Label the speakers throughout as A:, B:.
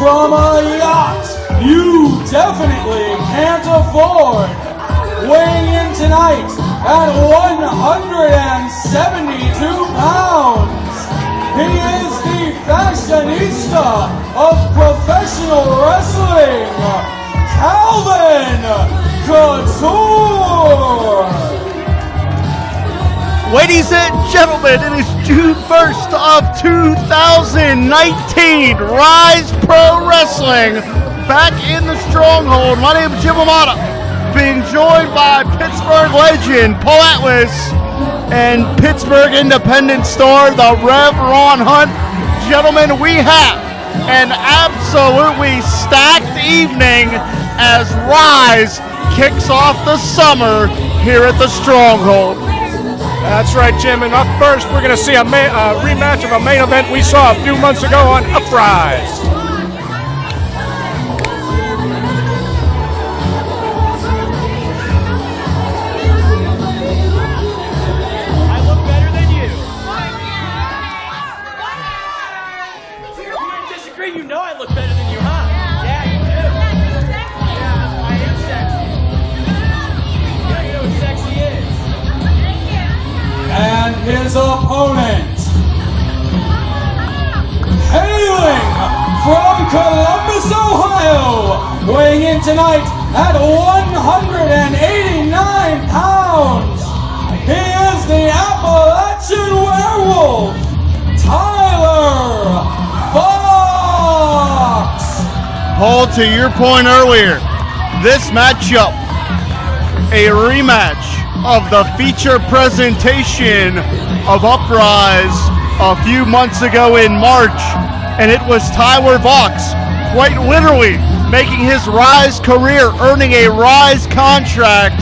A: from a yacht you definitely can't afford. Weighing in tonight at 172 pounds, he is the fashionista of professional wrestling, Calvin Couture.
B: Ladies and gentlemen, it is June 1st of 2019. Ryse Pro Wrestling back in the Stronghold. My name is Jim Amata, being joined by Pittsburgh legend Paul Atlas and Pittsburgh Independent star the Rev Ron Hunt. Gentlemen, we have an absolutely stacked evening as Ryse kicks off the summer here at the Stronghold.
C: That's right, Jim. And up first, we're going to see a rematch of a main event we saw a few months ago on Uprise.
D: I look better than you. You might disagree. You know I look better than you, huh? Yeah, you do. Yeah, I am sexy. Yeah, you know what sexy is.
A: And his opponent, hailing from Columbus, Ohio, weighing in tonight at 189 pounds, he is the Appalachian Werewolf, Tyler Voxx.
B: Paul, to your point earlier, this matchup, a rematch of the feature presentation of Uprise a few months ago in March, and it was Tyler Voxx quite literally making his Ryse career, earning a Ryse contract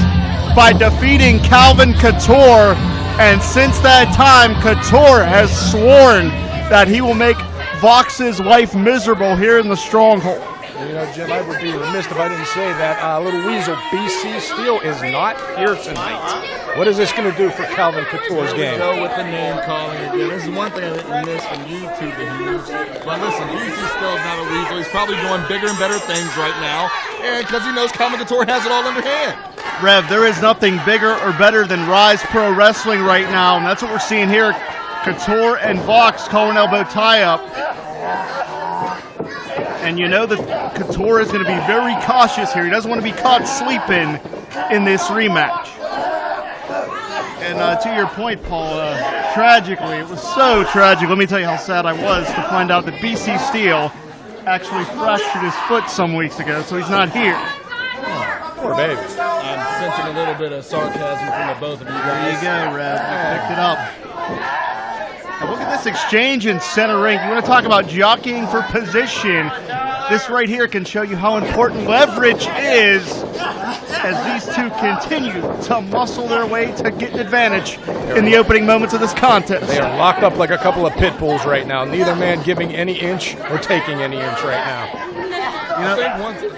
B: by defeating Calvin Couture, and since that time Couture has sworn that he will make Voxx's life miserable here in the Stronghold.
C: You know, Jim, I would be remiss if I didn't say that little weasel BC Steel is not here tonight. What is this going to do for Calvin Couture's game?
E: Go with the name calling again. This is one thing I didn't miss from YouTube that he used. But listen, BC Steel is not a weasel. He's probably doing bigger and better things right now, and because he knows Calvin Couture has it all under hand.
B: Rev, there is nothing bigger or better than Ryse Pro Wrestling right now, and that's what we're seeing here. Couture and Voxx collar and elbow tie-up. And you know that Couture is going to be very cautious here. He doesn't want to be caught sleeping in this rematch. And to your point, Paul, tragically, it was so tragic. Let me tell you how sad I was to find out that BC Steel actually fractured his foot some weeks ago, so he's not here.
C: Poor baby.
E: I'm sensing a little bit of sarcasm from the both of you guys.
B: There you go, Rev. Picked it up. Now look at this exchange in center ring. You want to talk about jockeying for position. This right here can show you how important leverage is as these two continue to muscle their way to get an advantage in the opening moments of this contest.
C: They are locked up like a couple of pit bulls right now. Neither man giving any inch or taking any inch right now.
E: I think one thing,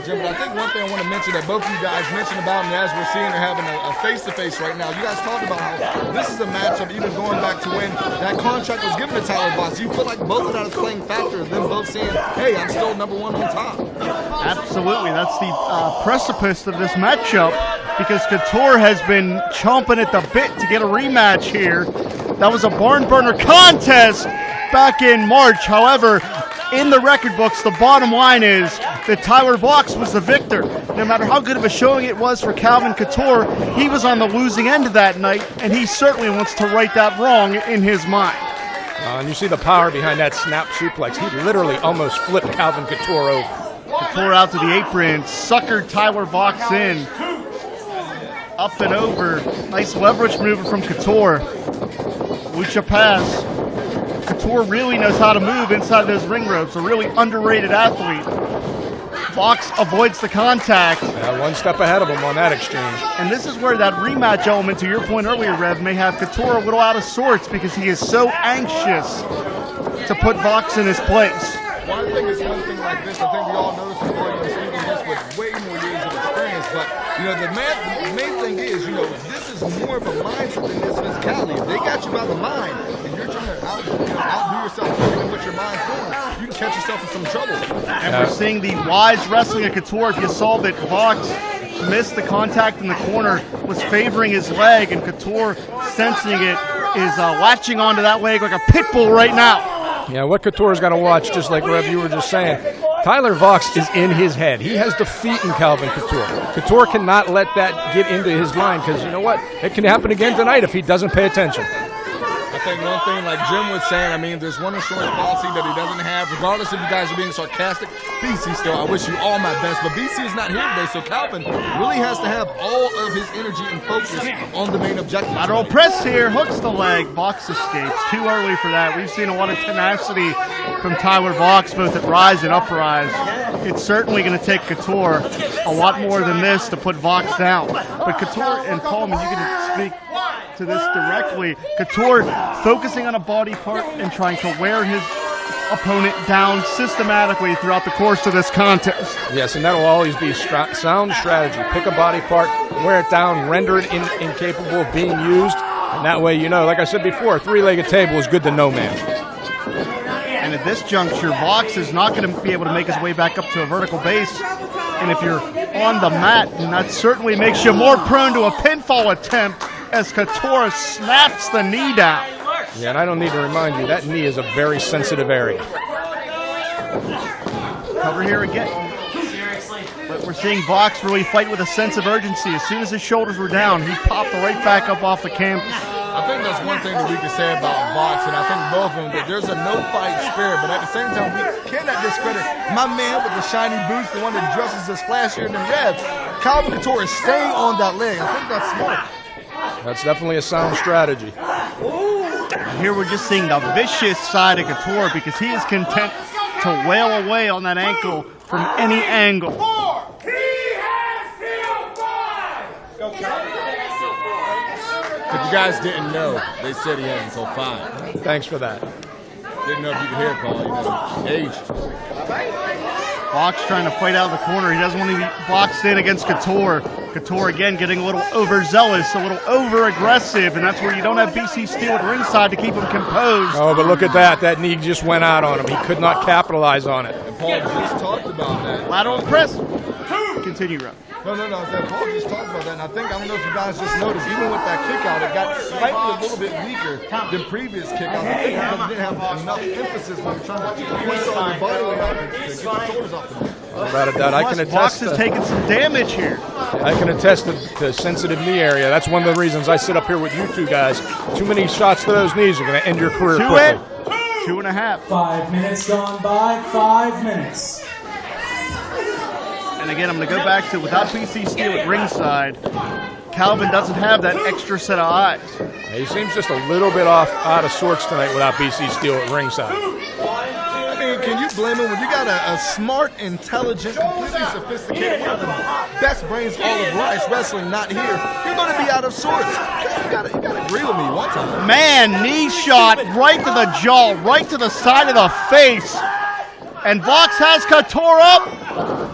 E: Jim, but I think one thing I want to mention that both of you guys mentioned about me as we're seeing they're having a face-to-face right now. You guys talked about how this is a matchup even going back to when that contract was given to Tyler Voxx. You feel like both of that is playing factor of them both saying, hey, I'm still number one on top.
B: Absolutely. That's the precipice of this matchup because Couture has been chomping at the bit to get a rematch here. That was a barn burner contest back in March. However, in the record books, the bottom line is that Tyler Voxx was the victor. No matter how good of a showing it was for Calvin Couture, he was on the losing end of that night, and he certainly wants to right that wrong in his mind.
C: And you see the power behind that snap suplex. He literally almost flipped Calvin Couture over.
B: Couture out to the apron, suckered Tyler Voxx in. Up and over. Nice leverage maneuver from Couture. Lucha pass. Couture really knows how to move inside those ring ropes. A really underrated athlete. Voxx avoids the contact.
C: Yeah, one step ahead of him on that exchange.
B: And this is where that rematch element, to your point earlier, Rev, may have Couture a little out of sorts because he is so anxious to put Voxx in his place.
E: One thing is one thing like this, I think we all noticed before, Stephen, this with way more years of experience, but, the main thing is, this is is more of a mindset than this physicality. If they got you by the mind and you're trying to outdo yourself, thinking what your mind's doing, you can catch yourself in some trouble.
B: And we're seeing the wise wrestling of Couture. If you saw that Voxx missed the contact in the corner, was favoring his leg, and Couture, sensing it, is latching onto that leg like a pit bull right now.
C: Yeah, what Couture's got to watch, just like Rev, you were just saying, Tyler Voxx is in his head. He has defeat in Calvin Couture. Couture cannot let that get into his mind, because you know what? It can happen again tonight if he doesn't pay attention.
E: I think one thing, like Jim was saying, I mean, there's one insurance policy that he doesn't have. Regardless if you guys are being sarcastic, BC still, I wish you all my best. But BC is not here today, so Calvin really has to have all of his energy and focus on the main objective.
B: Lateral press here, hooks the leg. Voxx escapes. Too early for that. We've seen a lot of tenacity from Tyler Voxx, both at Ryse and Uprise. It's certainly going to take Couture a lot more than this to put Voxx down. But Couture and Coleman, you can speak to this directly. Couture focusing on a body part and trying to wear his opponent down systematically throughout the course of this contest.
C: Yes, and that'll always be sound strategy. Pick a body part, wear it down, render it incapable of being used, and that way, you know, like I said before, a three-legged table is good to no man.
B: And at this juncture, Voxx is not going to be able to make his way back up to a vertical base. And if you're on the mat, then that certainly makes you more prone to a pinfall attempt as Couture snaps the knee down.
C: Yeah, and I don't need to remind you, that knee is a very sensitive area.
B: Cover here again. But we're seeing Voxx really fight with a sense of urgency. As soon as his shoulders were down, he popped right back up off the canvas.
E: I think that's one thing that we can say about Voxx, and I think both of them, that there's a no-fight spirit, but at the same time, we cannot discredit my man with the shiny boots, the one that dresses as flashier than Rev. Calvin Couture is staying on that leg. I think that's smart.
C: That's definitely a sound strategy.
B: Here we're just seeing the vicious side of Couture because he is content to wail away on that ankle from any angle.
E: If you guys didn't know, they said he had until 5.
C: Thanks for that.
E: Didn't know if you could hear it, Paul. You know, age.
B: Voxx trying to fight out of the corner. He doesn't want to be boxed in against Couture. Couture again getting a little overzealous, a little over-aggressive, and that's where you don't have BC Steel at ringside to keep him composed.
C: Oh, but look at that. That knee just went out on him. He could not capitalize on it.
E: And Paul just talked about that.
B: Lateral press. Continue, Rob.
E: No. Paul just talked about that, and I don't know if you guys just noticed, even with that kick out, it got slightly a little bit weaker than previous kick outs. I think because it didn't have enough emphasis when you're trying to twist all your body weight out to get the shoulders off the mat.
C: Without a doubt, I can attest.
B: Voxx is taking some damage here.
C: I can attest to sensitive knee area. That's one of the reasons I sit up here with you two guys. Too many shots to those knees are going to end your career quickly.
B: 2.5.
A: 5 minutes gone by, 5 minutes.
B: And again, I'm going to go back to without BC Steel at ringside, Calvin doesn't have that extra set of eyes.
C: He seems just a little bit out of sorts tonight without BC Steel at ringside.
E: I mean, can you blame him when you got a smart, intelligent, completely sophisticated, one of the best brains all of Ryse wrestling not here? You're going to be out of sorts. You got to agree with me one time.
B: Man, knee shot right to the jaw, right to the side of the face. And Voxx has Couture up.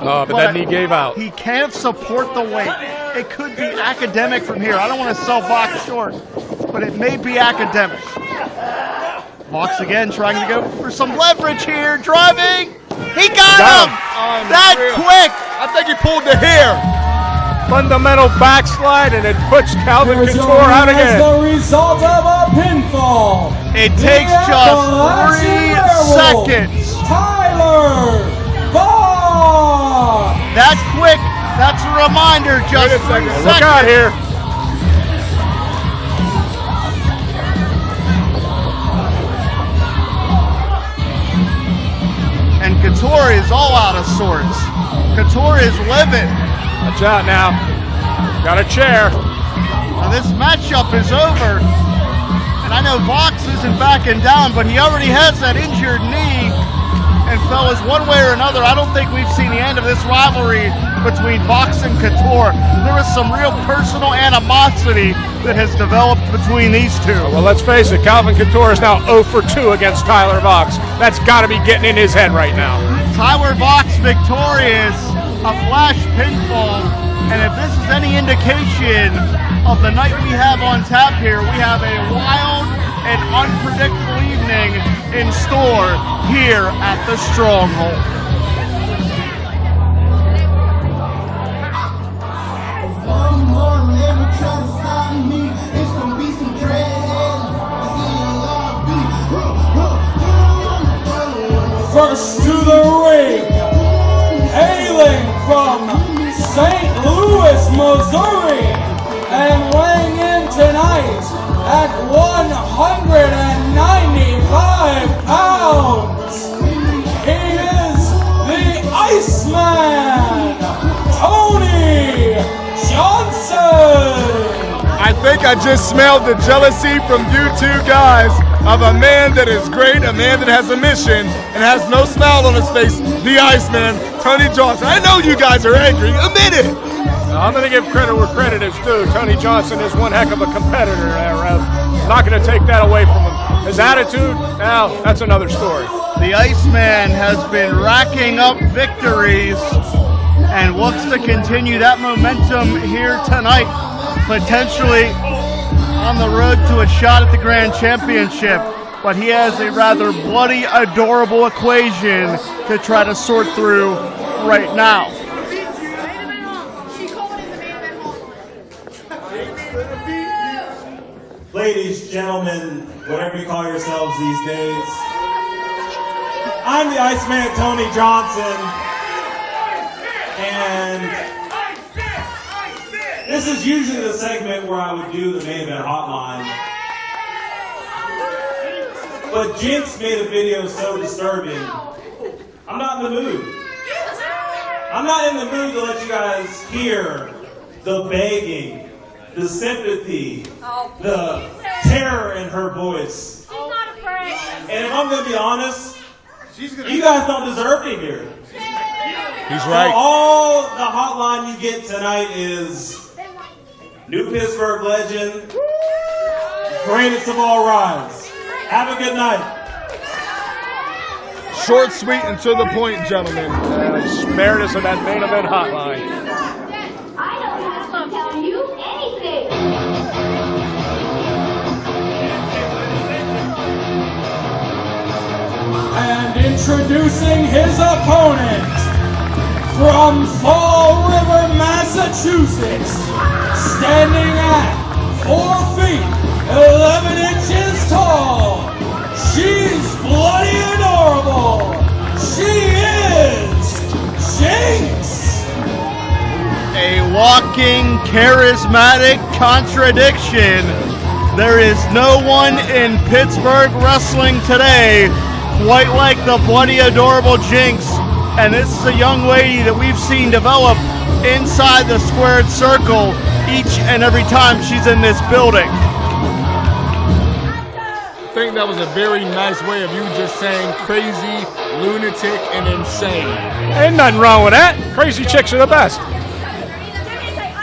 C: Oh, but that knee gave out.
B: He can't support the weight. It could be academic from here. I don't want to sell Voxx short, but it may be academic. Voxx again trying to go for some leverage here, driving. He got him! That quick!
E: I think he pulled the hair.
C: Fundamental backslide, and it puts Calvin Couture out again.
A: The result of a pinfall.
B: It takes just 3 seconds.
A: Tyler Voxx.
B: That quick, that's a reminder, just 3 seconds.
C: Look out here.
B: And Couture is all out of sorts. Couture is livid.
C: Watch out now. Got a chair.
B: Now this matchup is over. And I know Voxx isn't backing down, but he already has that injured knee. And fellas, one way or another, I don't think we've seen the end of this rivalry between Voxx and Couture. There is some real personal animosity that has developed between these two.
C: Well, let's face it, Calvin Couture is now 0 for 2 against Tyler Voxx. That's got to be getting in his head right now.
B: Tyler Voxx victorious, a flash pinfall, and if this is any indication, of the night we have on tap here. We have a wild and unpredictable evening in store here at the Stronghold.
A: First to the ring, hailing from St. Louis, Missouri, and weighing in tonight at 195 pounds, he is the Iceman, Tony Johnson.
E: I think I just smelled the jealousy from you two guys of a man that is great, a man that has a mission and has no smile on his face, the Iceman, Tony Johnson. I know you guys are angry. Admit it.
C: I'm going to give credit where credit is due. Tony Johnson is one heck of a competitor there, Rev. I'm not going to take that away from him. His attitude, now, that's another story.
B: The Iceman has been racking up victories and looks to continue that momentum here tonight, potentially on the road to a shot at the Grand Championship. But he has a rather bloody, adorable equation to try to sort through right now.
F: Ladies, gentlemen, whatever you call yourselves these days, I'm the Iceman, Tony Johnson, and this is usually the segment where I would do the main event hotline. But Jinx made a video so disturbing, I'm not in the mood. I'm not in the mood to let you guys hear the begging, the sympathy, the terror in her voice.
G: She's not afraid.
F: And if I'm going to be honest, you guys don't deserve to hear it.
E: He's
F: So
E: right.
F: all the hotline you get tonight is New Pittsburgh legend, greatest of all Ryse. Have a good night.
E: Short, sweet, and to the point, gentlemen.
C: Spared us of that main event hotline.
G: I don't have to tell you anything.
A: And introducing his opponent from Fall River, Massachusetts, standing at 4 feet, 11 inches tall. She's bloody adorable. She is Jinx.
B: A walking, charismatic contradiction. There is no one in Pittsburgh wrestling today quite like the bloody, adorable Jinx. And this is a young lady that we've seen develop inside the squared circle each and every time she's in this building.
E: I think that was a very nice way of you just saying crazy, lunatic, and insane.
C: Ain't nothing wrong with that. Crazy chicks are the best.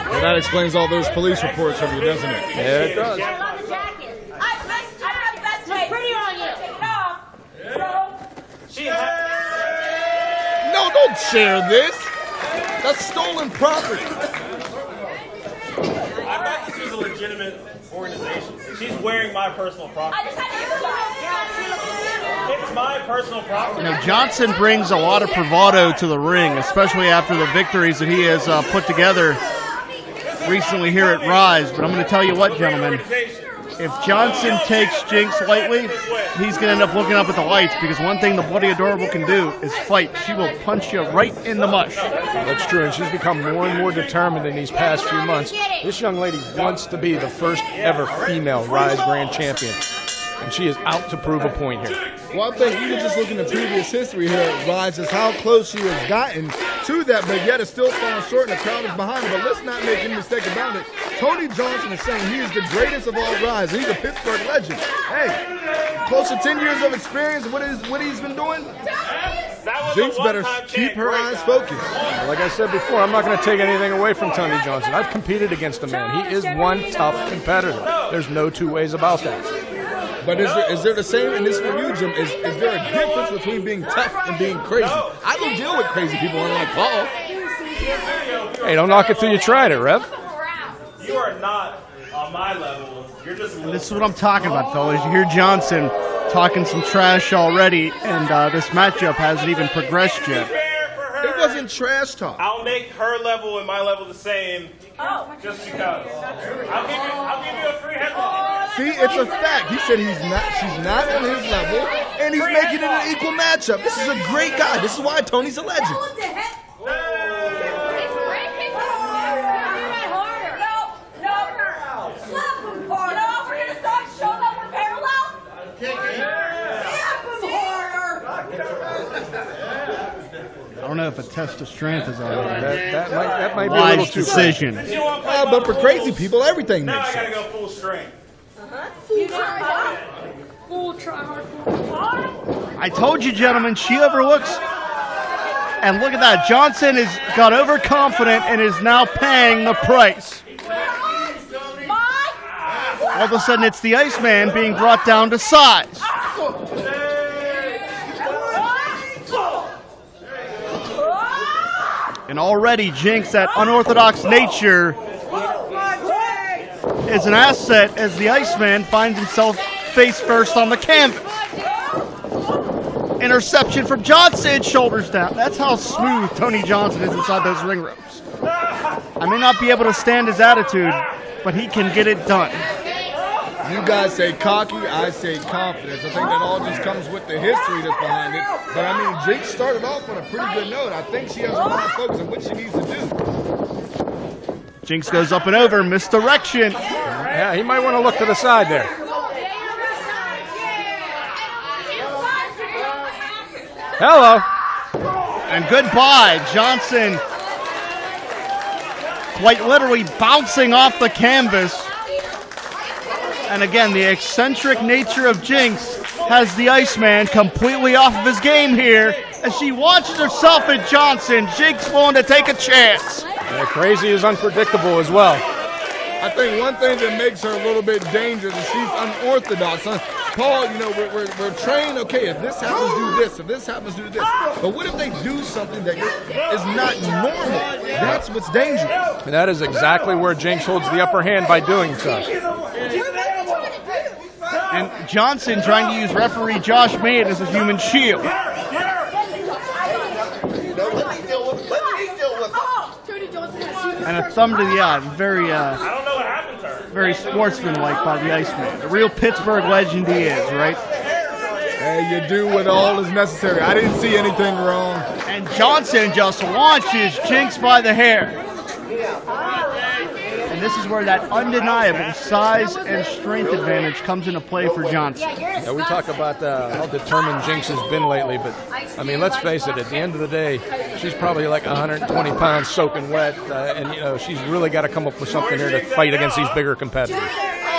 E: Well, that explains all those police reports of you, doesn't it?
C: Yeah, it does.
G: I love the jacket. I love the best way. It's pretty on you. Take it off.
E: No, don't share this. That's stolen property.
F: I thought this was a legitimate organization. She's wearing my personal property.
G: I just had to give it
F: It's my personal property.
B: You know, Johnson brings a lot of bravado to the ring, especially after the victories that he has put together recently here at Ryse. But I'm going to tell you what, gentlemen, if Johnson takes Jinx lightly, he's going to end up looking up at the lights, because one thing the bloody adorable can do is fight. She will punch you right in the mush.
C: That's true, and she's become more and more determined in these past few months. This young lady wants to be the first ever female Ryse Grand Champion, and she is out to prove a point here.
E: Well, I think even just looking at previous history here at Ryse is how close she has gotten to that, but yet it's still falling short and the crowd is behind her. But let's not make any mistake about it. Tony Johnson is saying he is the greatest of all Ryse. He's a Pittsburgh legend. Hey, close to 10 years of experience, what he's been doing? Jinx better keep her eyes focused.
C: Like I said before, I'm not going to take anything away from Tony Johnson. I've competed against the man. He is one tough competitor. There's no two ways about that.
E: But is there the same in this for you, Jim? Is there a difference between being tough and being crazy? I don't deal with crazy people, unlike Paul.
C: Hey, don't knock it till you tried it, Rev.
F: You are not on my level, you're just.
B: This is what I'm talking about, fellas. You hear Johnson talking some trash already, and this matchup hasn't even progressed yet.
E: It wasn't trash talk.
F: I'll make her level and my level the same. Just because. I'll give you a free headline.
E: See, it's a fact. He said she's not on his level, and he's making it an equal matchup. This is a great guy. This is why Tony's a legend.
B: I don't know if a test of strength is on there.
C: That might be a little too
B: decision.
E: But for crazy people, everything
F: Now
E: makes
F: I
E: sense.
F: gotta go full strength.
G: Full try hard.
B: I told you, gentlemen, she overlooks. And look at that. Johnson has got overconfident and is now paying the price. All of a sudden, it's the Iceman being brought down to size. And already, Jinx, that unorthodox nature, is an asset as the Iceman finds himself face first on the canvas. Interception from Johnson, shoulders down. That's how smooth Tony Johnson is inside those ring ropes. I may not be able to stand his attitude, but he can get it done.
E: You guys say cocky, I say confidence. I think that all just comes with the history that's behind it. But I mean, Jinx started off on a pretty good note. I think she has a lot of focus on what she needs to do.
B: Jinx goes up and over, misdirection.
C: Yeah, he might want to look to the side there. Hello.
B: And goodbye, Johnson. Quite literally bouncing off the canvas. And again, the eccentric nature of Jinx has the Iceman completely off of his game here as she watches herself at Johnson. Jinx willing to take a chance.
C: Yeah, crazy is unpredictable as well.
E: I think one thing that makes her a little bit dangerous is she's unorthodox. Paul, you know, we're trained, okay, if this happens, do this. If this happens, do this. But what if they do something that is not normal? That's what's dangerous.
C: And that is exactly where Jinx holds the upper hand by doing so.
B: And Johnson trying to use referee Josh Mayen as a human shield. And a thumb to the eye. Very,
F: I don't know what happened to her.
B: very sportsmanlike by the Iceman. The real Pittsburgh legend he is, right?
E: Hey, you do what all is necessary. I didn't see anything wrong.
B: And Johnson just launches Jinx by the hair. And this is where that undeniable size and strength advantage comes into play for Johnson.
C: Yeah, we talk about how determined Jinx has been lately, but I mean, let's face it, at the end of the day, she's probably like 120 pounds soaking wet, and you know, she's really got to come up with something here to fight against these bigger competitors.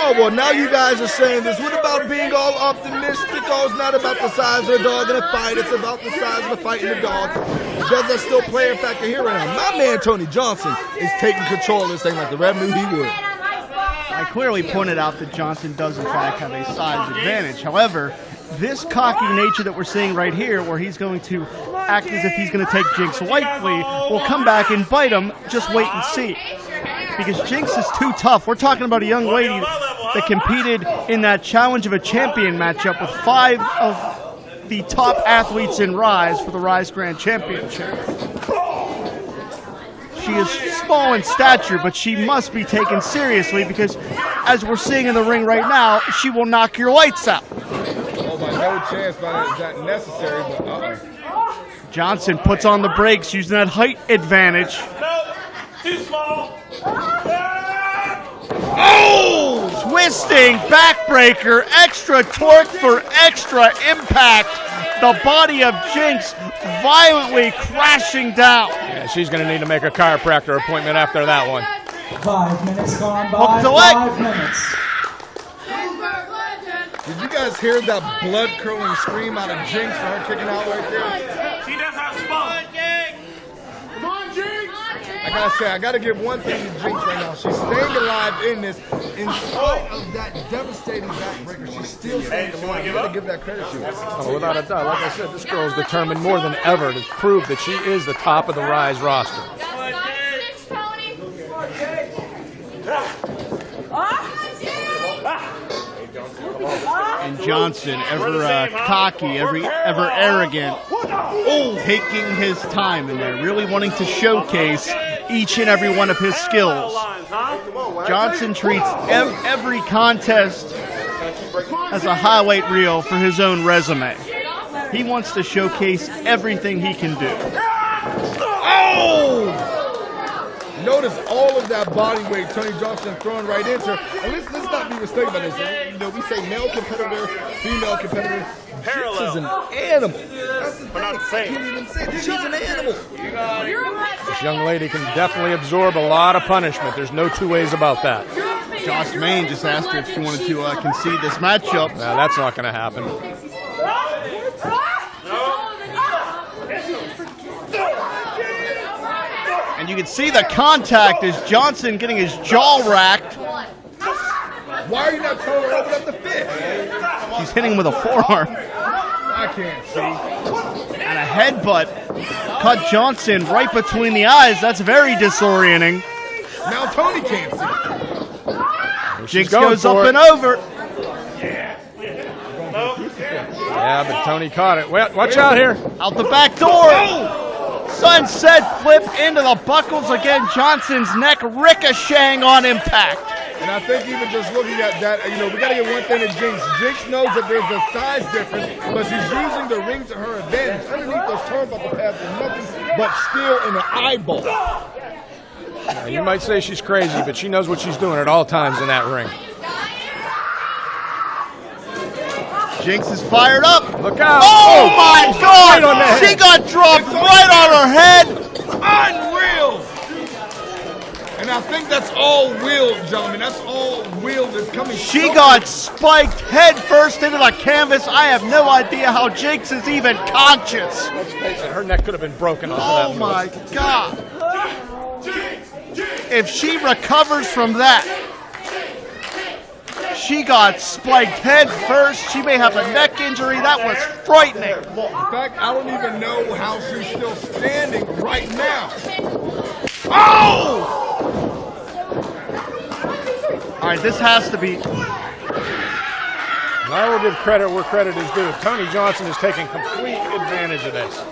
E: Oh, well, now you guys are saying this. What about being all optimistic? Oh, it's not about the size of the dog in a fight. It's about the size of the fight in the dog. Does that still play a factor here right now? My man, Tony Johnson, is taking control of this thing like the ref knew he would.
B: I clearly pointed out that Johnson does, in fact, have a size advantage. However, this cocky nature that we're seeing right here, where he's going to act as if he's going to take Jinx lightly, will come back and bite him. Just wait and see. Because Jinx is too tough. We're talking about a young lady that competed in that Challenge of a Champion matchup with 5 of the top athletes in Ryse for the Ryse Grand Championship. She is small in stature, but she must be taken seriously because, as we're seeing in the ring right now, she will knock your lights out.
E: Oh, by no chance, but is that necessary? But uh-oh.
B: Johnson puts on the brakes using that height advantage.
F: No, too small.
B: Oh! Twisting backbreaker, extra torque for extra impact. The body of Jinx violently crashing down.
C: Yeah, she's going to need to make a chiropractor appointment after that one.
A: 5 minutes gone by.
B: Hook the leg.
A: 5 minutes.
E: Did you guys hear that blood-curdling scream out of Jinx for her kicking out right there?
F: She does have spunk.
E: Come on, Jinx! I gotta say, I gotta give one thing to Jinx right now. She's staying alive in this. In spite of that devastating backbreaker, she's still staying alive. You gotta give that credit to her.
C: Oh, without a doubt, like I said, this girl is determined more than ever to prove that she is the top of the Ryse roster.
B: And Johnson, ever cocky, ever arrogant, taking his time in there, really wanting to showcase each and every one of his skills. Johnson treats every contest as a highlight reel for his own resume. He wants to showcase everything he can do.
E: Oh! Notice all of that body weight Tony Johnson throwing right into her. And let's not be mistaken about this. You know, we say male competitor, female competitor. Jinx is an animal. That's the thing. I can't even say that she's an animal.
C: This young lady can definitely absorb a lot of punishment. There's no two ways about that.
B: Josh Main just asked her if she wanted to concede this matchup.
C: Now, that's not going to happen.
B: And you can see the contact as Johnson getting his jaw racked.
E: Why are you not telling her to open up the fist?
B: She's hitting him with a forearm.
E: I can't see.
B: And a headbutt cut Johnson right between the eyes. That's very disorienting.
E: Now Tony can't see.
B: Jinx goes up and over.
C: Yeah, but Tony caught it. Watch out here.
B: Out the back door. Sunset flip into the buckles again. Johnson's neck ricocheting on impact.
E: And I think even just looking at that, you know, we got to get one thing to Jinx. Jinx knows that there's a size difference, but she's using the ring to her advantage. Underneath those turnbuckle pads is nothing but steel in the eyeball.
C: Now, you might say she's crazy, but she knows what she's doing at all times in that ring.
B: Jinx is fired up.
C: Look out.
B: Oh my God.
C: Right on the head.
B: She got dropped right on her head.
E: Unreal. And I think that's all will, gentlemen. That's all will that's coming.
B: She got spiked head first into the canvas. I have no idea how Jinx is even conscious.
C: Let's face it, her neck could have been broken off
B: Oh
C: of that
B: my
C: move.
B: God. If she recovers from that, she got spiked head first. She may have a neck injury. That was frightening.
E: In fact, I don't even know how she's still standing right now. Oh!
B: All right, this has to be.
C: I will give credit where credit is due. Tony Johnson is taking complete advantage of this.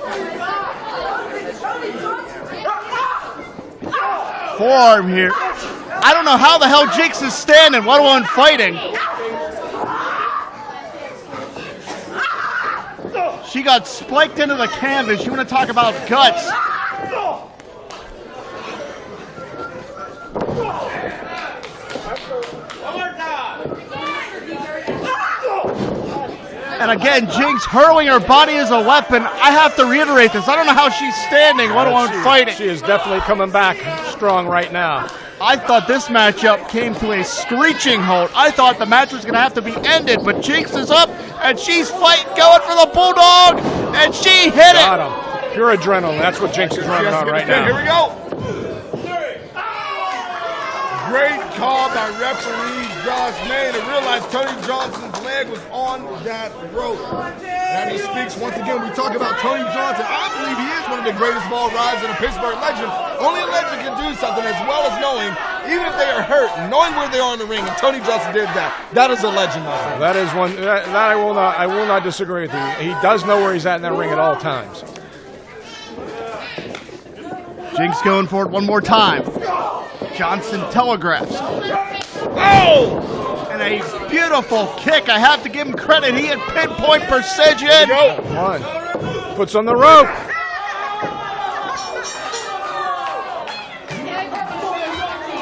B: Forearm here. I don't know how the hell Jinx is standing, let alone fighting. She got spiked into the canvas. You want to talk about guts? And again, Jinx hurling her body as a weapon. I have to reiterate this. I don't know how she's standing, let alone fighting.
C: She is definitely coming back strong right now.
B: I thought this matchup came to a screeching halt. I thought the match was going to have to be ended, but Jinx is up, and she's fighting, going for the Bulldog, and she hit it.
C: Got him. Pure adrenaline. That's what Jinx is running on right now.
E: Here we go. Great call by referee Josh Main to realize Tony Johnson's leg was on that rope. And he speaks once again. We talk about Tony Johnson. I believe he is one of the greatest of all Ryse and a Pittsburgh legend. Only a legend can do something as well as knowing, even if they are hurt, knowing where they are in the ring. And Tony Johnson did that. That is a legend, my friend.
C: That is one that I will not disagree with you. He does know where he's at in that ring at all times.
B: Jinx going for it one more time. Johnson telegraphs.
E: Oh!
B: And a beautiful kick. I have to give him credit. He had pinpoint precision.
C: One. Foot's on the rope.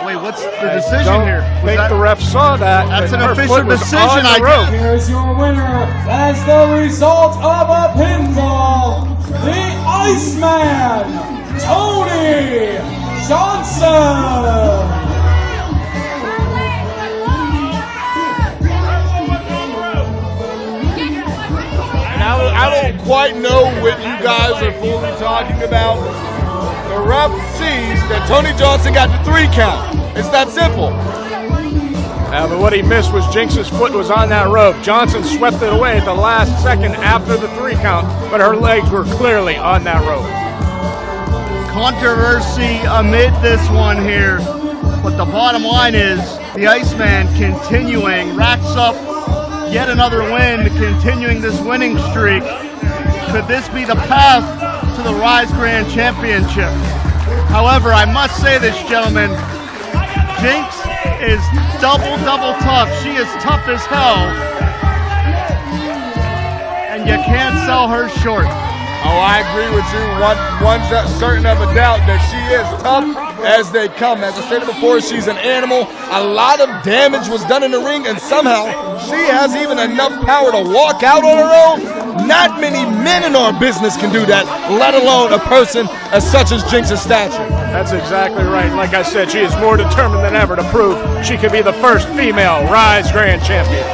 B: Wait, what's the decision here?
C: I think the ref saw that.
B: That's an
C: her
B: official
C: foot was
B: decision,
C: on the
B: I
C: rope.
A: Here's your winner as the result of a pinfall, the Iceman, Tony Johnson.
E: I don't quite know what you guys are fully talking about. The ref sees that Tony Johnson got the 3 count. It's that simple.
C: But what he missed was Jinx's foot was on that rope. Johnson swept it away at the last second after the 3 count, but her legs were clearly on that rope.
B: Controversy amid this one here, but the bottom line is The Iceman continuing, racks up yet another win, continuing this winning streak. Could this be the path to the Ryse Grand Championship? However, I must say this, gentlemen, Jinx is double tough. She is tough as hell, and you can't sell her short.
E: Oh, I agree with you. One's certain of a doubt that she is tough as they come. As I said before, she's an animal. A lot of damage was done in the ring, and somehow she has even enough power to walk out on her own. Not many men in our business can do that, let alone a person as such as Jinx's stature.
C: That's exactly right. Like I said, she is more determined than ever to prove she could be the first female Ryse Grand Champion.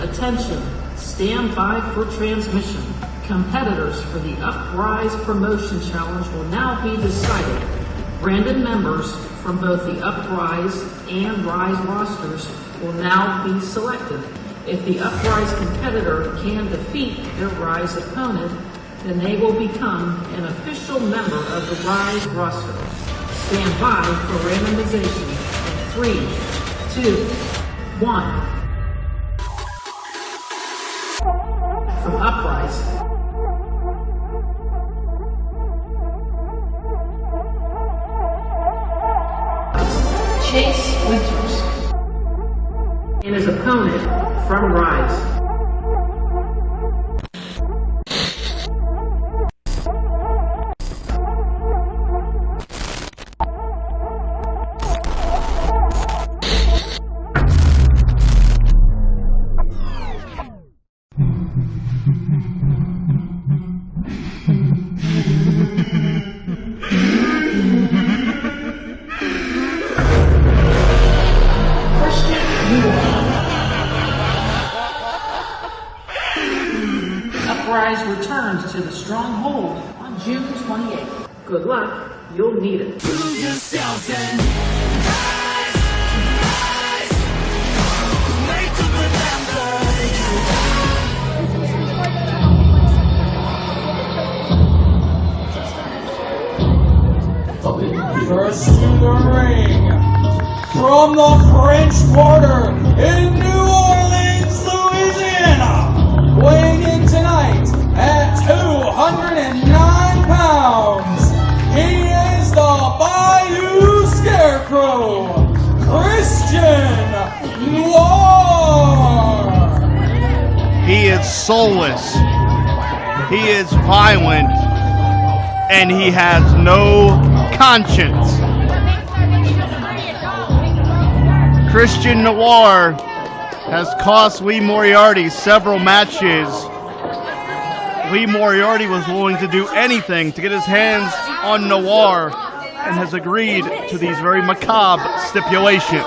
H: Attention, stand by for transmission. Competitors for the Uprise Promotion Challenge will now be decided. Random members from both the Uprise and Ryse rosters will now be selected. If the Uprise competitor can defeat their Ryse opponent, then they will become an official member of the Ryse roster. Stand by for randomization in 3, 2, 1. From Uprise. Chase Winters. And his opponent from Ryse. Uprise returns to the Stronghold on June 28th. Good luck, you'll need it. Prove yourself and rise, rise. Wait to remember
A: you. First to the ring, from the French Quarter in New Orleans, Louisiana, weighing in tonight at 209 pounds, he is the Bayou Scarecrow, Christian Noir.
B: He is soulless, he is violent, and he has no conscience. Christian Noir has cost Lee Moriarty several matches. Lee Moriarty was willing to do anything to get his hands on Noir and has agreed to these very macabre stipulations.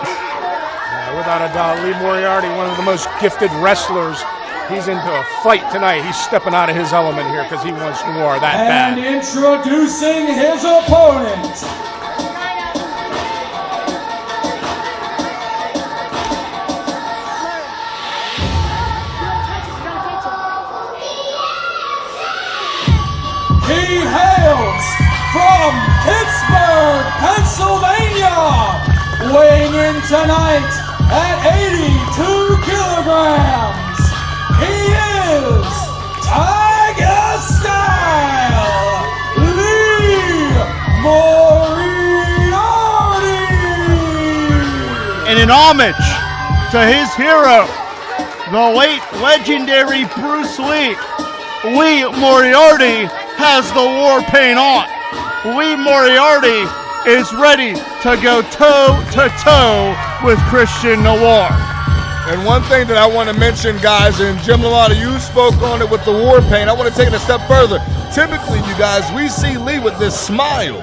C: Without a doubt, Lee Moriarty, one of the most gifted wrestlers. He's into a fight tonight. He's stepping out of his element here because he wants Noir that bad.
A: And introducing his opponent, he hails from Pittsburgh, Pennsylvania, weighing in tonight at 82 kilograms. He is Tiger Style, Lee Moriarty.
B: And in homage to his hero, the late legendary Bruce Lee, Lee Moriarty has the war paint on. Lee Moriarty is ready to go toe-to-toe with Christian Noir.
E: And one thing that I want to mention, guys, and Jim LaMotta, you spoke on it with the war paint. I want to take it a step further. Typically, you guys, we see Lee with this smile.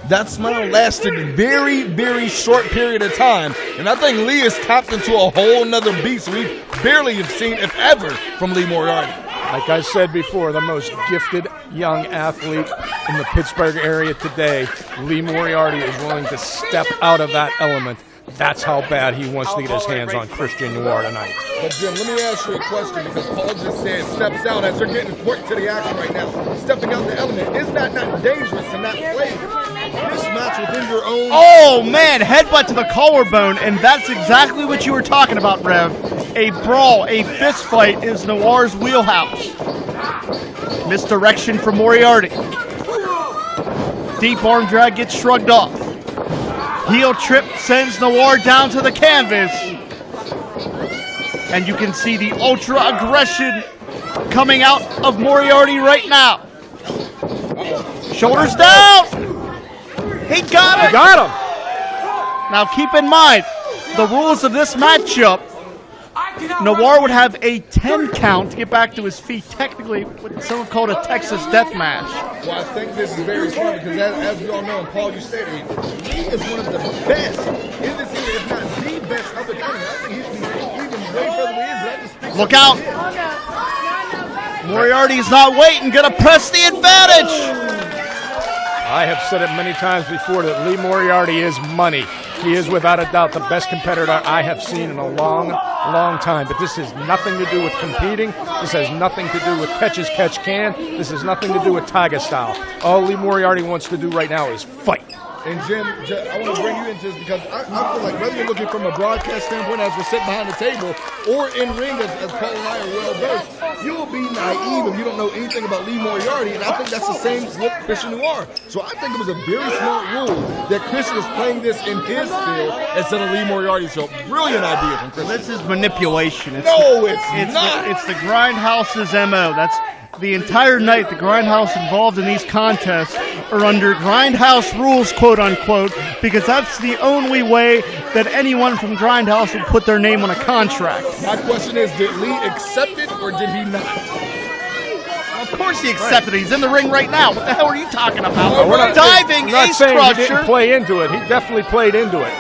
E: That smile lasted a very, very short period of time. And I think Lee has tapped into a whole nother beast we barely have seen, if ever, from Lee Moriarty.
C: Like I said before, the most gifted young athlete in the Pittsburgh area today. Lee Moriarty is willing to step out of that element That's how bad he wants to get his hands on Christian Noir tonight.
E: But Jim, let me ask you a question, because Paul just said steps out as they're getting worked to the action right now. Stepping out the element, is that not dangerous to not play this match within your own?
B: Oh man, headbutt to the collarbone, and that's exactly what you were talking about, Rev. A brawl, a fist fight is Noir's wheelhouse. Misdirection from Moriarty. Deep arm drag gets shrugged off. Heel trip sends Noir down to the canvas. And you can see the ultra aggression coming out of Moriarty right now. Shoulders down. He got it.
C: He got him.
B: Now keep in mind, the rules of this matchup, Noir would have a 10 count to get back to his feet, technically what some have called a Texas death match.
E: Well, I think this is very smart because as we all know, and Paul, you stated, he is one of the best in this area, if not the best of the tournament. I think he's even way further than he is, but I just think
B: Look out. Moriarty's not waiting, gonna press the advantage.
C: I have said it many times before that Lee Moriarty is money. He is without a doubt the best competitor I have seen in a long, long time. But this has nothing to do with competing. This has nothing to do with catch as catch can. This has nothing to do with Tiger style. All Lee Moriarty wants to do right now is fight.
E: And Jim, I want to bring you into this because I feel like whether you're looking from a broadcast standpoint as we're sitting behind the table or in ring as Paul and I are well versed, you will be naive if you don't know anything about Lee Moriarty, and I think that's the same with Christian Noir. So I think it was a very smart rule that Christian is playing this in his field instead of Lee Moriarty. So brilliant idea from Christian.
B: This is manipulation.
E: It's not.
B: It's the Grindhouse's MO. That's the entire night. The Grindhouse involved in these contests are under Grindhouse rules, quote unquote, because that's the only way that anyone from Grindhouse would put their name on a contract.
E: My question is, did Lee accept it or did he not?
B: Of course he accepted it. He's in the ring right now. What the hell are you talking about?
C: We're not
B: diving
C: we're not
B: ace
C: saying
B: crusher.
C: he didn't play into it. He definitely played into it.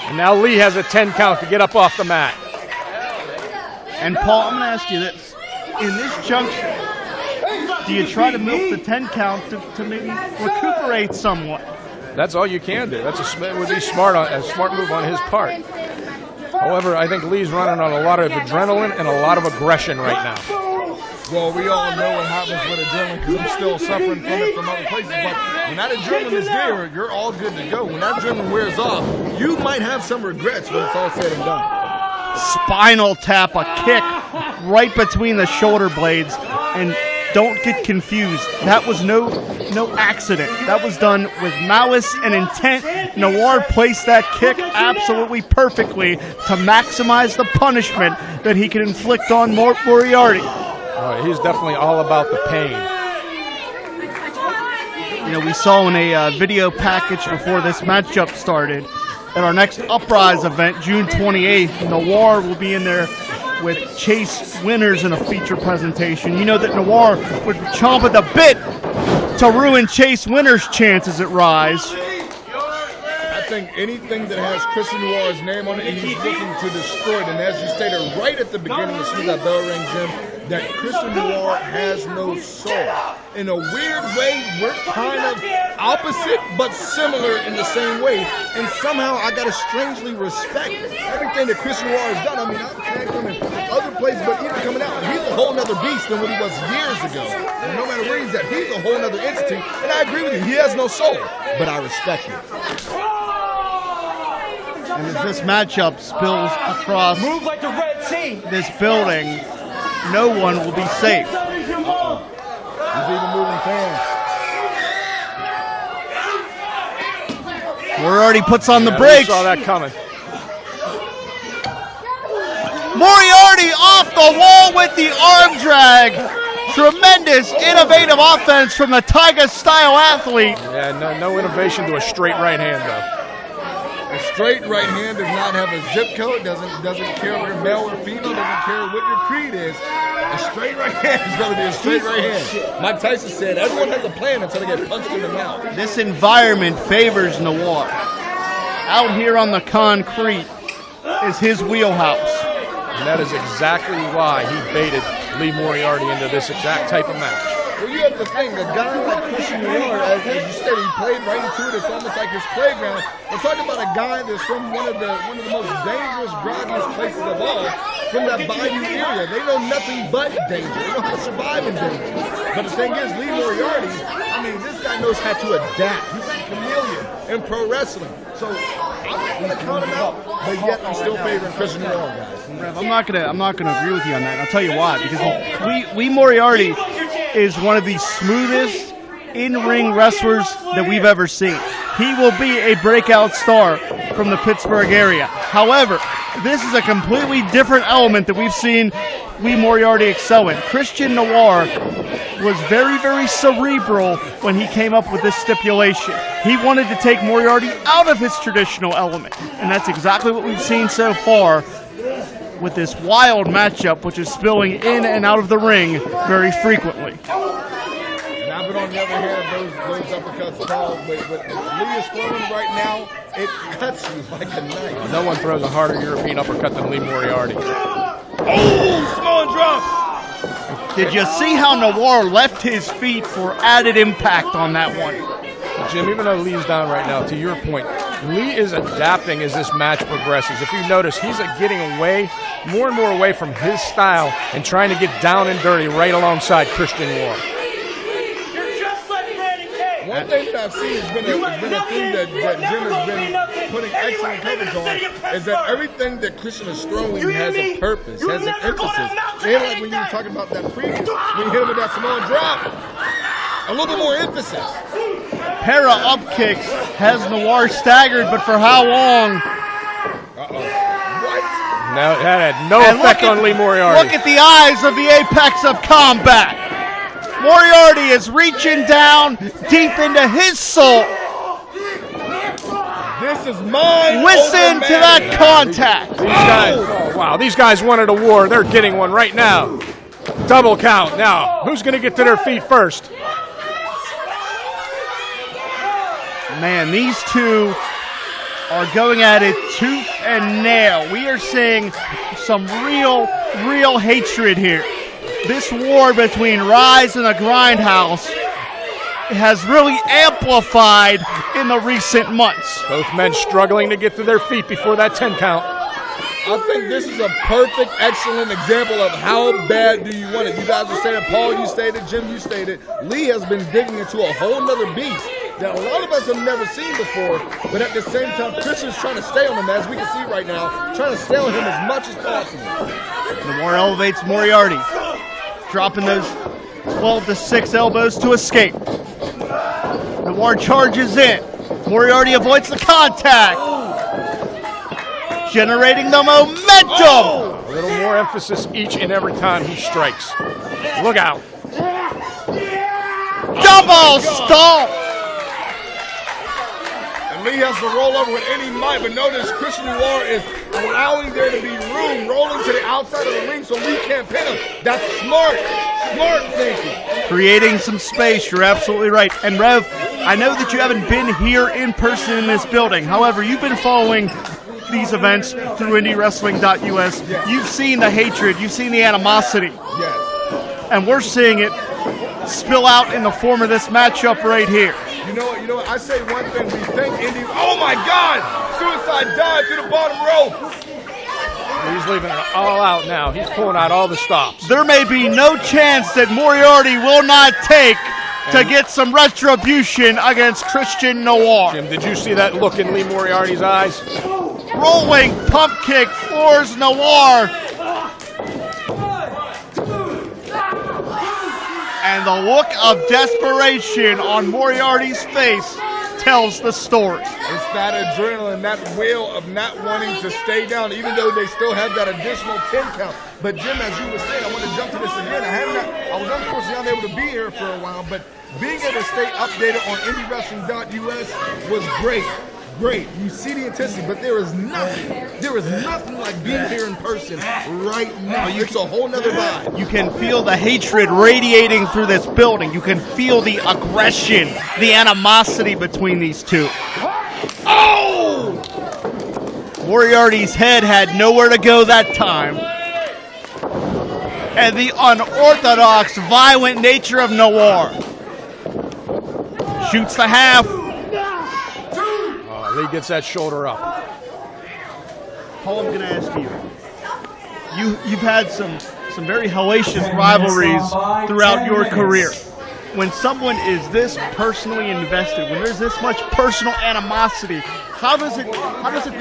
C: And now Lee has a 10 count to get up off the mat.
B: And Paul, I'm going to ask you this. In this juncture, do you try to milk the 10 count to maybe recuperate somewhat?
C: That's all you can do. It would be a smart move on his part. However, I think Lee's running on a lot of adrenaline and a lot of aggression right now.
E: Well, we all know what happens with adrenaline because I'm still suffering from it from other places. But when that adrenaline is there, you're all good to go. When that adrenaline wears off, you might have some regrets when it's all said and done.
B: Spinal tap, a kick right between the shoulder blades, and don't get confused. That was no accident. That was done with malice and intent. Noir placed that kick absolutely perfectly to maximize the punishment that he can inflict on Moriarty.
C: He's definitely all about the pain.
B: You know, we saw in a video package before this matchup started. At our next Uprise event, June 28th, Noir will be in there with Chase Winners in a feature presentation. You know that Noir would chomp at the bit to ruin Chase Winners' chances at Ryse.
E: I think anything that has Christian Noir's name on it, he's looking to destroy it. And as you stated right at the beginning, as soon as that bell rang, Jim, that Christian Noir has no soul. In a weird way, we're kind of opposite, but similar in the same way. And somehow I got to strangely respect everything that Christian Noir has done. I mean, I've tagged him in other places, but even coming out, he's a whole nother beast than what he was years ago. And no matter where he's at, he's a whole nother entity. And I agree with you, he has no soul, but I respect him.
B: And as this matchup spills across
D: Move like the Red Sea.
B: this building, no one will be safe.
E: He's even moving fans.
B: Moriarty puts on the
C: We
B: brakes.
C: saw that coming.
B: Moriarty off the wall with the arm drag. Tremendous, innovative offense from the Tiger-style athlete.
C: Yeah, no innovation to a straight right hand, though.
E: A straight right hand does not have a zip code, doesn't care if you're male or female, doesn't care what your creed is. A straight right hand is going to be a straight right hand. Mike Tyson said everyone has a plan until they get punched in the mouth.
B: This environment favors Noir. Out here on the concrete is his wheelhouse.
C: And that is exactly why he baited Lee Moriarty into this exact type of match.
E: Well, you have to think, a guy like Kristy Noir, as you said, he played right into it. It's almost like his playground. We're talking about a guy that's from one of the most dangerous, groggiest places of all, from that Bayou area. They know nothing but danger. They know how to survive in danger. But the thing is, Lee Moriarty, I mean, this guy knows how to adapt. He's a chameleon in pro wrestling. So I'm not going to count him out, but yet I'm still favoring Kristy Noir, guys.
B: Rev, I'm not gonna agree with you on that. And I'll tell you why. Because Lee Moriarty is one of the smoothest in-ring wrestlers that we've ever seen. He will be a breakout star from the Pittsburgh area. However, this is a completely different element that we've seen Lee Moriarty excel in. Kristy Noir was very, very cerebral when he came up with this stipulation. He wanted to take Moriarty out of his traditional element, and that's exactly what we've seen so far with this wild matchup, which is spilling in and out of the ring very frequently.
E: Now, but on the other hand, those uppercuts called, but Lee is throwing right now, it cuts you like a knife.
C: No one throws a harder European uppercut than Lee Moriarty.
E: Oh, small drop.
B: Did you see how Noir left his feet for added impact on that one?
C: Jim, even though Lee's down right now, to your point, Lee is adapting as this match progresses. If you notice, he's getting away, more and more away from his style and trying to get down and dirty right alongside Kristy Noir.
D: You're just like Brandon K.
E: One thing that I've seen has been a thing that Jim has been putting excellent coverage on is that everything that Kristy is throwing has a purpose, has an emphasis. And like when you were talking about that previous, when you hit him with that Samoan drop, a little bit more emphasis.
B: Pair of up kicks has Noir staggered, but for how long?
E: What?
C: No, that had no effect on Lee Moriarty.
B: Look at the eyes of the apex of combat. Moriarty is reaching down deep into his soul.
E: This is mine.
B: Listen to that contact.
C: These guys, wow, these guys wanted a war. They're getting one right now. Double count. Now, who's going to get to their feet first?
B: Man, these two are going at it tooth and nail. We are seeing some real hatred here. This war between Ryse and the Grindhouse has really amplified in the recent months.
C: Both men struggling to get to their feet before that 10 count.
E: I think this is a perfect, excellent example of how bad do you want it. You guys are saying, Paul, you stated, Jim, you stated, Lee has been digging into a whole nother beast that a lot of us have never seen before, but at the same time, Christian's trying to stay on him, as we can see right now, trying to stay on him as much as possible.
B: Noir elevates Moriarty, dropping those 12-6 elbows to escape. Noir charges in. Moriarty avoids the contact, generating the momentum.
C: A little more emphasis each and every time he strikes. Look out.
B: Double stomp.
E: Lee has to roll over with any might, but notice Kristy Noir is allowing there to be room, rolling to the outside of the ring so Lee can't pin him. That's smart thinking.
B: Creating some space, you're absolutely right. And Rev, I know that you haven't been here in person in this building. However, you've been following these events through IndyWrestling.us.
E: Yes.
B: You've seen the hatred, you've seen the animosity.
E: Yes.
B: And we're seeing it spill out in the form of this matchup right here.
E: You know what? I say one thing. We think Indy. Oh my God! Suicide dive to the bottom rope.
C: He's leaving it all out now. He's pulling out all the stops.
B: There may be no chance that Moriarty will not take to get some retribution against Kristy Noir.
C: Jim, did you see that look in Lee Moriarty's eyes?
B: Rolling pump kick floors Noir. And the look of desperation on Moriarty's face tells the story.
E: It's that adrenaline, that will of not wanting to stay down, even though they still have that additional 10 count. But Jim, as you were saying, I want to jump to this again. I was unfortunately unable to be here for a while, but being able to stay updated on IndyWrestling.us was great. Great. You see the intensity, but there is nothing like being here in person right now. It's a whole nother vibe.
B: You can feel the hatred radiating through this building. You can feel the aggression, the animosity between these two. Oh! Moriarty's head had nowhere to go that time. and the unorthodox, violent nature of Noir. Shoots the half.
C: Lee gets that shoulder up.
B: Paul, I'm going to ask you. You've had some very hellacious rivalries throughout your career. When someone is this personally invested, when there's this much personal animosity, how does it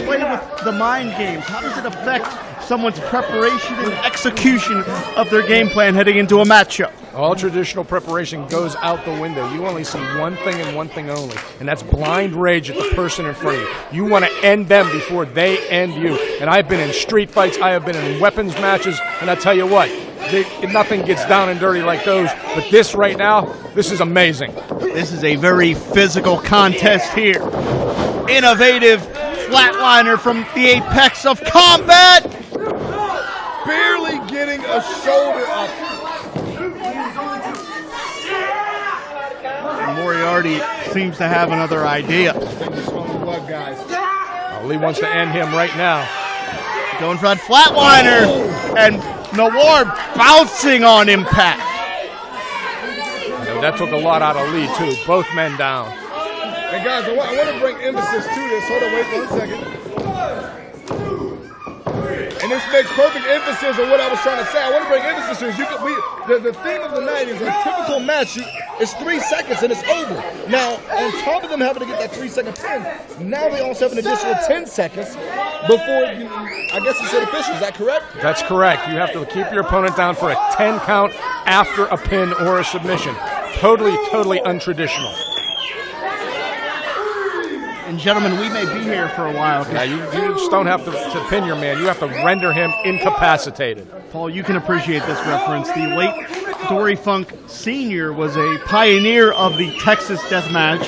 B: play with the mind games? How does it affect someone's preparation and execution of their game plan heading into a matchup?
C: All traditional preparation goes out the window. You only see one thing and one thing only, and that's blind rage at the person in front of you. You want to end them before they end you. And I've been in street fights, I have been in weapons matches, and I tell you what, nothing gets down and dirty like those. But this right now, this is amazing.
B: This is a very physical contest here. Innovative flatliner from the apex of combat.
E: Barely getting a shoulder up.
B: Moriarty seems to have another idea.
E: Blood, guys.
C: Lee wants to end him right now.
B: Going for that flatliner, and Noir bouncing on impact.
C: That took a lot out of Lee, too. Both men down.
E: And guys, I want to bring emphasis to this. Hold on, wait 1 second. And this makes perfect emphasis on what I was trying to say. I want to bring emphasis to this. The theme of the night is a typical match. It's 3 seconds and it's over. Now, on top of them having to get that 3-second pin, now they also have an additional 10 seconds before, I guess it's official. Is that correct?
C: That's correct. You have to keep your opponent down for a 10 count after a pin or a submission. Totally untraditional.
B: And gentlemen, we may be here for a while.
C: Yeah, you just don't have to pin your man. You have to render him incapacitated.
B: Paul, you can appreciate this reference. The late Dory Funk Sr. was a pioneer of the Texas death match,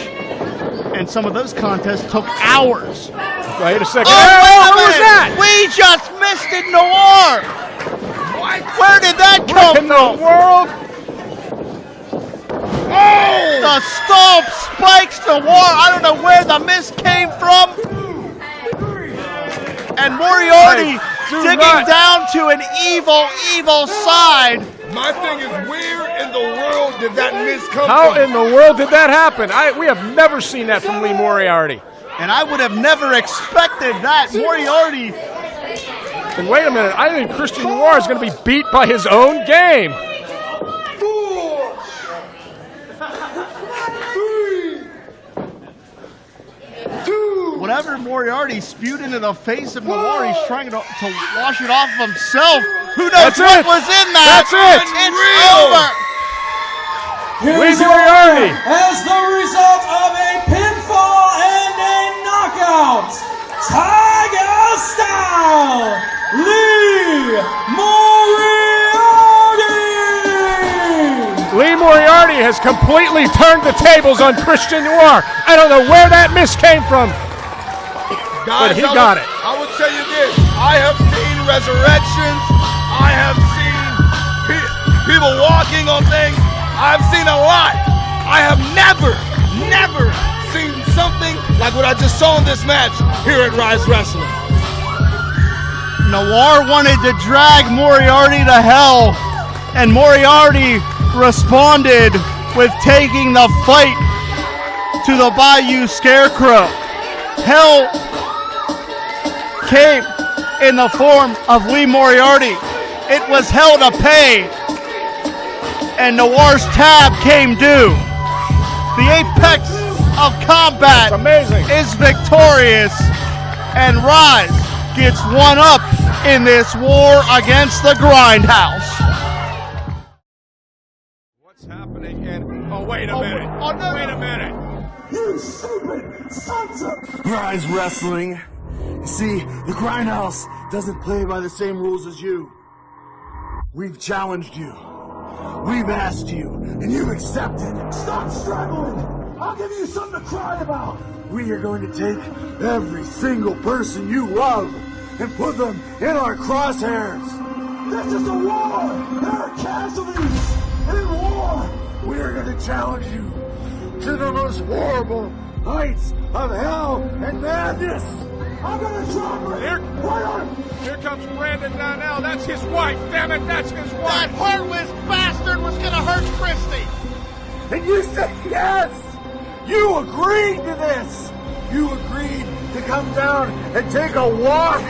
B: and some of those contests took hours.
C: Wait a second.
B: Oh,
C: what was that?
B: We just missed it, Noir.
E: What?
B: Where did that come
C: in
B: from?
C: the world?
B: Oh! The stomp spikes Noir. I don't know where the miss came from. And Moriarty digging down to an evil side.
E: My thing is, where in the world did that miss come from?
C: How in the world did that happen? We have never seen that from Lee Moriarty.
B: And I would have never expected that. Moriarty.
C: And wait a minute, I think Kristy Noir is going to be beat by his own game.
B: Whatever Moriarty spewed into the face of Noir, he's trying to wash it off of himself. Who knows what was in that?
C: That's it.
B: It's over.
A: Here's
C: Moriarty
A: as the result of a pinfall and a knockout, Tiger Style, Lee Moriarty.
C: Lee Moriarty has completely turned the tables on Kristy Noir. I don't know where that miss came from.
E: Guys,
C: but he got it.
E: I will tell you this. I have seen resurrections. I have seen people walking on things. I've seen a lot. I have never seen something like what I just saw in this match here at Ryse Wrestling.
B: Noir wanted to drag Moriarty to hell, and Moriarty responded with taking the fight to the Bayou Scarecrow. Hell came in the form of Lee Moriarty. It was hell to pay, and Noir's tab came due. The apex of combat is victorious, and Ryse gets one up in this war against the Grindhouse.
C: What's happening? And oh, wait a minute.
B: Oh, no.
C: Wait a minute.
I: You stupid sons of Ryse Wrestling. You see, the Grindhouse doesn't play by the same rules as you. We've challenged you. We've asked you, and you've accepted. Stop struggling! I'll give you something to cry about. We are going to take every single person you love and put them in our crosshairs. This is a war! There are casualties! In war, we are going to challenge you to the most horrible heights of hell and madness! I'm gonna drop her.
C: Here comes Brandon now. That's his wife. Damn it, that's his wife.
B: That heartless bastard was gonna hurt Kristy.
I: And you said yes! You agreed to this! You agreed to come down and take a walk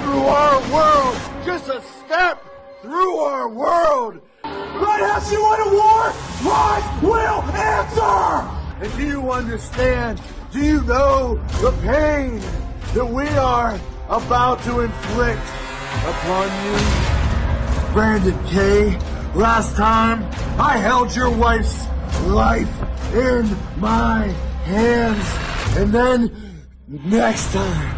I: through our world! Just a step through our world! Right now she won a war! Ryse will answer! And do you understand? Do you know the pain that we are about to inflict upon you? Brandon K., last time I held your wife's life in my hands. And then next time,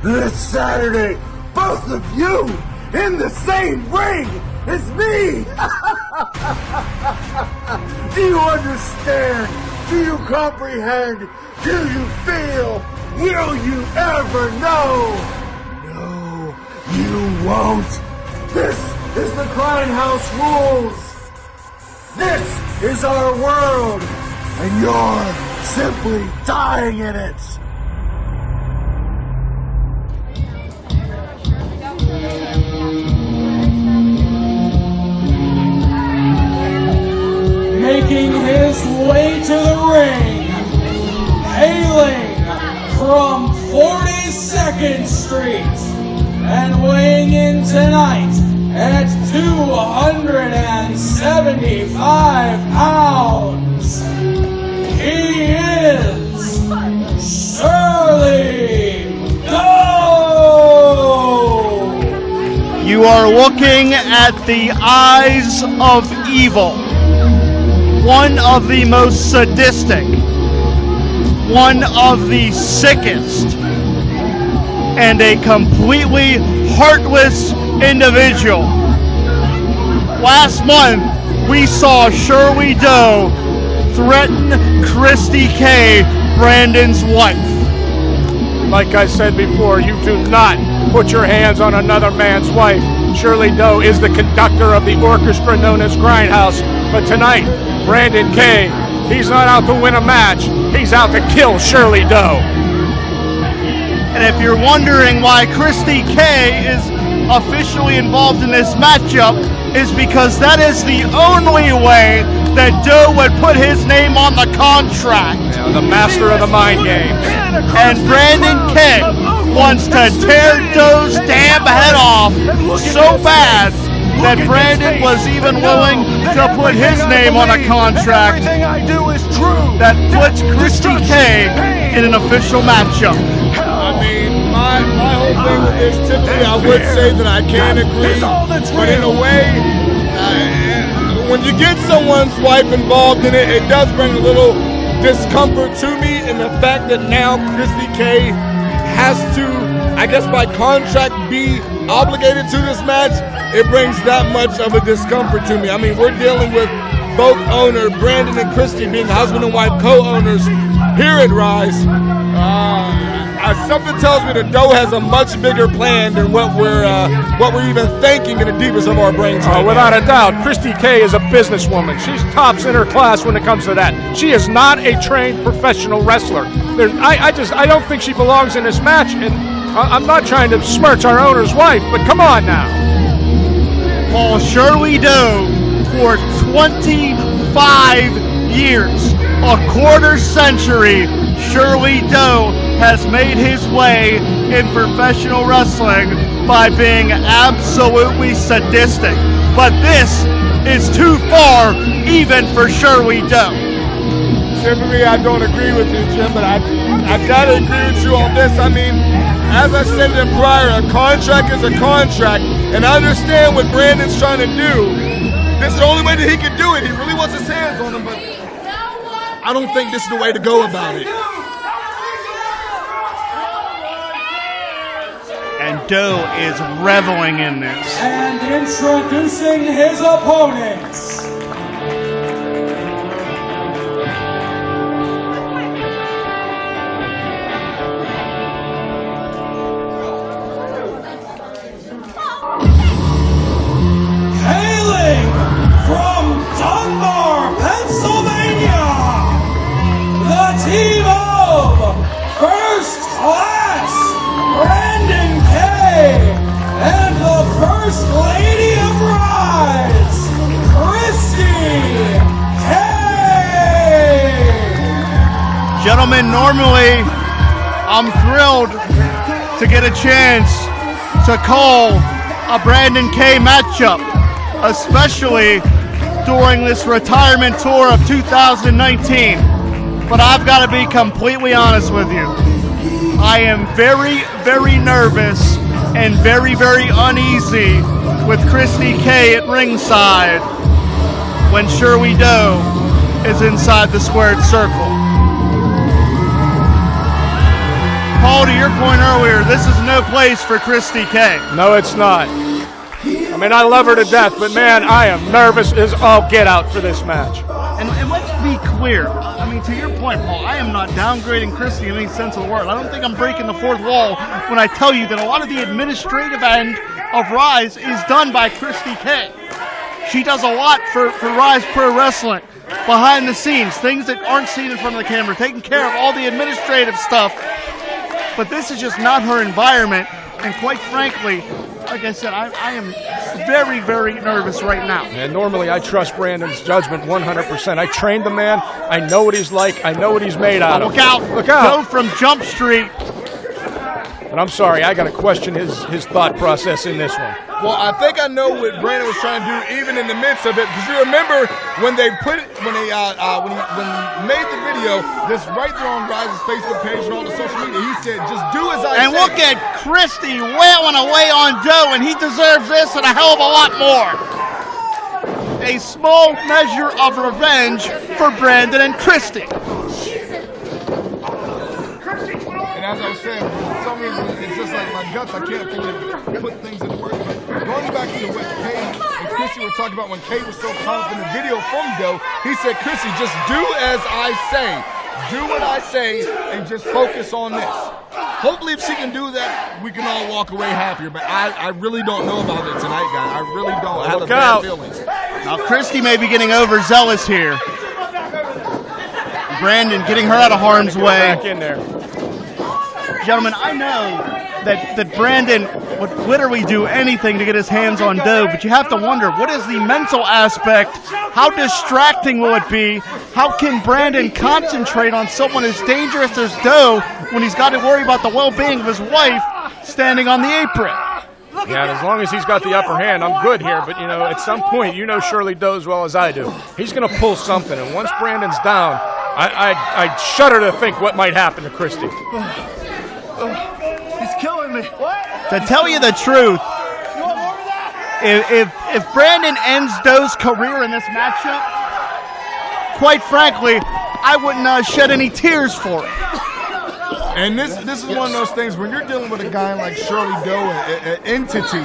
I: this Saturday, both of you in the same ring as me. Do you understand? Do you comprehend? Do you feel? Will you ever know? No, you won't. This is the Grindhouse rules. This is our world, and you're simply dying in it.
A: Making his way to the ring, hailing from 42nd Street, and weighing in tonight at 275 pounds, he is Shirley Doe!
B: You are looking at the eyes of evil. One of the most sadistic, one of the sickest, and a completely heartless individual. Last month, we saw Shirley Doe threaten Kristy K., Brandon's wife.
C: Like I said before, you do not put your hands on another man's wife. Shirley Doe is the conductor of the orchestra known as Grindhouse, but tonight, Brandon K., he's not out to win a match, he's out to kill Shirley Doe.
B: And if you're wondering why Kristy K. is officially involved in this matchup, is because that is the only way that Doe would put his name on the contract.
C: Yeah, the master of the mind games.
B: And Brandon K. wants to tear Doe's damn head off so bad that Brandon was even willing to put his name on a contract that puts Kristy K. in an official matchup.
E: I mean, my whole thing with this, typically I would say that I can agree, but in a way, when you get someone's wife involved in it, it does bring a little discomfort to me, and the fact that now Kristy K. has to, I guess by contract, be obligated to this match, it brings that much of a discomfort to me. I mean, we're dealing with both owner, Brandon and Kristy, being husband and wife co-owners here at Ryse. Something tells me that Doe has a much bigger plan than what we're even thinking in the deepest of our brains.
C: Without a doubt, Kristy K. is a businesswoman. She's tops in her class when it comes to that. She is not a trained professional wrestler. I don't think she belongs in this match, and I'm not trying to smirch our owner's wife, but come on now.
B: Well, Shirley Doe, for 25 years, a quarter century, Shirley Doe has made his way in professional wrestling by being absolutely sadistic. But this is too far even for Shirley Doe.
E: Typically, I don't agree with you, Jim, but I gotta agree with you on this. I mean, as I said in prior, a contract is a contract, and I understand what Brandon's trying to do. This is the only way that he can do it. He really wants his hands on him, but I don't think this is the way to go about it.
B: And Doe is reveling in this.
A: And introducing his opponents. Hailing from Dunbar, Pennsylvania, the team of First Class
B: Gentlemen, normally I'm thrilled to get a chance to call a Brandon K matchup, especially during this retirement tour of 2019. But I've got to be completely honest with you. I am very, very nervous and very, very uneasy with Kristy K at ringside when Shirley Doe is inside the squared circle. Paul, to your point earlier, this is no place for Kristy K.
C: No, it's not. I mean, I love her to death, but man, I am nervous as all get out for this match.
B: And let's be clear. I mean, to your point, Paul, I am not downgrading Kristy in any sense of the word. I don't think I'm breaking the fourth wall when I tell you that a lot of the administrative end of Ryse is done by Kristy K. She does a lot for Ryse Pro Wrestling behind the scenes, things that aren't seen in front of the camera, taking care of all the administrative stuff. But this is just not her environment, and quite frankly, like I said, I am very, very nervous right now.
C: And normally I trust Brandon's judgment 100%. I trained the man. I know what he's like. I know what he's made out of.
B: Look out.
C: Look out.
B: Go from Jump Street.
C: But I'm sorry, I got to question his thought process in this one.
E: Well, I think I know what Brandon was trying to do, even in the midst of it. Because you remember when he made the video, this right there on Ryse's Facebook page and all the social media, he said, "Just do as I say."
B: And look at Kristy wailing away on Doe, and he deserves this and a hell of a lot more. A small measure of revenge for Brandon and Kristy.
E: And as I said, for some reason, it's just like my guts. I can't fully put things into words. But going back to what Kay and Kristy were talking about when Kay was so confident in the video from Doe, he said, "Kristy, just do as I say. Do what I say and just focus on this." Hopefully, if she can do that, we can all walk away happier. But I really don't know about it tonight, guys. I really don't. I have a bad feeling.
B: Now, Kristy may be getting overzealous here. Brandon getting her out of harm's way.
C: Back in there.
B: Gentlemen, I know that Brandon would literally do anything to get his hands on Doe, but you have to wonder, what is the mental aspect? How distracting will it be? How can Brandon concentrate on someone as dangerous as Doe when he's got to worry about the well-being of his wife standing on the apron?
C: Yeah, and as long as he's got the upper hand, I'm good here. But, at some point, Shirley Doe as well as I do. He's going to pull something, and once Brandon's down, I shudder to think what might happen to Kristy.
I: He's killing me.
B: To tell you the truth, if Brandon ends Doe's career in this matchup, quite frankly, I wouldn't shed any tears for it.
E: And this is one of those things, when you're dealing with a guy like Shirley Doe, an entity,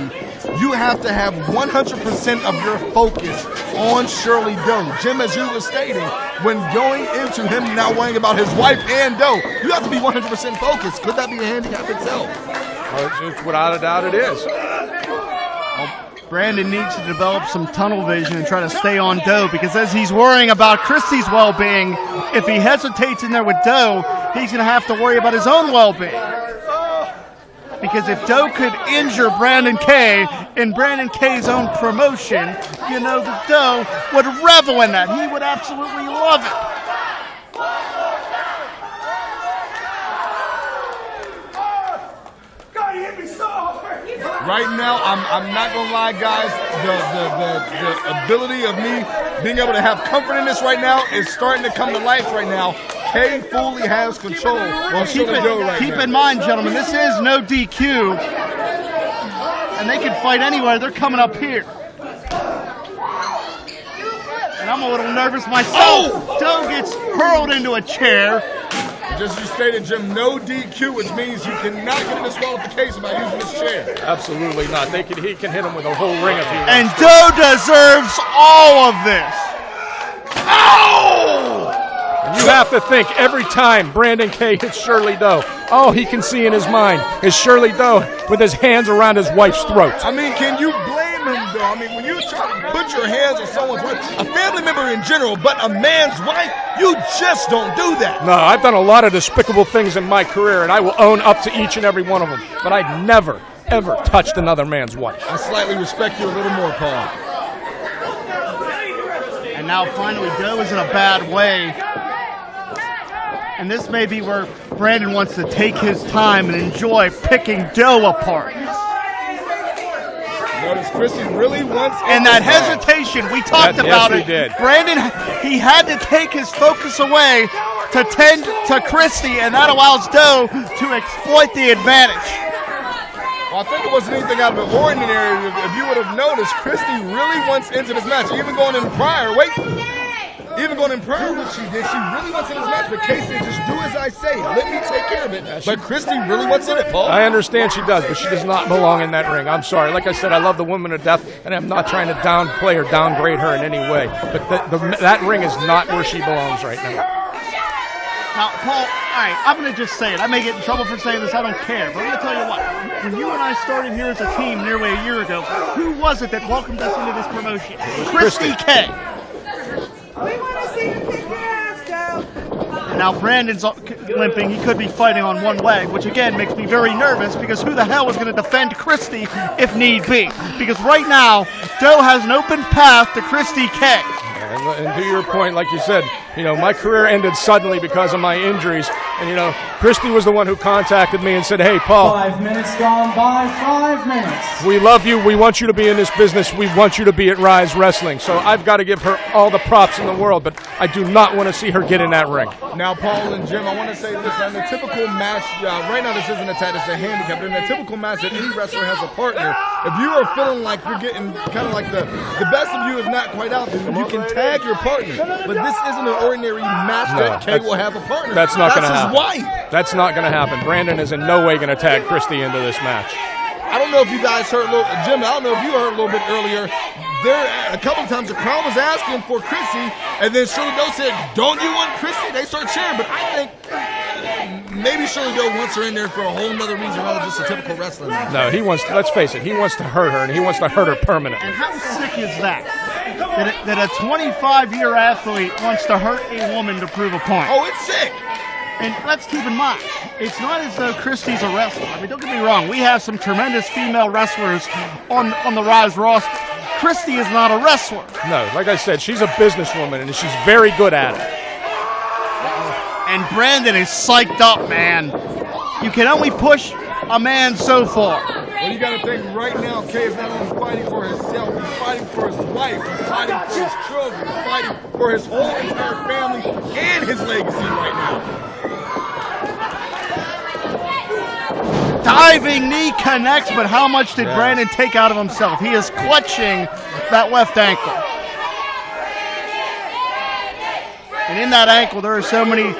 E: you have to have 100% of your focus on Shirley Doe. Jim, as you were stating, when going into him now worrying about his wife and Doe, you have to be 100% focused. Could that be a handicap itself?
C: It's without a doubt it is.
B: Brandon needs to develop some tunnel vision and try to stay on Doe, because as he's worrying about Kristy's well-being, if he hesitates in there with Doe, he's going to have to worry about his own well-being. Because if Doe could injure Brandon K in Brandon K's own promotion, that Doe would revel in that. He would absolutely love it.
E: Right now, I'm not gonna lie, guys. The ability of me being able to have comfort in this right now is starting to come to life right now. Kay fully has control. Well,
B: keep in mind, gentlemen, this is no DQ, and they can fight anywhere. They're coming up here, and I'm a little nervous myself. Doe gets hurled into a chair.
E: Just as you stated, Jim, no DQ, which means you cannot get a disqualification by using this chair.
C: Absolutely not. He can hit him with a whole ring if he wants.
B: And Doe deserves all of this. Ow!
C: You have to think every time Brandon K hits Shirley Doe, all he can see in his mind is Shirley Doe with his hands around his wife's throat.
E: I mean, can you blame him, though? I mean, when you try to put your hands on someone's wife, a family member in general, but a man's wife, you just don't do that.
C: No, I've done a lot of despicable things in my career, and I will own up to each and every one of them. But I've never, ever touched another man's wife.
E: I slightly respect you a little more, Paul.
B: And now finally Doe is in a bad way. And this may be where Brandon wants to take his time and enjoy picking Doe apart.
E: Notice Kristy really wants...
B: And that hesitation, we talked about it.
C: Did.
B: Brandon, he had to take his focus away to tend to Kristy, and that allows Doe to exploit the advantage.
E: Well, I think it wasn't anything out of the ordinary. If you would have noticed, Kristy really wants into this match. Even going in prior, what she did, she really wants into this match. But Casey, just do as I say. Let me take care of it. But Kristy really wants in it, Paul.
C: I understand she does, but she does not belong in that ring. I'm sorry. Like I said, I love the woman to death, and I'm not trying to downplay or downgrade her in any way. But that ring is not where she belongs right now.
B: Now, Paul, all right, I'm going to just say it. I may get in trouble for saying this. I don't care. But I'm going to tell you what. When you and I started here as a team nearly a year ago, who was it that welcomed us into this promotion? Kristy K.
G: We want to see you kick your ass, Joe.
B: And now Brandon's limping. He could be fighting on one leg, which again makes me very nervous because who the hell is going to defend Kristy if need be? Because right now, Doe has an open path to Kristy K.
C: And to your point, like you said, my career ended suddenly because of my injuries. And, Kristy was the one who contacted me and said, hey, Paul.
A: 5 minutes gone by, 5 minutes.
C: We love you. We want you to be in this business. We want you to be at Ryse Wrestling. So I've got to give her all the props in the world, but I do not want to see her get in that ring.
E: Now, Paul and Jim, I want to say this. In the typical match, right now this isn't a tag, it's a handicap. But in a typical match that any wrestler has a partner, if you are feeling like you're getting kind of like the best of you is not quite out there, you can tag your partner. But this isn't an ordinary match that Kay will have a partner.
C: That's not going to happen.
E: That's his wife.
C: That's not going to happen. Brandon is in no way going to tag Kristy into this match.
E: I don't know if you guys heard, Jim, I don't know if you heard a little bit earlier. There, a couple of times the crowd was asking for Kristy, and then Shirley Doe said, don't you want Kristy? They start cheering, but I think maybe Shirley Doe wants her in there for a whole nother reason other than just a typical wrestling match.
C: No, he wants to, let's face it, he wants to hurt her, and he wants to hurt her permanently.
B: And how sick is that? That a 25-year athlete wants to hurt a woman to prove a point.
E: Oh, it's sick.
B: And let's keep in mind, it's not as though Kristy's a wrestler. I mean, don't get me wrong. We have some tremendous female wrestlers on the Ryse roster. Kristy is not a wrestler.
C: No, like I said, she's a businesswoman, and she's very good at it.
B: And Brandon is psyched up, man. You can only push a man so far.
E: Well, you got to think right now, Kay is not only fighting for himself, he's fighting for his wife, he's fighting for his children, he's fighting for his whole entire family and his legacy right now.
B: Diving knee connects, but how much did Brandon take out of himself? He is clutching that left ankle. And in that ankle, there are so many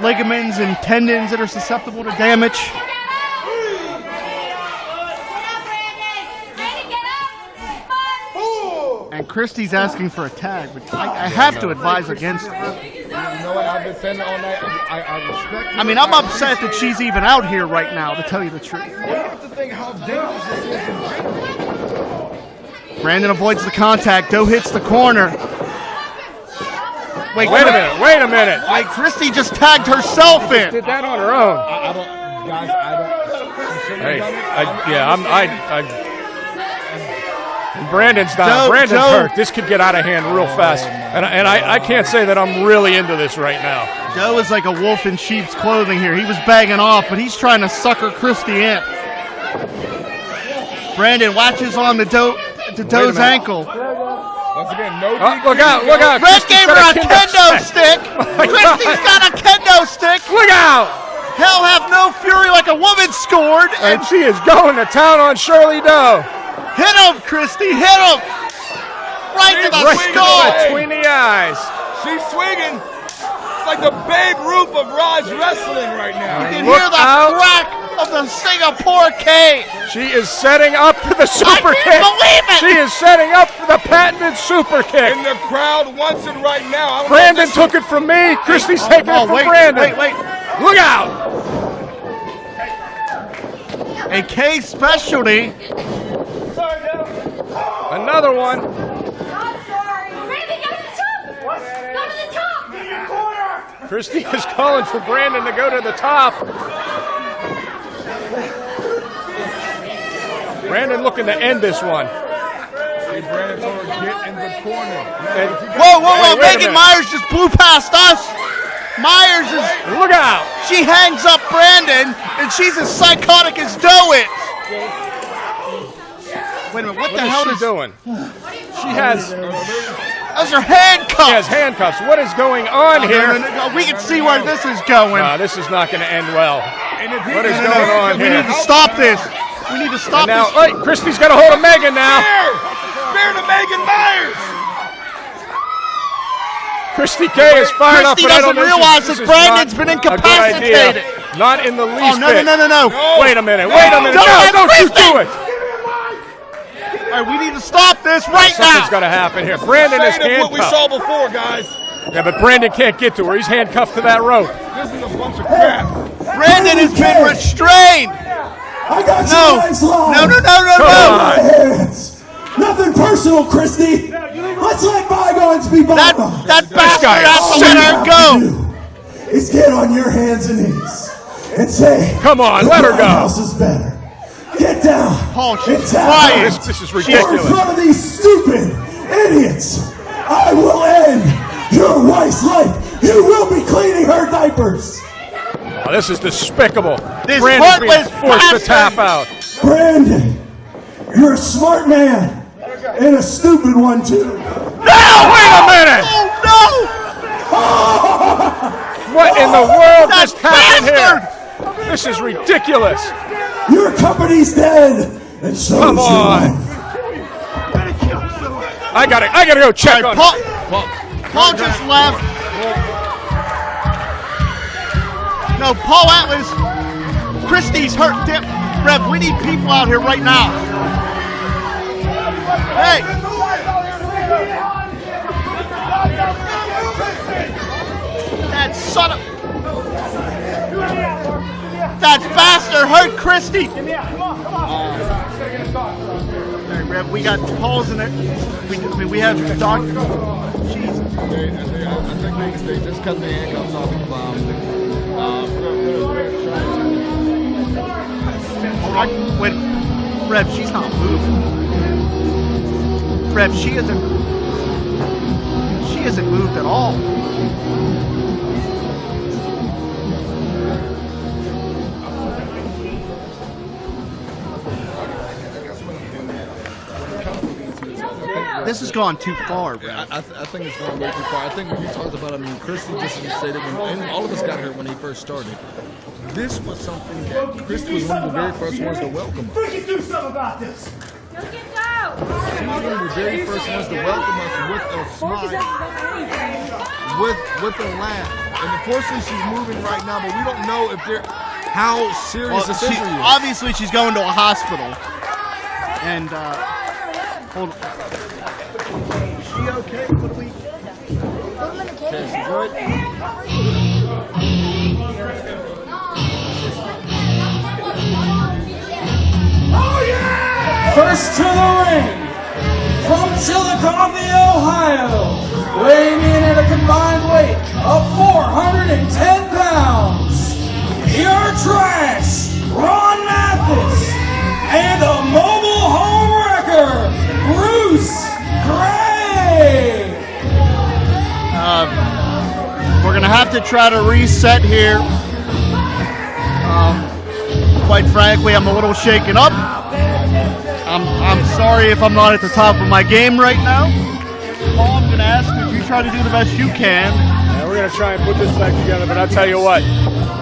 B: ligaments and tendons that are susceptible to damage. And Kristy's asking for a tag, but I have to advise against it.
E: You know what? I've been saying it all night. I respect you.
B: I mean, I'm upset that she's even out here right now, to tell you the truth.
E: You have to think how dangerous this is in general.
B: Brandon avoids the contact. Doe hits the corner.
C: Wait a minute.
B: Like, Kristy just tagged herself in.
C: Did that on her own.
E: I don't.
C: Hey, Brandon's down. Brandon's hurt. This could get out of hand real fast. And I can't say that I'm really into this right now.
B: Doe is like a wolf in sheep's clothing here. He was bagging off, but he's trying to sucker Kristy in. Brandon latches on to Doe's ankle.
E: Once again, no
C: look out.
B: Red gave her a kendo stick. Kristy's got a kendo stick.
C: Look out.
B: Hell have no fury like a woman scored.
C: And she is going to town on Shirley Doe.
B: Hit him, Kristy, hit him! Right to the skull!
C: Between the eyes.
E: She's swinging. It's like the Babe Ruth of Ryse Wrestling right now.
B: You can hear the crack of the Singapore cage.
C: She is setting up for the super kick.
B: I can't believe it!
C: She is setting up for the patented super kick.
E: And the crowd wants it right now.
C: Brandon took it from me. Kristy's taking it from Brandon.
B: Wait.
C: Look out!
B: A K specialty.
C: Another one.
G: I'm sorry. Brandon, go to the top. Go to the top.
C: Kristy is calling for Brandon to go to the top. Brandon looking to end this one.
E: See Brandon told her, get in the corner.
B: Whoa. Megan Meyers just blew past us. Myers is.
C: Look out!
B: She hangs up Brandon, and she's as psychotic as Doe is. Wait a minute, what the hell
C: is she doing? She has.
B: Those are handcuffs.
C: She has handcuffs. What is going on here?
B: No, we can see where this is going.
C: This is not going to end well. What is going on
B: we
C: here?
B: We need to stop this. We need to stop
C: now,
B: this.
C: Wait, Kristy's got a hold of Megan now.
E: Spear to Megan Meyers.
C: Kristy K is fired up,
B: Kristy
C: but I don't
B: doesn't realize
C: this
B: that
C: is
B: Brandon's
C: not
B: been
C: a good
B: incapacitated.
C: idea. Not in the least
B: no,
C: bit.
B: No.
C: Wait a minute.
B: Don't
C: you do it.
B: All right, we need to stop this right now.
C: Something's got to happen here. Brandon is handcuffed.
E: What we saw before, guys.
C: Yeah, but Brandon can't get to her. He's handcuffed to that rope.
E: This is a bunch of crap.
B: Brandon has been restrained.
A: I got you guys live.
B: No.
A: Hands. Nothing personal, Kristy. Let's let bygones be bygones.
B: That bastard has to let her go.
A: Is get on your hands and knees and say,
C: "Come on, let her go."
A: House is better. Get down.
B: Paul, she's
A: crying.
C: This is ridiculous.
A: In front of these stupid idiots, I will end your wife's life. You will be cleaning her diapers.
C: Oh, this is despicable.
B: This
C: Brandon's being
B: heartless
C: forced to
B: bastard.
C: tap out.
A: Brandon, you're a smart man and a stupid one too.
C: No, wait a minute!
B: Oh,
C: What in the world
B: that
C: just happened
B: bastard.
C: here? This is ridiculous.
A: Your company's dead, and so
C: Come
A: is your
C: on.
A: life.
C: I gotta go check on
B: Paul just left. No, Paul Atlas. Kristy's hurt. Rev, we need people out here right now. Hey. That son of... That bastard hurt Kristy. Hey, Rev, we got Paul's in it. We have Doctor. Jesus.
E: I think they just cut the handcuffs off the bomb.
B: Wait, Rev, she's not moving. Rev, she hasn't moved at all. This has gone too far, bro.
E: I think it's going way too far. I think when you talked about, Kristy just stated, and all of us got her when he first started. This was something that Kristy was one of the very first ones to welcome us.
G: We can do something about this. Go get down.
E: She was one of the very first ones to welcome us with a smile, with a laugh. And unfortunately, she's moving right now, but we don't know if how serious this injury is.
B: Obviously, she's going to a hospital. And hold on. Is she okay? What do we?
E: Okay, she's good.
A: First to the ring, from Chillicothe, Ohio, weighing in at a combined weight of 410 pounds, pure trash, Ron Mathis, and a mobile home wrecker, Bruce Gray.
B: We're gonna have to try to reset here. Quite frankly, I'm a little shaken up. I'm sorry if I'm not at the top of my game right now. Paul, I'm gonna ask you if you try to do the best you can.
C: Yeah, we're gonna try and put this back together, but I'll tell you what,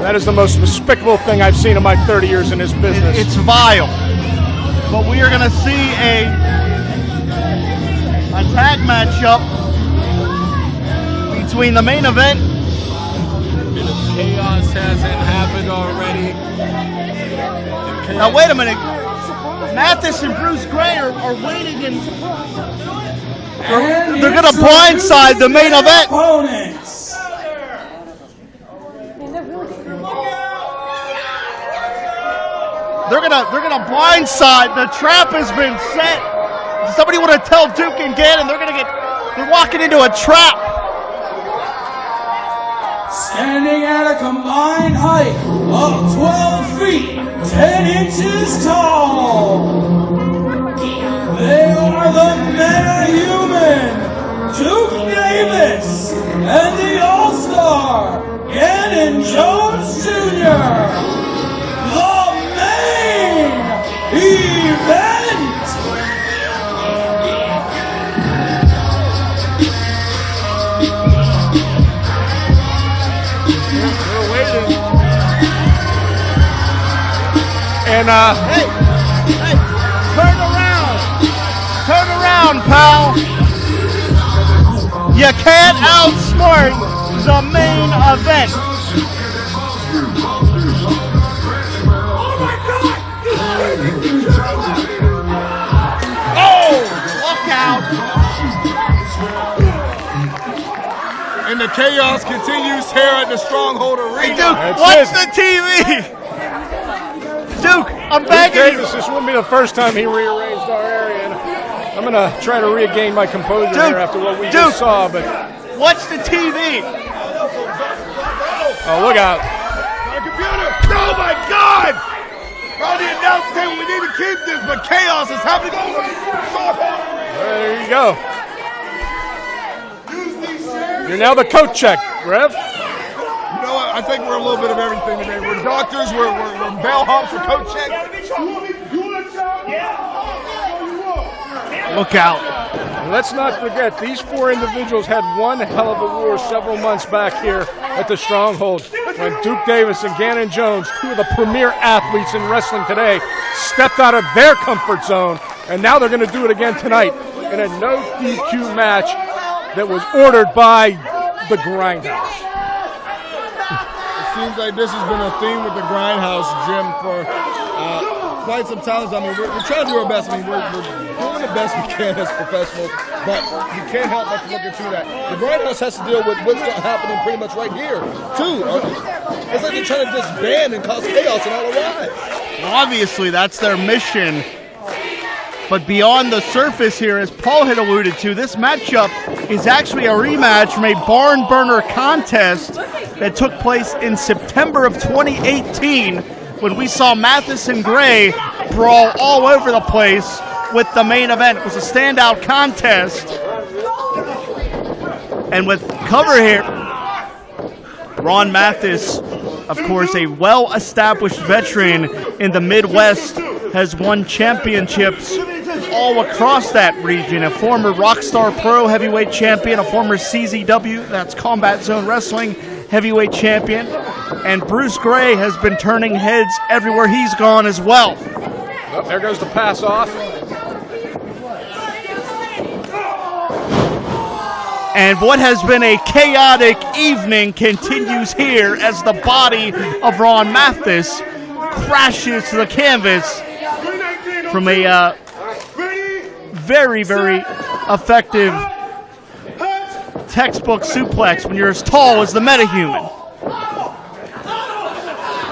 C: that is the most despicable thing I've seen in my 30 years in this business.
B: It's vile. But we are gonna see a tag matchup between the main event.
E: Chaos hasn't happened already.
B: Now wait a minute. Mathis and Bruce Gray are waiting and they're going to blindside the main event.
A: Opponents.
B: They're gonna blindside. The trap has been set. Somebody want to tell Duke and Ganon they're walking into a trap.
A: Standing at a combined height of 12 feet, 10 inches tall. They are the meta-human, Duke Davis, and the All-Star,
C: And
B: Hey, turn around, pal. You can't outsmart the main event. Oh, look out.
E: And the chaos continues here at the Stronghold Arena.
B: Hey, Duke, watch the TV. Duke, I'm begging you.
C: This wouldn't be the first time he rearranged our area. And I'm going to try to regain my composure here after what we just saw. But
B: watch the TV.
C: Oh, look out.
E: My computer. Oh, my God. On the announce table, we need to keep this, but chaos is happening over here.
C: There you go. You're now the coat check, Rev.
E: You know what? I think we're a little bit of everything today. We're doctors, we're bellhops, we're coat check.
B: Look out.
C: And let's not forget, these four individuals had one hell of a war several months back here at the Stronghold when Duke Davis and Ganon Jones, two of the premier athletes in wrestling today, stepped out of their comfort zone, and now they're going to do it again tonight in a no DQ match that was ordered by the Grindhouse.
E: It seems like this has been a theme with the Grindhouse, Jim, for quite some time. I mean, we're trying to do our best. I mean, we're doing the best we can as professionals, but you can't help but to look into that. The Grindhouse has to deal with what's happening pretty much right here, too. It's like they're trying to disband and cause chaos and all around.
B: Well, obviously, that's their mission. But beyond the surface here, as Paul had alluded to, this matchup is actually a rematch from a barn burner contest that took place in September of 2018 when we saw Mathis and Gray brawl all over the place with the main event. It was a standout contest. And with cover here, Ron Mathis, of course, a well-established veteran in the Midwest, has won championships all across that region. A former Rockstar Pro heavyweight champion, a former CZW, that's Combat Zone Wrestling heavyweight champion, and Bruce Gray has been turning heads everywhere he's gone as well.
C: Oh, there goes the pass off.
B: And what has been a chaotic evening continues here as the body of Ron Mathis crashes to the canvas from a very, very effective textbook suplex when you're as tall as the metahuman.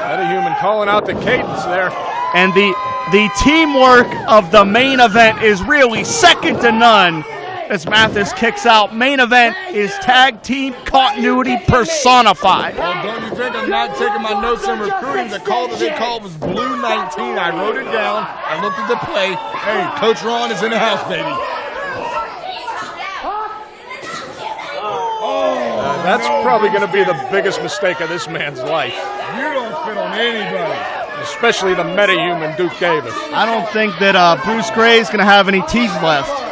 C: Metahuman calling out the cadence there.
B: And the teamwork of the main event is really second to none as Mathis kicks out. Main event is tag team continuity personified.
E: Well, don't you think I'm not taking my notes on recruiting? The call that they called was Blue 19. I wrote it down. I looked at the play. Hey, Coach Ron is in the house, baby.
C: That's probably going to be the biggest mistake of this man's life.
E: You don't fit on anybody.
C: Especially the metahuman Duke Davis.
B: I don't think that Bruce Gray is going to have any teeth left.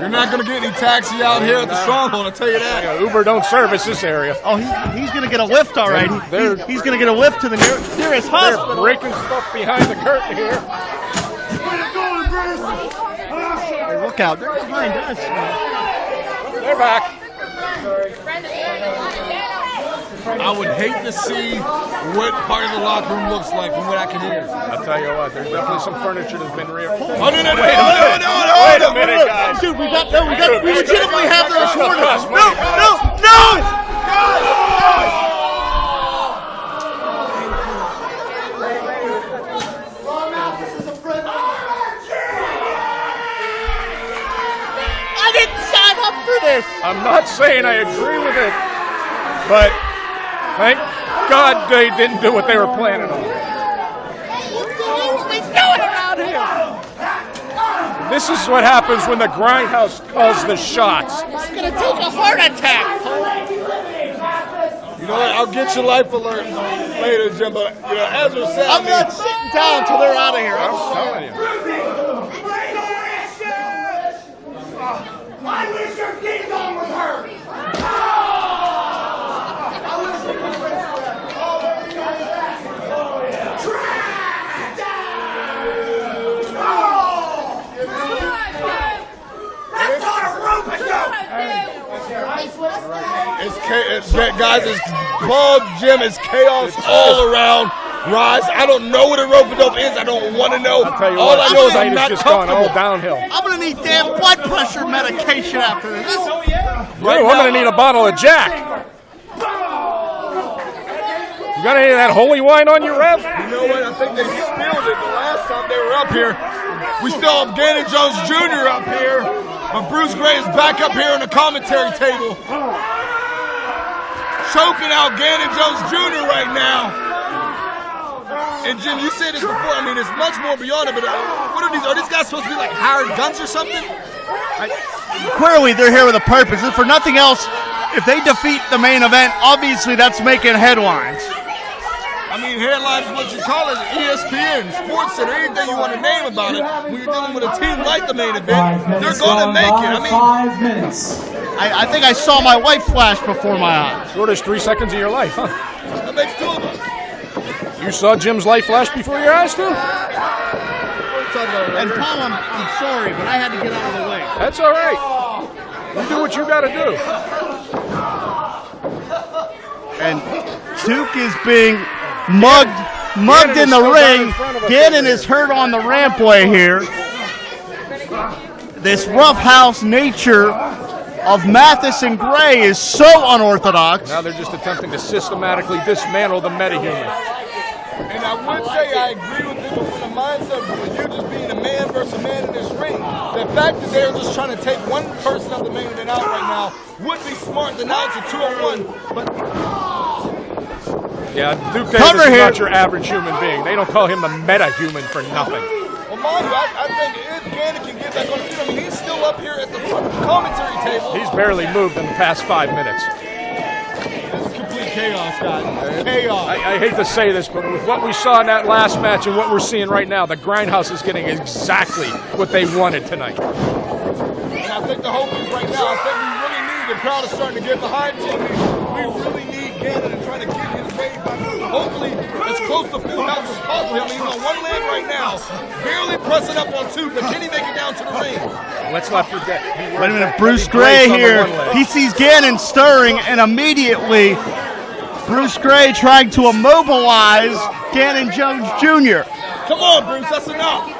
E: You're not going to get any taxi out here at the Stronghold, I'll tell you that.
C: Yeah, Uber don't service this area.
B: Oh, he's going to get a lift, all right. He's going to get a lift to the nearest hospital.
C: They're breaking stuff behind the curtain here.
B: Hey, look out. They're behind us.
C: They're back.
E: I would hate to see what part of the locker room looks like from what I can hear.
C: I'll tell you what, there's definitely some furniture that's been rearranged.
E: Oh, no,
C: Wait a minute, guys.
B: Dude, we legitimately have those orders. No! I didn't sign up for this.
C: I'm not saying I agree with it, but thank God they didn't do what they were planning on.
B: What the hell are we doing around here?
C: This is what happens when the Grindhouse calls the shots.
B: It's going to take a heart attack.
E: You know what? I'll get your life alert later, Jim. But as we're saying,
B: I'm not sitting down until they're out of here.
C: I'm telling you.
G: I wish your kingdom
E: guys, it's Bug Gym is chaos all around. Ryse, I don't know what a rope-a-dope is. I don't want to know.
C: I'll tell you
E: all
C: what,
E: I know is I'm
C: it's
E: not
C: just gone all
E: comfortable.
C: downhill.
B: I'm going to need damn blood pressure medication after this.
D: Oh, yeah.
C: I'm going to need a bottle of Jack. You got any of that holy wine on you, Rev?
E: You know what? I think they spilled it the last time they were up here. We still have Ganon Jones Jr. up here, but Bruce Gray is back up here on the commentary table. Choking out Ganon Jones Jr. right now. And Jim, you said this before. I mean, it's much more beyond it. But what are these? Are these guys supposed to be like hired guns or something?
B: Clearly, they're here with a purpose. If for nothing else, if they defeat the main event, obviously that's making headlines.
E: I mean, headlines is what you call it. ESPN, Sports Center, anything you want to name about it. When you're dealing with a team like the main event, they're going to make it. I mean,
A: 5 minutes.
B: I think I saw my wife flash before my eyes.
C: Shortest 3 seconds of your life, huh?
E: that makes 2 of us.
C: You saw Jim's life flash before your eyes, too?
B: And Paul, I'm sorry, but I had to get out of the way.
C: That's all right. You do what you got to do.
B: And Duke is being mugged in the ring. Ganon is hurt on the rampway here. This roughhouse nature of Mathis and Gray is so unorthodox.
C: Now they're just attempting to systematically dismantle the metahuman.
E: And I would say I agree with you, but with the mindset of you just being a man versus a man in this ring, the fact that they're just trying to take one person of the main event out right now would be smart to now it's a 2-on-1. But
C: yeah, Duke Davis is not your average human being. They don't call him the meta-human for nothing.
E: Well, mind you, I think if Ganon can get back on his feet, I mean, he's still up here at the commentary table.
C: He's barely moved in the past 5 minutes.
E: It's complete chaos, guys. Chaos.
C: I hate to say this, but with what we saw in that last match and what we're seeing right now, the Grindhouse is getting exactly what they wanted tonight.
E: And I think the hope is right now, I think we really need, the crowd is starting to get behind him. We really need Ganon to try to get his way back. Hopefully, as close to full house as possible. I mean, he's on one leg right now, barely pressing up on 2, but can he make it down to the ring?
C: Let's not forget.
B: Wait a minute, Bruce Gray here. He sees Ganon stirring, and immediately Bruce Gray trying to immobilize Ganon Jones Jr.
E: Come on, Bruce, that's enough.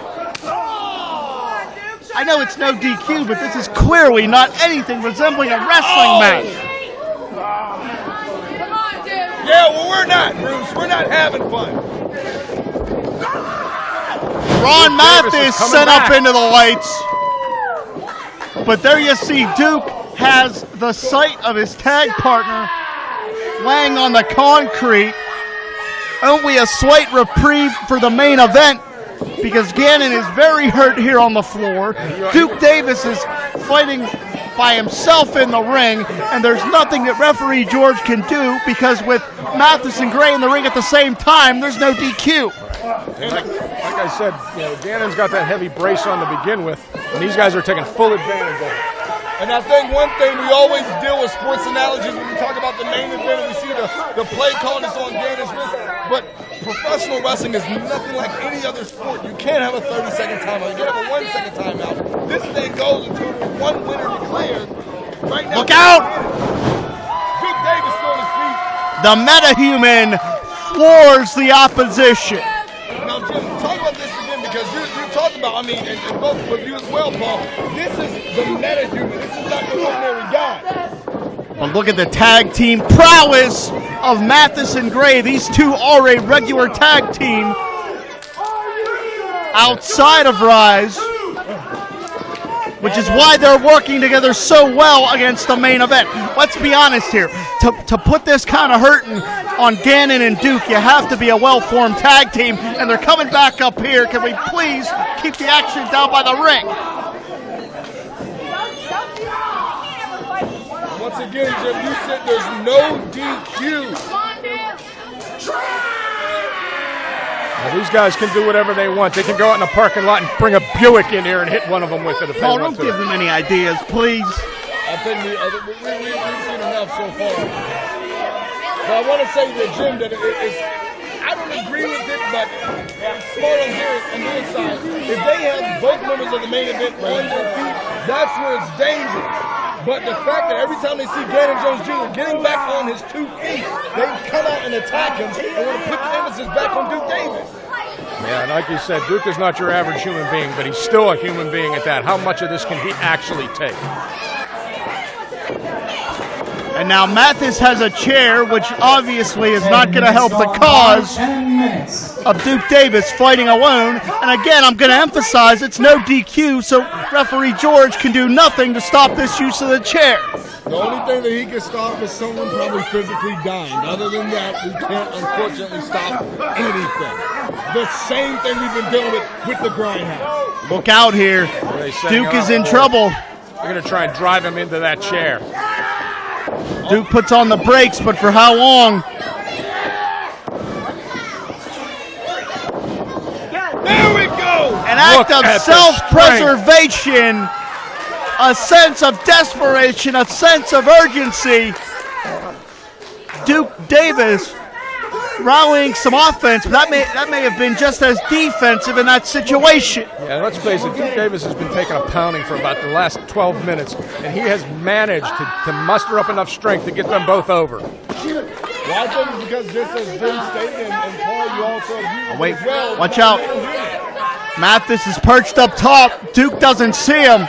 B: I know it's no DQ, but this is clearly not anything resembling a wrestling match.
E: Yeah, well, we're not, Bruce. We're not having fun.
B: Ron Mathis set up into the lights. But there you see Duke has the sight of his tag partner laying on the concrete. Only a slight reprieve for the main event because Ganon is very hurt here on the floor. Duke Davis is fighting by himself in the ring, and there's nothing that referee George can do because with Mathis and Gray in the ring at the same time, there's no DQ.
C: And like I said, Ganon's got that heavy brace on to begin with, and these guys are taking full advantage of it.
E: And I think one thing we always deal with sports analogies when we talk about the main event and we see the play call that's on Ganon's wrist, but professional wrestling is nothing like any other sport. You can't have a 30-second timeout. You can't have a 1-second timeout. This thing goes until one winner declared. Right now,
B: look out!
E: Duke Davis still on his feet.
B: The metahuman floors the opposition.
E: Now, Jim, talk about this again because you talked about, I mean, and both of you as well, Paul, this is the metahuman. This is not the ordinary guy.
B: Well, look at the tag team prowess of Mathis and Gray. These two are a regular tag team outside of Ryse, which is why they're working together so well against the main event. Let's be honest here. To put this kind of hurting on Ganon and Duke, you have to be a well-formed tag team, and they're coming back up here. Can we please keep the action down by the ring?
E: Once again, Jim, you said there's no DQ.
C: Well, these guys can do whatever they want. They can go out in the parking lot and bring a Buick in here and hit one of them with it if they
B: Paul,
C: want
B: don't
C: to.
B: give them any ideas, please.
E: I think we've seen enough so far. But I want to say to Jim that I don't agree with it, but I'm smart on their side. If they have both members of the main event on their feet, that's where it's dangerous. But the fact that every time they see Ganon Jones Jr. getting back on his 2 feet, they come out and attack him and want to put the emphasis back on Duke Davis.
C: Yeah, and like you said, Duke is not your average human being, but he's still a human being at that. How much of this can he actually take?
B: And now Mathis has a chair, which obviously is not going to help the cause of Duke Davis fighting alone. And again, I'm going to emphasize it's no DQ, so referee George can do nothing to stop this use of the chair.
E: The only thing that he can stop is someone probably physically dying. Other than that, we can't unfortunately stop anything. The same thing we've been dealing with the grindhouse.
B: Look out here. Duke is in trouble.
C: They're going to try and drive him into that chair.
B: Duke puts on the brakes, but for how long?
E: There we go!
B: An act of self-preservation, a sense of desperation, a sense of urgency. Duke Davis rallying some offense, but that may have been just as defensive in that situation.
C: Yeah, let's face it, Duke Davis has been taking a pounding for about the last 12 minutes, and he has managed to muster up enough strength to get them both over.
E: Well, I think it's because just as Vince stated, and Paul, you also agree
B: Wait,
E: as well.
B: watch out. Mathis is perched up top. Duke doesn't see him.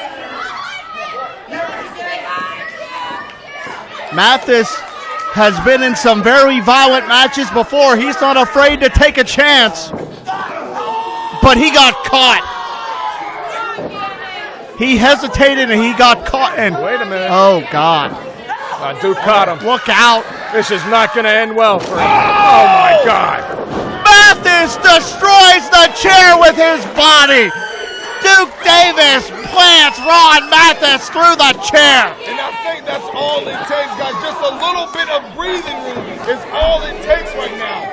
B: Mathis has been in some very violent matches before. He's not afraid to take a chance. But he got caught. He hesitated and he got caught. And
C: wait a minute.
B: Oh, God.
C: Duke caught him.
B: Look out.
C: This is not going to end well for him. Oh, my God.
B: Mathis destroys the chair with his body. Duke Davis plants Ron Mathis through the chair.
E: And I think that's all it takes, guys. Just a little bit of breathing room is all it takes right now.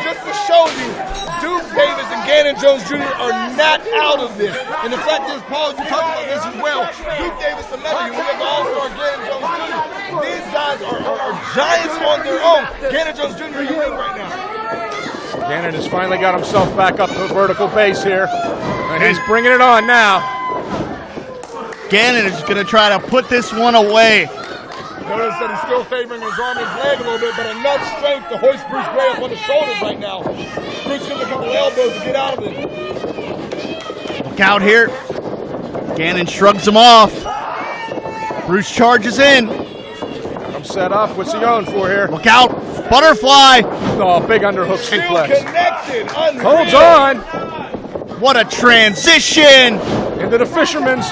E: Just to show you, Duke Davis and Ganon Jones Jr. are not out of this. And the fact is, Paul, you talked about this as well. Duke Davis and Mathis, we have the All-Star Ganon Jones Jr. These guys are giants on their own. Ganon Jones Jr. in the ring right now.
C: Ganon has finally got himself back up to a vertical base here, and he's bringing it on now.
B: Ganon is going to try to put this one away.
E: Notice that he's still favoring his arm and his leg a little bit, but enough strength to hoist Bruce Gray up on the shoulders right now. Bruce gives a couple elbows to get out of it.
B: Look out here. Ganon shrugs him off. Bruce charges in.
C: I'm set up. What's he going for here?
B: Look out. Butterfly.
C: Oh, big underhook suplex.
E: Connected.
C: Holds on.
B: What a transition.
C: Into the fisherman's.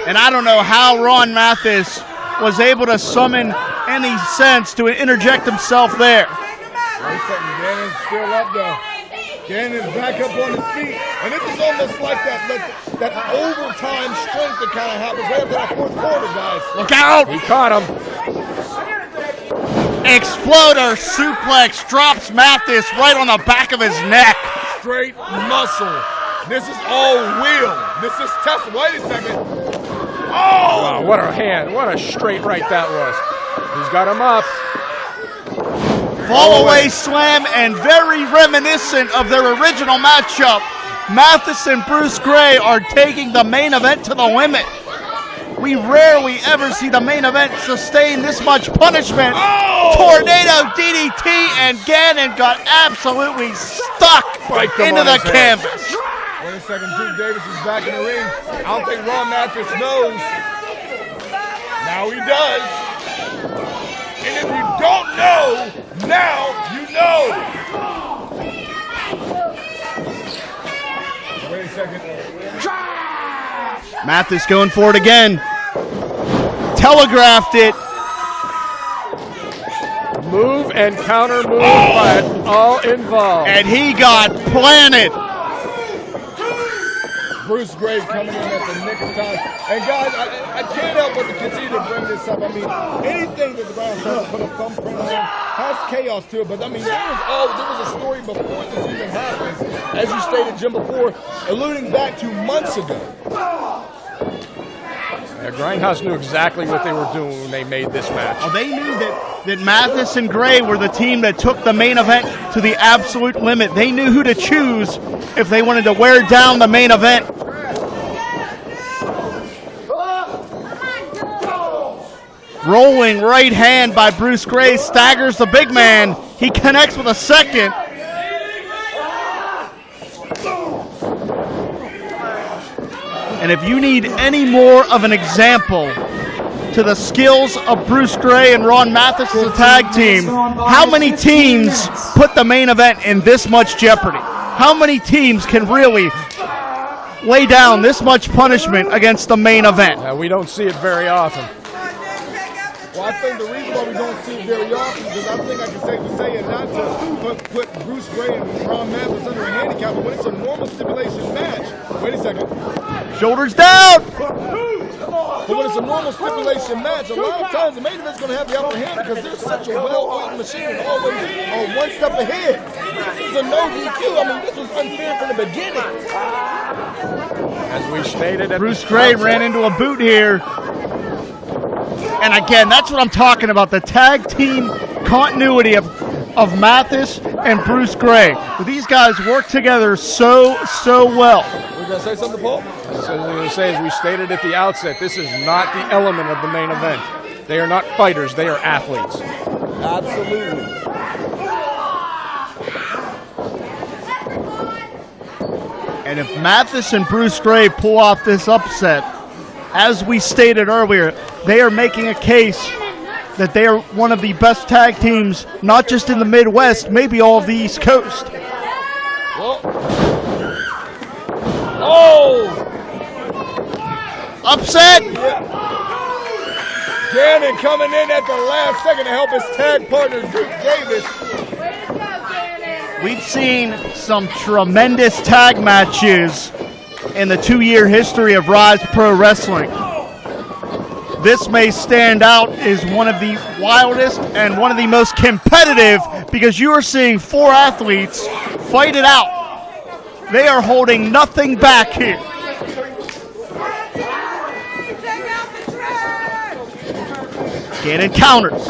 B: And I don't know how Ron Mathis was able to summon any sense to interject himself there.
E: Ganon's still up though. Ganon's back up on his feet. And this is almost like that overtime strength that kind of happens right after that fourth quarter, guys.
B: Look out!
C: He caught him.
B: Exploder suplex drops Mathis right on the back of his neck.
E: Straight muscle. This is all will. This is test. Wait a second. Oh!
C: Wow, what a hand. What a straight right that was. He's got him up.
B: Fall away slam, and very reminiscent of their original matchup. Mathis and Bruce Gray are taking the main event to the limit. We rarely ever see the main event sustain this much punishment.
E: Oh!
B: Tornado DDT, and Ganon got absolutely stuck into the canvas.
E: Wait a second, Duke Davis is back in the ring. I don't think Ron Mathis knows. Now he does. And if you don't know, now you know. Wait a second.
B: Mathis going for it again. Telegraphed it.
C: Move and counter move by all involved.
B: And he got planted.
E: Bruce Gray coming in at the nick of time. And guys, I can't help but to continue to bring this up. I mean, anything that the Browns try to put a thumbprint on has chaos to it. But I mean, there was a story before this even happened, as you stated, Jim, before, alluding back to months ago.
C: Yeah, Grindhouse knew exactly what they were doing when they made this match.
B: Well, they knew that Mathis and Gray were the team that took the main event to the absolute limit. They knew who to choose if they wanted to wear down the main event. Rolling right hand by Bruce Gray staggers the big man. He connects with a second. And if you need any more of an example to the skills of Bruce Gray and Ron Mathis as a tag team, how many teams put the main event in this much jeopardy? How many teams can really lay down this much punishment against the main event?
C: We don't see it very often.
E: Well, I think the reason why we don't see it very often is I think I can safely say it not to put Bruce Gray and Ron Mathis under a handicap, but when it's a normal stipulation match, wait a second.
B: Shoulders down!
E: But when it's a normal stipulation match, a lot of times the main event's going to have the upper hand because they're such a well-oiled machine and always one step ahead. This is a no DQ. I mean, this was unfair from the beginning.
C: As we stated at
B: Bruce Gray ran into a boot here. And again, that's what I'm talking about, the tag team continuity of Mathis and Bruce Gray. These guys work together so well.
E: We're going to say something, Paul?
C: So I'm going to say, as we stated at the outset, this is not the element of the main event. They are not fighters, they are athletes.
E: Absolutely.
B: And if Mathis and Bruce Gray pull off this upset, as we stated earlier, they are making a case that they are one of the best tag teams, not just in the Midwest, maybe all of the East Coast.
E: Oh!
B: Upset!
E: Ganon coming in at the last second to help his tag partner, Duke Davis.
B: We've seen some tremendous tag matches in the 2-year history of Ryse Pro Wrestling. This may stand out as one of the wildest and one of the most competitive because you are seeing 4 athletes fight it out. They are holding nothing back here. Ganon counters.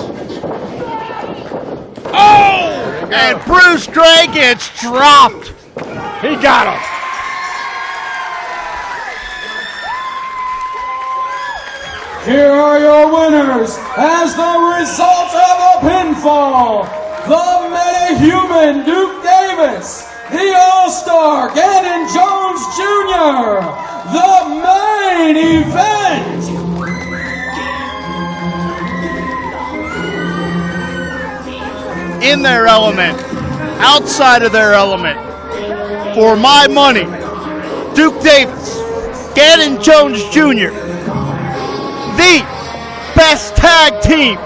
B: Oh! And Bruce Gray gets dropped.
C: He got him.
A: Here are your winners as the result of a pinfall. The meta-human Duke Davis, the All-Star Ganon Jones Jr., the main event.
B: In their element, outside of their element. For my money, Duke Davis, Ganon Jones Jr., the best tag team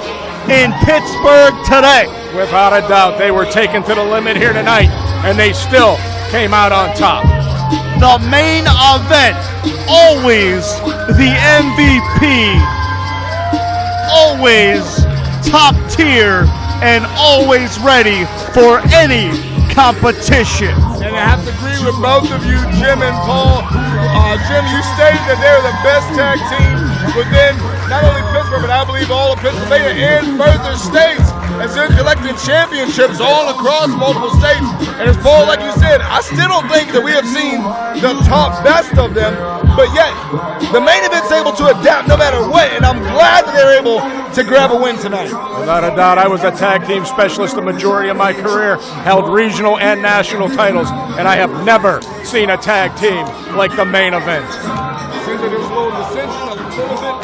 B: in Pittsburgh today.
C: Without a doubt, they were taken to the limit here tonight, and they still came out on top.
B: The main event, always the MVP, always top tier, and always ready for any competition.
E: And I have to agree with both of you, Jim and Paul. Jim, you stated that they're the best tag team within not only Pittsburgh, but I believe all of Pennsylvania and further states, as they're collecting championships all across multiple states. And as Paul, like you said, I still don't think that we have seen the top best of them, but yet the main event's able to adapt no matter what, and I'm glad that they're able to grab a win tonight.
C: Without a doubt, I was a tag team specialist the majority of my career, held regional and national titles, and I have never seen a tag team like the main event.
E: Seems like there was a little dissension, a little bit.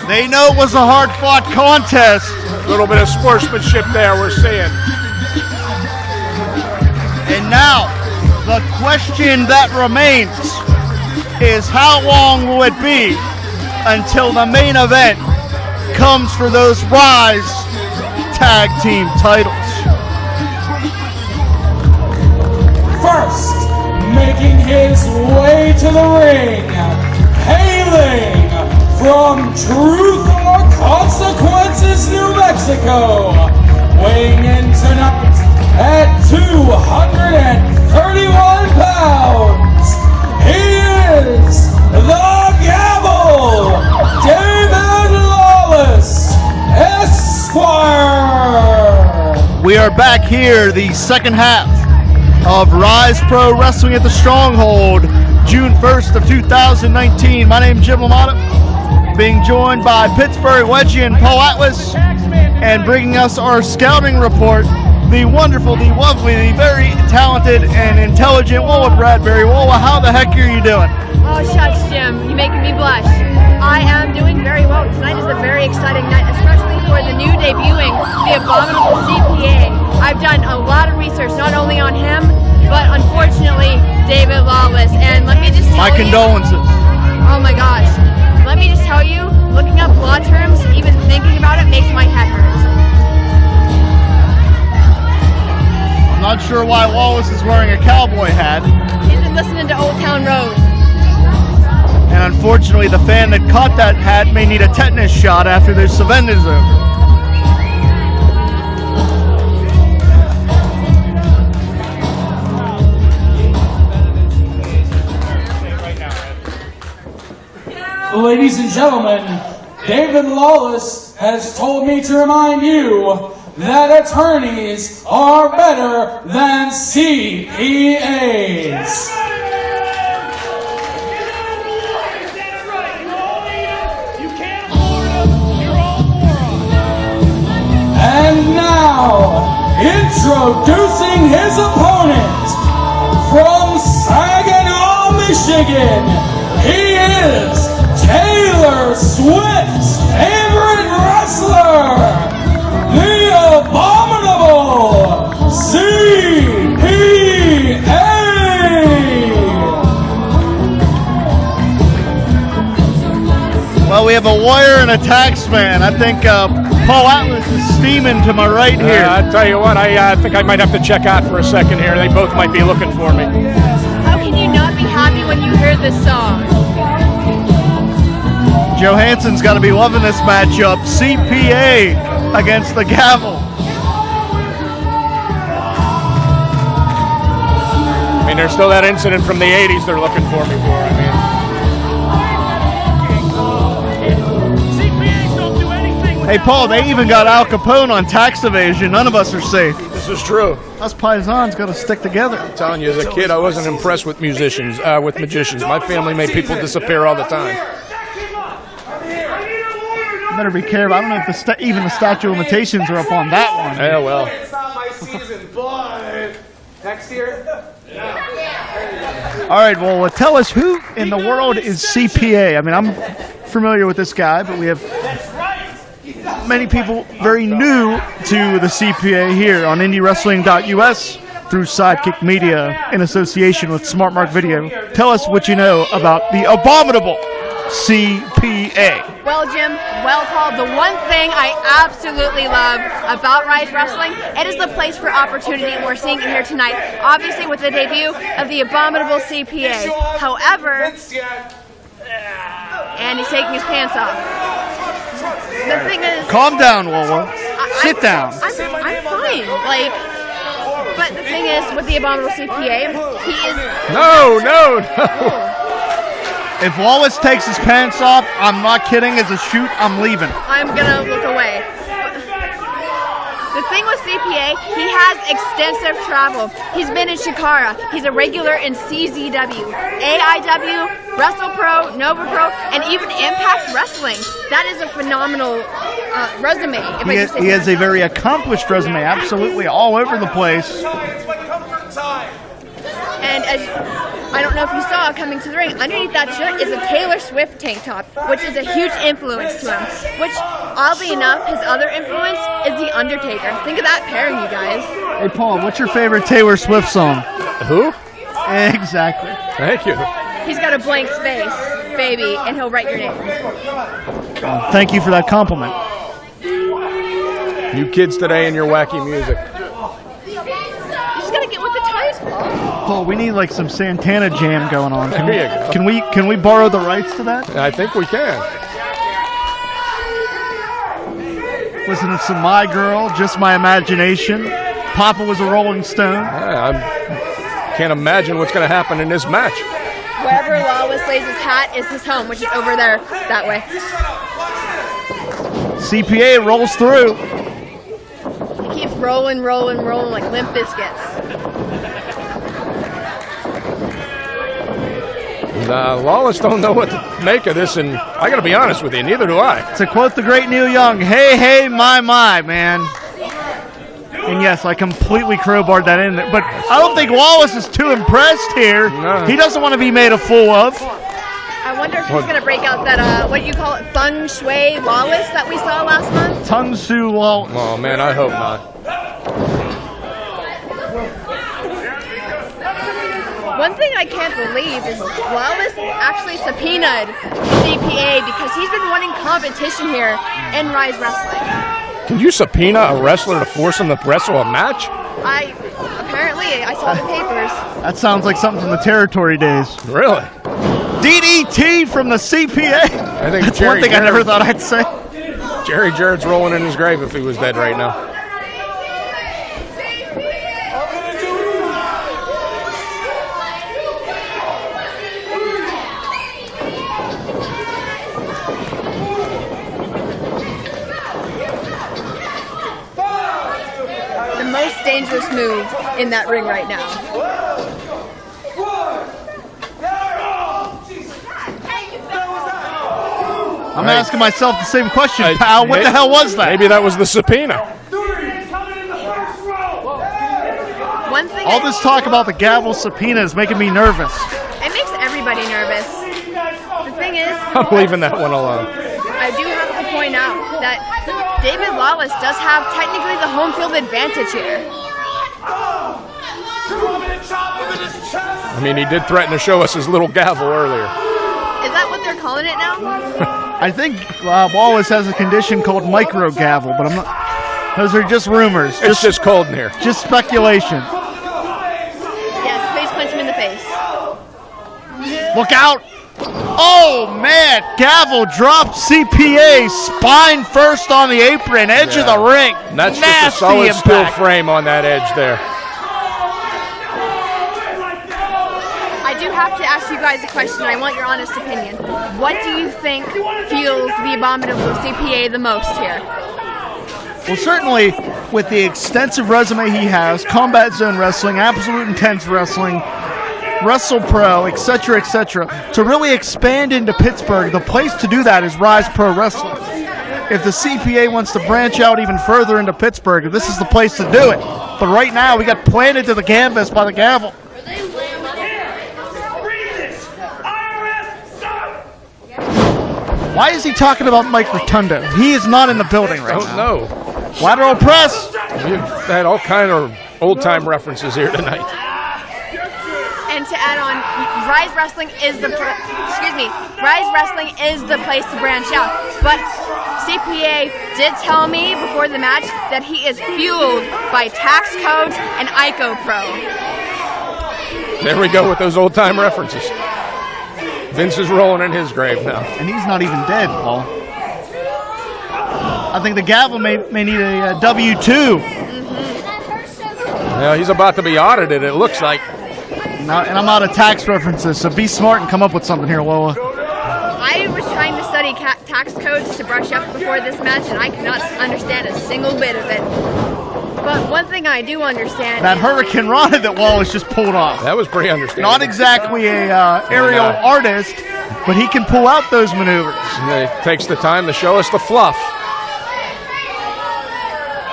B: They know it was a hard-fought contest.
C: A little bit of sportsmanship there we're seeing.
B: And now, the question that remains is how long will it be until the main event comes for those Ryse tag team titles?
A: First, making his way to the ring, hailing from Truth or Consequences, New Mexico, weighing in tonight at 231 pounds, he is the Gavel, David Lawless, Esquire.
B: We are back here, the second half of Ryse Pro Wrestling at the Stronghold, June 1st of 2019. My name is Jim LaMotta. being joined by Pittsburgh Wedgie and Paul Atlas, and bringing us our scouting report, the wonderful, the lovely, the very talented and intelligent Wola Bradbury. Wola, how the heck are you doing?
J: Oh, shucks, Jim. You're making me blush. I am doing very well. Tonight is a very exciting night, especially for the new debuting, the Abominable CPA. I've done a lot of research, not only on him, but unfortunately, David Lawless. And let me just tell
B: My condolences.
J: Oh my gosh. Let me just tell you, looking up law terms, even thinking about it, makes my head hurt.
B: I'm not sure why Lawless is wearing a cowboy hat.
J: He's been listening to Old Town Road.
B: And unfortunately, the fan that caught that hat may need a tetanus shot after this event is over.
A: Ladies and gentlemen, David Lawless has told me to remind you that attorneys are better than CPAs. And now, introducing his opponent from Saginaw, Michigan, he is Taylor Swift's favorite wrestler, the Abominable CPA.
B: Well, we have a warrior and a taxman. I think Paul Atlas is steaming to my right here.
C: I tell you what, I think I might have to check out for a second here. They both might be looking for me.
J: How can you not be happy when you hear this song?
B: Johansson's got to be loving this matchup. CPA against the Gavel.
C: I mean, there's still that incident from the 80s they're looking for me for. I mean,
B: hey, Paul, they even got Al Capone on tax evasion. None of us are safe.
C: this is true.
B: Us paisans got to stick together.
C: I'm telling you, as a kid, I wasn't impressed with magicians. My family made people disappear all the time.
B: Better be careful. I don't know if even the statute of limitations are up on that one.
C: Yeah, well.
D: It's not my season, but next year.
B: All right, well, tell us who in the world is CPA. I mean, I'm familiar with this guy, but we have many people very new to the CPA here on IndyWrestling.us through Sidekick Media in association with Smart Mark Video. Tell us what you know about the Abominable CPA.
J: Well, Jim, well called. The one thing I absolutely love about Ryse Wrestling, it is the place for opportunity, and we're seeing it here tonight. Obviously, with the debut of the Abominable CPA. However, and he's taking his pants off. The thing is,
B: calm down, Wola. Sit down.
J: I'm fine. But the thing is, with the Abominable CPA, he is.
C: No.
B: If Lawless takes his pants off, I'm not kidding, as a shoot, I'm leaving.
J: I'm gonna look away. The thing with CPA, he has extensive travel. He's been in Shikara. He's a regular in CZW, AIW, WrestlePro, NovaPro, and even Impact Wrestling. That is a phenomenal resume.
B: He has a very accomplished resume, absolutely all over the place.
D: It's my comfort time.
J: And as I don't know if you saw coming to the ring, underneath that shirt is a Taylor Swift tank top, which is a huge influence to him. Which, oddly enough, his other influence is The Undertaker. Think of that pairing, you guys.
B: Hey, Paul, what's your favorite Taylor Swift song?
C: Who?
B: Exactly.
C: Thank you.
J: He's got a blank space, baby, and he'll write your name.
B: Thank you for that compliment.
C: You kids today and your wacky music.
J: You just gotta get with the times, Paul.
B: Paul, we need like some Santana jam going on.
C: There you go.
B: Can we borrow the rights to that?
C: I think we can.
B: Listen to some My Girl, Just My Imagination. Papa Was a Rolling Stone.
C: I can't imagine what's going to happen in this match.
J: Wherever Lawless lays his hat is his home, which is over there, that way.
B: CPA rolls through.
J: He keeps rolling like Limp Bizkits.
C: Lawless don't know what to make of this, and I got to be honest with you, neither do I.
B: To quote the great Neil Young, hey, hey, my, man. And yes, I completely crowbarred that in there. But I don't think Lawless is too impressed here.
C: No.
B: He doesn't want to be made a fool of.
J: I wonder if he's going to break out that, what do you call it, feng shui Lawless that we saw last month?
B: Tung Su Lawless.
C: Oh, man, I hope not.
J: One thing I can't believe is Lawless actually subpoenaed CPA because he's been wanting competition here in Ryse Wrestling.
C: Can you subpoena a wrestler to force him to wrestle a match?
J: Apparently, I saw the papers.
B: That sounds like something from the territory days.
C: Really?
B: DDT from the CPA.
C: I think
B: That's one thing I never thought I'd say.
C: Jerry Jarrett's rolling in his grave if he was dead right now.
J: The most dangerous move in that ring right now.
B: I'm asking myself the same question, pal. What the hell was that?
C: Maybe that was the subpoena.
J: One thing
B: All this talk about the gavel subpoena is making me nervous.
J: it makes everybody nervous. The thing is,
C: I'm leaving that one alone.
J: I do have to point out that David Lawless does have technically the home field advantage here.
C: I mean, he did threaten to show us his little gavel earlier.
J: Is that what they're calling it now?
B: I think Lawless has a condition called micro gavel, but I'm not. Those are just rumors.
C: It's just cold in here.
B: Just speculation.
J: Yes, face punch him in the face.
B: Look out! Oh man, gavel dropped CPA, spine first on the apron, edge of the ring.
C: And that's
B: Nasty
C: just a solid
B: impact.
C: steel frame on that edge there.
J: I do have to ask you guys a question. I want your honest opinion. What do you think fuels the abominable CPA the most here?
B: Well, certainly with the extensive resume he has, Combat Zone Wrestling, Absolute Intense Wrestling, Wrestle Pro, etc., to really expand into Pittsburgh, the place to do that is Ryse Pro Wrestling. If the CPA wants to branch out even further into Pittsburgh, this is the place to do it. But right now, we got planted to the canvas by the gavel. Why is he talking about Mike Rotundo? He is not in the building right now.
C: Don't know.
B: Lateral press.
C: We've had all kind of old-time references here tonight.
J: And to add on, Ryse Wrestling is the Ryse Wrestling is the place to branch out. But CPA did tell me before the match that he is fueled by tax codes and ICO Pro.
C: There we go with those old-time references. Vince is rolling in his grave now.
B: And he's not even dead, Paul. I think the gavel may need a W-2.
C: Yeah, he's about to be audited, it looks like.
B: And I'm out of tax references, so be smart and come up with something here, Lola.
J: I was trying to study tax codes to brush up before this match, and I could not understand a single bit of it. But one thing I do understand...
B: That Hurricane Rana that Wallace just pulled off.
C: That was pretty understandable.
B: Not exactly a aerial artist, but he can pull out those maneuvers.
C: And he takes the time to show us the fluff.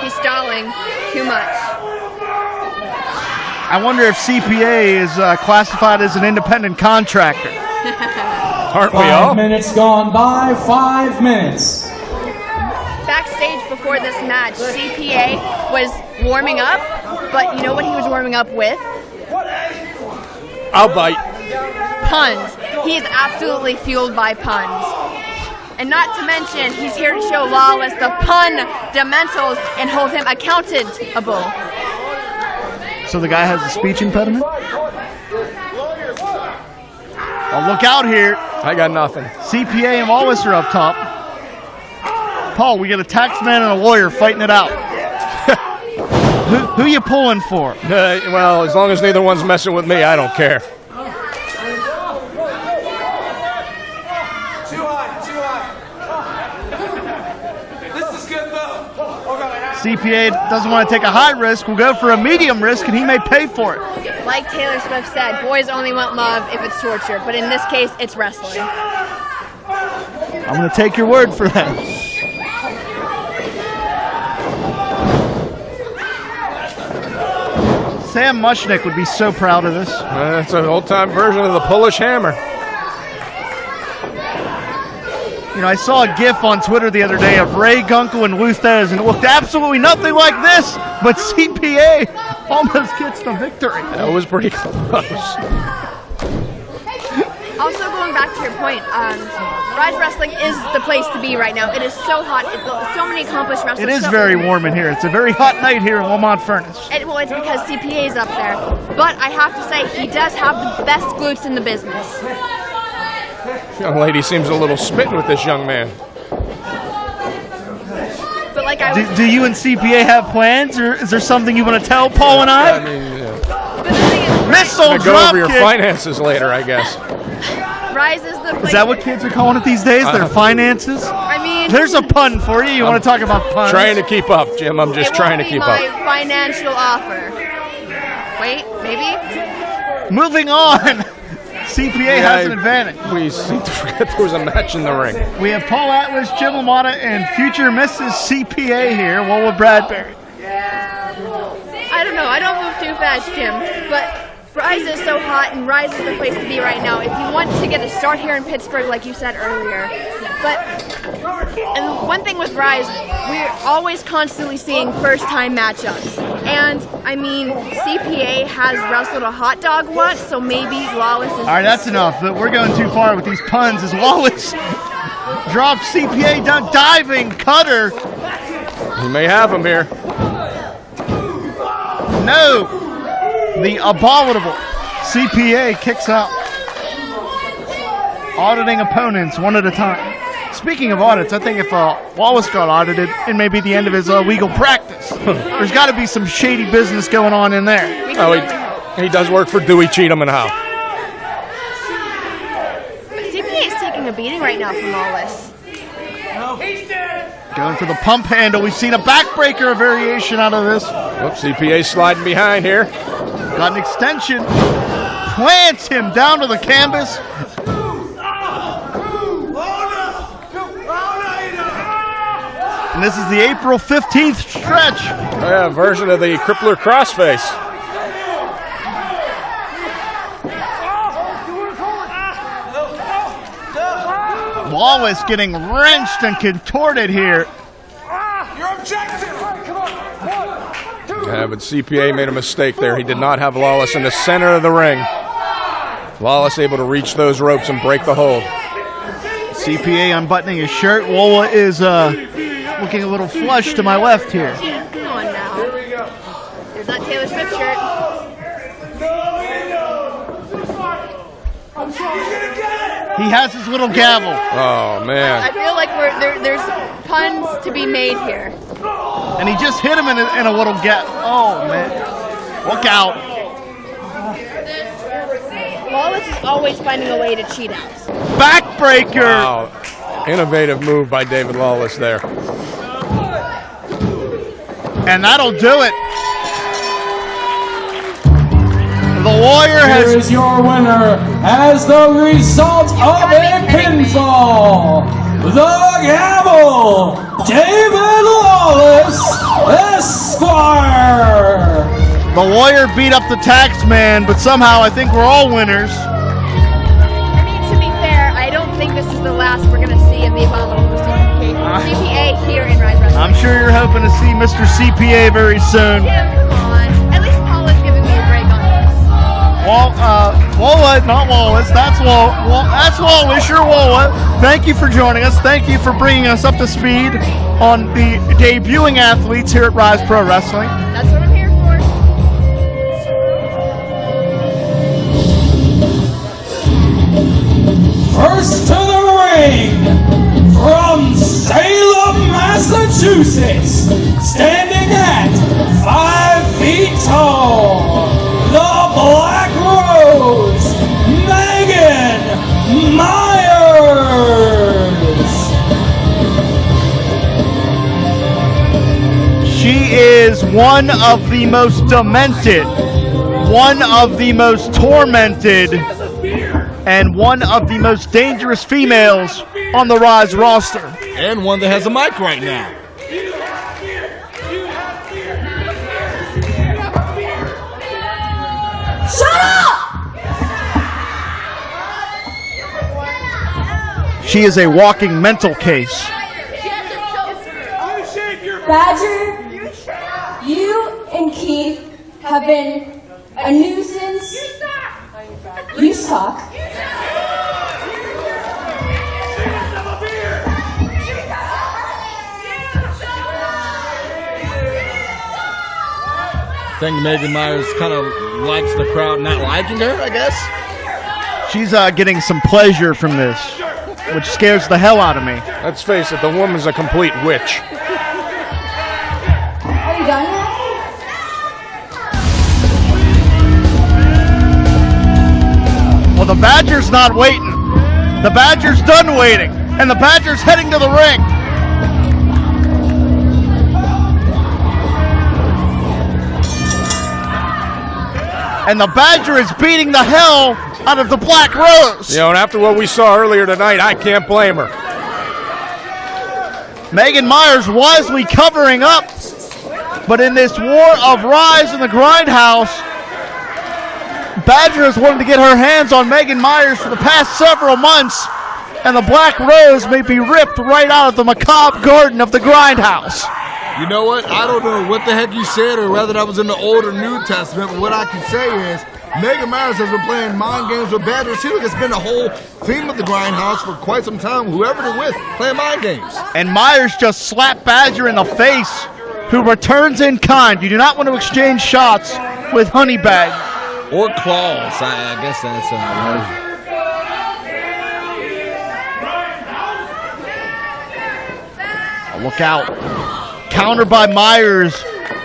J: He's stalling too much.
B: I wonder if CPA is classified as an independent contractor.
C: Aren't we all?
A: 5 minutes gone by, 5 minutes.
J: Backstage before this match, CPA was warming up, but you know what he was warming up with?
C: I'll bite.
J: Puns. He is absolutely fueled by puns. And not to mention, he's here to show Lawless the fundamentals and hold him accountable.
B: So the guy has a speech impediment? Oh, look out here.
C: I got nothing.
B: CPA and Wallace are up top. Paul, we got a taxman and a lawyer fighting it out. Who you pulling for?
C: Well, as long as neither one's messing with me, I don't care.
D: Too high. This is good though.
B: CPA doesn't want to take a high risk. We'll go for a medium risk, and he may pay for it.
J: Like Taylor Swift said, boys only want love if it's torture, but in this case, it's wrestling.
B: I'm going to take your word for that. Sam Mushnick would be so proud of this.
C: It's an old-time version of the Polish Hammer.
B: You know, I saw a GIF on Twitter the other day of Ray Gunkel and Lou Thez, and it looked absolutely nothing like this, but CPA almost gets the victory.
C: That was pretty close.
J: Also, going back to your point, Ryse Wrestling is the place to be right now. It is so hot. It's so many accomplished wrestlers.
B: It is very warm in here. It's a very hot night here in Lamont Furnace.
J: Well, it's because CPA is up there. But I have to say, he does have the best glutes in the business.
C: Young lady seems a little smitten with this young man.
J: But like I was
B: do you and CPA have plans, or is there something you want to tell Paul and I?
C: I mean,
J: But the thing is,
B: Missile
C: go
B: drop
C: over your
B: kick.
C: finances later, I guess.
J: Ryse is the place.
B: Is that what kids are calling it these days? Their finances?
J: I mean,
B: There's a pun for you. You want to talk about puns?
C: Trying to keep up, Jim. I'm just trying to keep
J: my
C: up.
J: financial offer. Wait, maybe?
B: Moving on. CPA has an advantage.
C: We seem to forget there was a match in the ring.
B: We have Paul Atlas, Jim LaMotta, and future Mrs. CPA here, Lola Bradbury.
J: I don't know. I don't move too fast, Jim. But Ryse is so hot, and Ryse is the place to be right now. If you want to get a start here in Pittsburgh, like you said earlier. And one thing with Ryse, we're always constantly seeing first-time matchups. And, I mean, CPA has wrestled a hot dog once, so maybe Lawless is...
B: All right, that's enough. But we're going too far with these puns as Lawless drops CPA down, diving cutter.
C: You may have him here.
B: No. The abominable CPA kicks out. Auditing opponents one at a time. Speaking of audits, I think if Lawless got audited, it may be the end of his legal practice. There's got to be some shady business going on in there.
C: Oh, he does work for Dewey, Cheatham, and Howe.
J: CPA is taking a beating right now from Lawless.
B: Going for the pump handle. We've seen a backbreaker, a variation out of this.
C: Oops, CPA sliding behind here.
B: Got an extension. Plants him down to the canvas. And this is the April 15th stretch.
C: Yeah, version of the Crippler crossface.
B: Lawless getting wrenched and contorted here.
C: Yeah, but CPA made a mistake there. He did not have Lawless in the center of the ring. Lawless able to reach those ropes and break the hold.
B: CPA unbuttoning his shirt. Lola is looking a little flush to my left here.
J: Come on now. There's that Taylor Swift shirt.
B: He has his little gavel.
C: Oh, man.
J: I feel like there's puns to be made here.
B: And he just hit him in a little gap. Oh, man. Look out.
J: Lawless is always finding a way to cheat out.
B: Backbreaker.
C: Wow. Innovative move by David Lawless there.
B: And that'll do it. The Warrior has...
A: Here is your winner as the result of a pinfall. The gavel, David Lawless, Esquire.
B: The Warrior beat up the Taxman, but somehow I think we're all winners.
J: I mean, to be fair, I don't think this is the last we're going to see in the Abominable CPA here in Ryse Wrestling.
B: I'm sure you're hoping to see Mr. CPA very soon.
J: Jim, come on. At least Paul is giving me a break on this.
B: Wola, not Wallace. That's Wallace. You're Wola. Thank you for joining us. Thank you for bringing us up to speed on the debuting athletes here at Ryse Pro Wrestling.
J: That's what I'm here for.
A: First to the ring, from Salem, Massachusetts, standing at 5 feet tall, the Black Rose, Megan Meyers.
B: She is one of the most demented, one of the most tormented, and one of the most dangerous females on the Ryse roster.
E: And one that has a mic right now.
G: Shut up!
B: She is a walking mental case.
K: Badger, you and Keith have been a nuisance. You suck.
E: I think Megan Meyers kind of likes the crowd not liking her, I guess.
B: She's getting some pleasure from this, which scares the hell out of me.
C: Let's face it, the woman's a complete witch.
K: Are you done yet?
B: Well, the Badger's not waiting. The Badger's done waiting, and the Badger's heading to the ring. And the Badger is beating the hell out of the Black Rose.
C: You know, and after what we saw earlier tonight, I can't blame her.
B: Megan Meyers wisely covering up. But in this war of Ryse and the Grindhouse, Badger has wanted to get her hands on Megan Meyers for the past several months, and the Black Rose may be ripped right out of the macabre garden of the Grindhouse.
E: You know what? I don't know what the heck you said, or whether that was in the Old or New Testament, but what I can say is Megan Meyers has been playing mind games with Badger. It seems like it's been the whole theme of the Grindhouse for quite some time. Whoever they're with, playing mind games.
B: And Meyers just slapped Badger in the face, who returns in kind. You do not want to exchange shots with Honeybag.
E: Or claws. I guess that's
B: Look out. Counter by Meyers.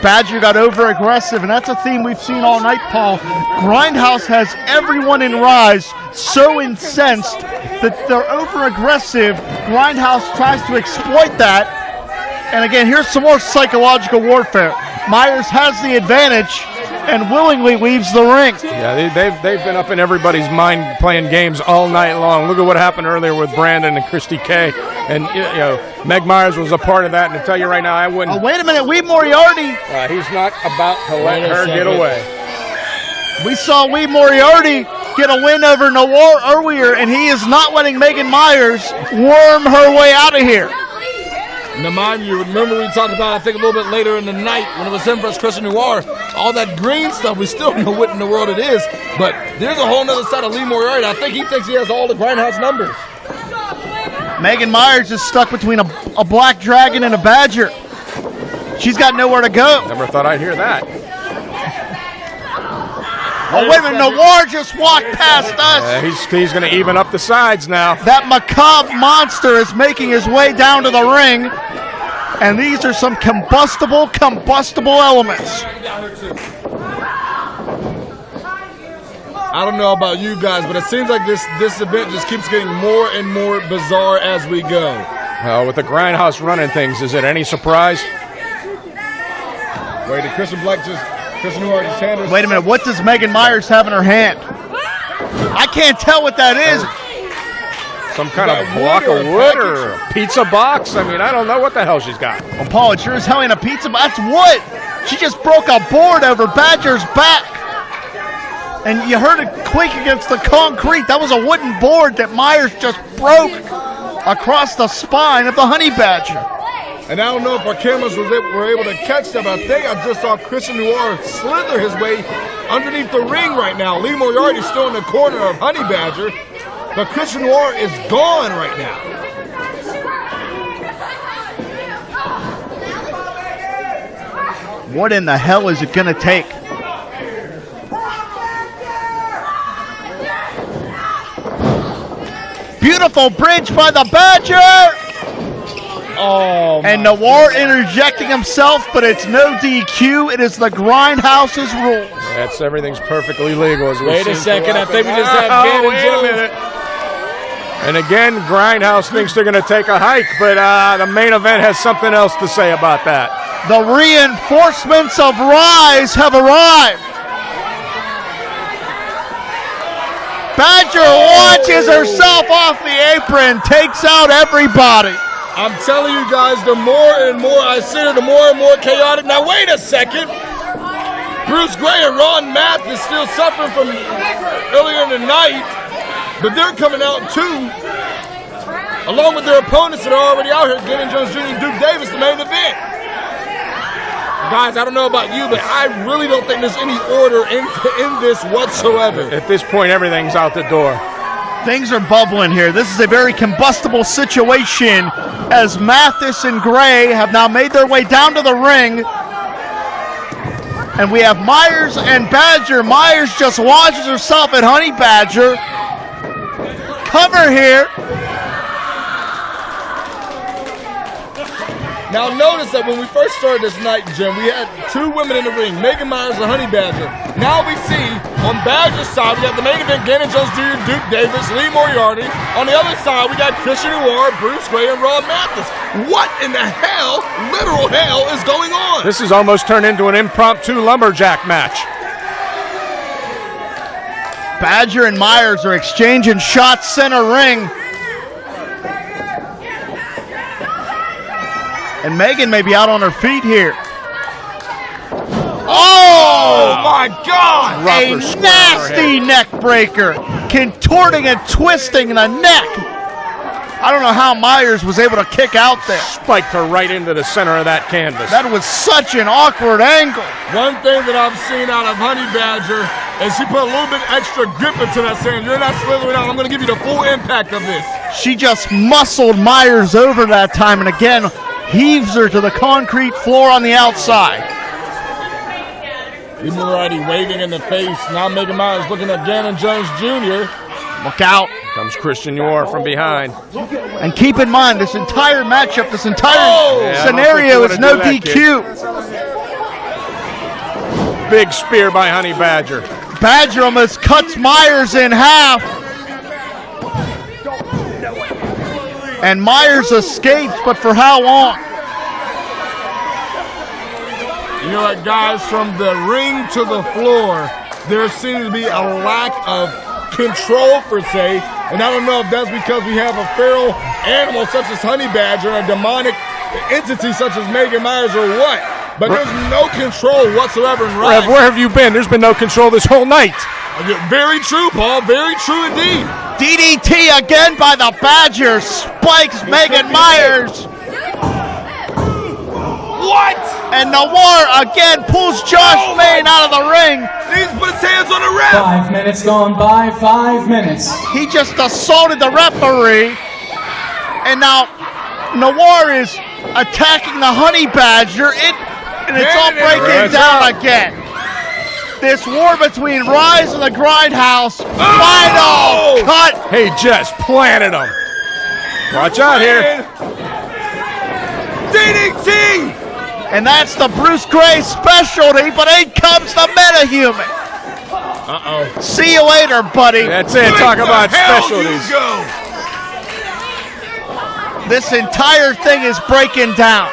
B: Badger got over aggressive, and that's a theme we've seen all night, Paul. Grindhouse has everyone in Ryse so incensed that they're over aggressive. Grindhouse tries to exploit that. And again, here's some more psychological warfare. Meyers has the advantage and willingly leaves the ring.
C: Yeah, they've been up in everybody's mind playing games all night long. Look at what happened earlier with Brandon and Kristy K. And, you know, Meg Meyers was a part of that. And to tell you right now, I wouldn't.
B: Oh, wait a minute. Moriarty.
C: He's not about to let her get away.
B: We saw Moriarty get a win over Noir earlier, and he is not letting Megan Meyers worm her way out of here.
E: Now, mind you, remember we talked about, I think, a little bit later in the night when it was him versus Christian Noir, all that green stuff, we still don't know what in the world it is, but there's a whole nother side of Lee Moriarty. I think he thinks he has all the Grindhouse numbers.
B: Megan Meyers is stuck between a black dragon and a badger. She's got nowhere to go.
C: Never thought I'd hear that.
B: Oh, wait a minute, Noir just walked past us.
C: He's going to even up the sides now.
B: That macabre monster is making his way down to the ring. And these are some combustible elements.
E: I don't know about you guys, but it seems like this event just keeps getting more and more bizarre as we go.
C: Well, with the Grindhouse running things, is it any surprise?
E: Wait, did Christian Noir just hand her?
B: Wait a minute, what does Megan Meyers have in her hand? I can't tell what that is.
C: Some kind of block of wood or a pizza box? I mean, I don't know what the hell she's got.
B: Well, Paul, it sure as hell ain't a pizza box. That's wood. She just broke a board over Badger's back. And you heard it quake against the concrete. That was a wooden board that Meyers just broke across the spine of the Honey Badger.
E: And I don't know if our cameras were able to catch that, but I think I just saw Christian Noir slither his way underneath the ring right now. Lee Moriarty still in the corner of Honey Badger, but Christian Noir is gone right now.
B: What in the hell is it going to take? Beautiful bridge by the Badger!
E: Oh,
B: and Noir interjecting himself, but it's no DQ. It is the Grindhouse's rules.
C: That's everything's perfectly legal. As
E: wait a second, I think we just have Ganon.
C: Wait a minute. And again, Grindhouse thinks they're going to take a hike, but the main event has something else to say about that.
B: The reinforcements of Ryse have arrived. Badger launches herself off the apron, takes out everybody.
E: I'm telling you guys, the more and more I see her, the more and more chaotic. Now, wait a second. Bruce Gray and Ron Mathis still suffering from earlier in the night, but they're coming out too, along with their opponents that are already out here, Ganon Jones Jr. and Duke Davis, the main event. Guys, I don't know about you, but I really don't think there's any order in this whatsoever.
C: At this point, everything's out the door.
B: Things are bubbling here. This is a very combustible situation as Mathis and Gray have now made their way down to the ring. And we have Meyers and Badger. Meyers just launches herself at Honey Badger. Cover here.
E: Now notice that when we first started this night, Jim, we had two women in the ring, Megan Meyers and Honey Badger. Now we see on Badger's side, we have the main event, Ganon Jones Jr., Duke Davis, Lee Moriarty. On the other side, we got Kristy Noir, Bruce Gray, and Ron Mathis. What in the hell, literal hell, is going on?
C: This has almost turned into an impromptu lumberjack match.
B: Badger and Meyers are exchanging shots center ring. And Megan may be out on her feet here. Oh
E: my God!
B: A nasty neck breaker, contorting and twisting the neck. I don't know how Meyers was able to kick out there.
C: Spiked her right into the center of that canvas.
B: That was such an awkward angle.
E: One thing that I've seen out of Honey Badger is she put a little bit extra grip into that, saying, you're not slithering out, I'm going to give you the full impact of this.
B: She just muscled Meyers over that time, and again, heaves her to the concrete floor on the outside.
E: Even already waving in the face. Now Megan Meyers looking at Ganon Jones Jr.
B: Look out.
C: Comes Kristy Noir from behind.
B: And keep in mind, this entire matchup, this entire scenario is no DQ.
C: Big spear by Honey Badger.
B: Badger almost cuts Meyers in half. And Meyers escapes, but for how long?
E: You know what, guys, from the ring to the floor, there seems to be a lack of control, per se, and I don't know if that's because we have a feral animal such as Honey Badger and a demonic entity such as Megan Meyers or what, but there's no control whatsoever in Ryse.
C: Where have you been? There's been no control this whole night.
E: Very true, Paul, very true indeed.
B: DDT again by the Badger, spikes Megan Meyers.
E: What?
B: And Noir again pulls Josh Main out of the ring.
E: He's put his hands on the ref.
A: 5 minutes gone by, 5 minutes.
B: He just assaulted the referee. And now Noir is attacking the Honey Badger. And it's all breaking down again. This war between Ryse and the Grindhouse. Final cut.
C: Hey, just planted him. Watch out here.
E: DDT.
B: And that's the Bruce Gray specialty, but in comes the metahuman.
E: Uh-oh.
B: See you later, buddy.
C: That's it. Talk about specialties.
B: This entire thing is breaking down.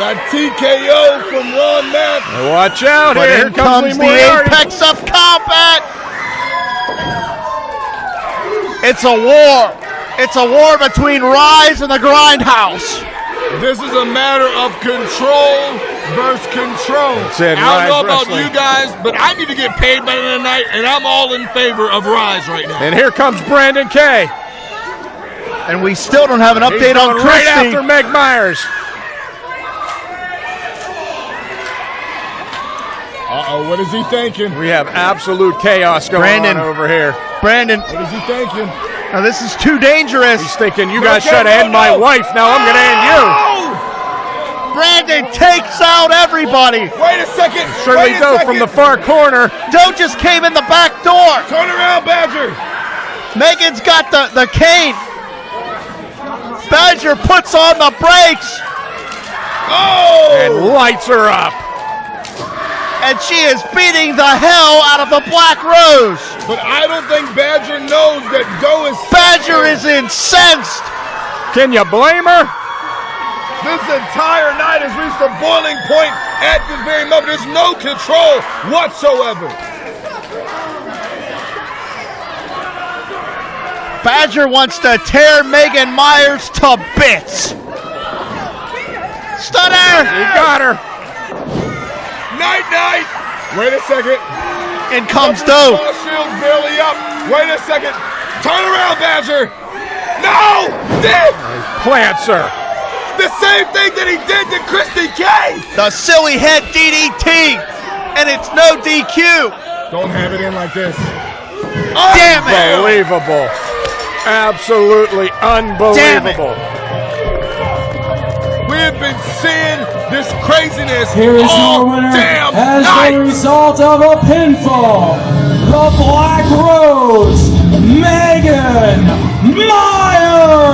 E: That TKO from Ron Mathis.
C: Watch out
B: But
C: here.
B: here comes the apex of combat. It's a war. It's a war between Ryse and the Grindhouse.
E: This is a matter of control versus control.
C: That's it,
E: I don't know
C: Ryse
E: about you guys, but I need to get paid better tonight, and I'm all in favor of Ryse right now.
C: And here comes Brandon K.
B: And we still don't have an update on Kristy.
C: Right after Meg Meyers.
E: Uh-oh, what is he thinking?
C: We have absolute chaos going on over here.
B: Brandon.
E: What is he thinking?
B: Now this is too dangerous.
C: He's thinking, you guys should end my wife. Now I'm going to end you.
B: Brandon takes out everybody.
E: Wait a second.
C: Shirley Doe from the far corner.
B: Doe just came in the back door.
E: Turn around, Badger.
B: Megan's got the cane. Badger puts on the brakes.
E: Oh!
C: And lights her up.
B: And she is beating the hell out of the Black Rose.
E: But I don't think Badger knows that Doe is...
B: Badger is incensed.
C: Can you blame her?
E: This entire night has reached a boiling point at this very moment. There's no control whatsoever.
B: Badger wants to tear Megan Meyers to bits. Stunner!
C: He got her.
E: Night. Wait a second.
B: In comes Doe.
E: Shield's barely up. Wait a second. Turn around, Badger. No! Did
C: Plants her.
E: the same thing that he did to Kristy K.
B: The silly head DDT. And it's no DQ.
E: Don't have it in like this.
B: Damn it.
C: Unbelievable. Absolutely unbelievable.
E: We have been seeing this craziness
A: Here is
E: all
A: your winner
E: damn
A: as
E: night.
A: the result of a pinfall. The Black Rose, Megan Meyers.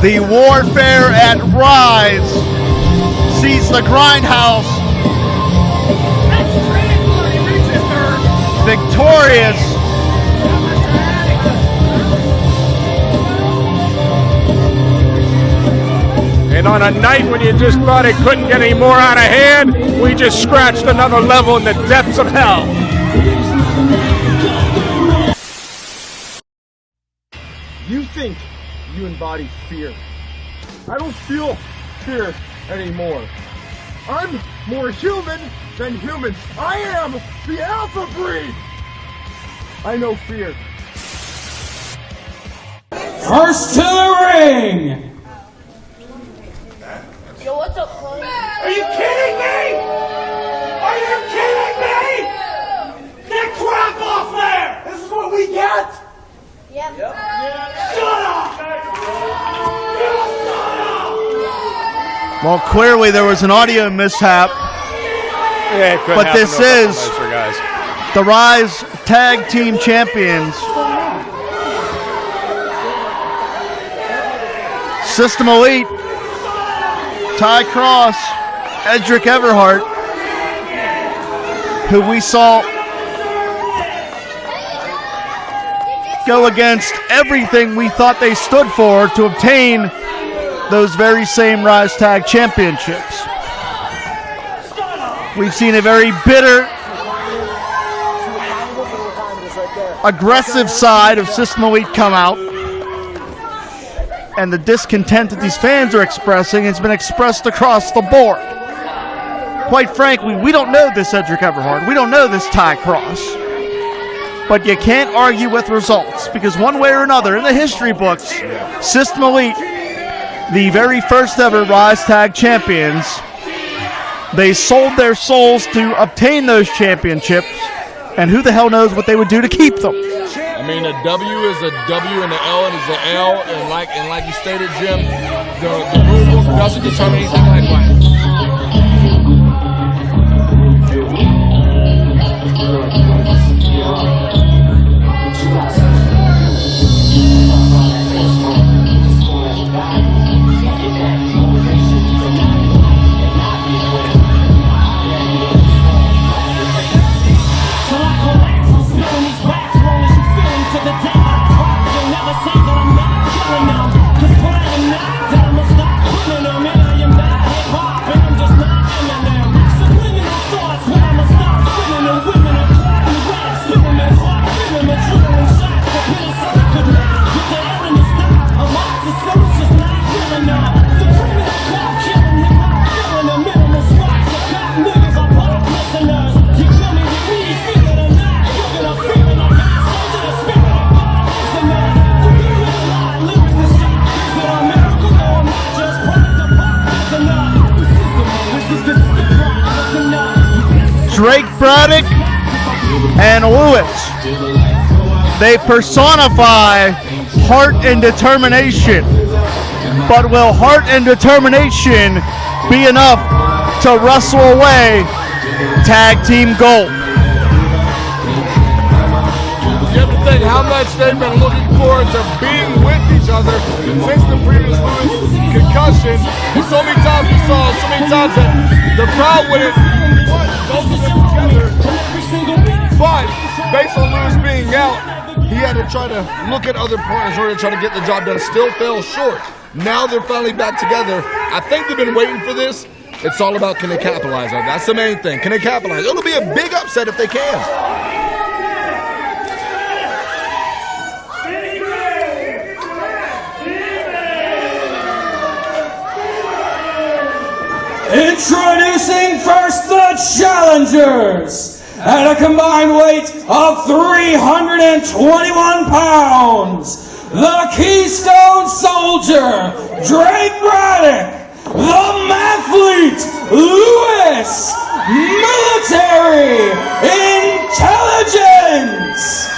B: The warfare at Ryse sees the Grindhouse victorious.
C: And on a night when you just thought it couldn't get any more out of hand, we just scratched another level in the depths of hell.
E: You think you embody fear. I don't feel fear anymore. I'm more human than human. I am the alpha breed. I know fear.
A: First to the ring.
G: Yo, what's up, Chloe?
D: Are you kidding me? Are you kidding me? Get crap off there! This is what we get?
G: Yep.
D: Shut up! You shut up!
B: Well, clearly there was an audio mishap.
C: Yeah, it couldn't
B: But
C: happen
B: this
C: to a couple
B: is
C: nicer guys.
B: the Ryse Tag Team Champions. System Elite, Ty Cross, Edric Everhart, who we saw go against everything we thought they stood for to obtain those very same Ryse Tag Championships. We've seen a very bitter, aggressive side of System Elite come out. And the discontent that these fans are expressing has been expressed across the board. Quite frankly, we don't know this Edric Everhart. We don't know this Ty Cross. But you can't argue with results, because one way or another, in the history books, System Elite, the very first ever Ryse Tag Champions, they sold their souls to obtain those championships, and who the hell knows what they would do to keep them.
E: I mean, a W is a W and an L is an L, and like you stated, Jim, the rule book doesn't determine anything like that.
B: Drake, Braddock, and Lewis. They personify heart and determination. But will heart and determination be enough to wrestle away tag team gold?
E: You have to think how much they've been looking forward to being with each other since the previous Lewis concussion. And so many times we saw, so many times that the crowd wouldn't want both of them together. But based on Lewis being out, he had to try to look at other partners in order to try to get the job done. Still fell short. Now they're finally back together. I think they've been waiting for this. It's all about, can they capitalize on it? That's the main thing. Can they capitalize? It'll be a big upset if they can.
A: Introducing first the challengers at a combined weight of 321 pounds. The Keystone Soldier, Drake Braddock. The Mathlete, Lewis. Military Intelligence.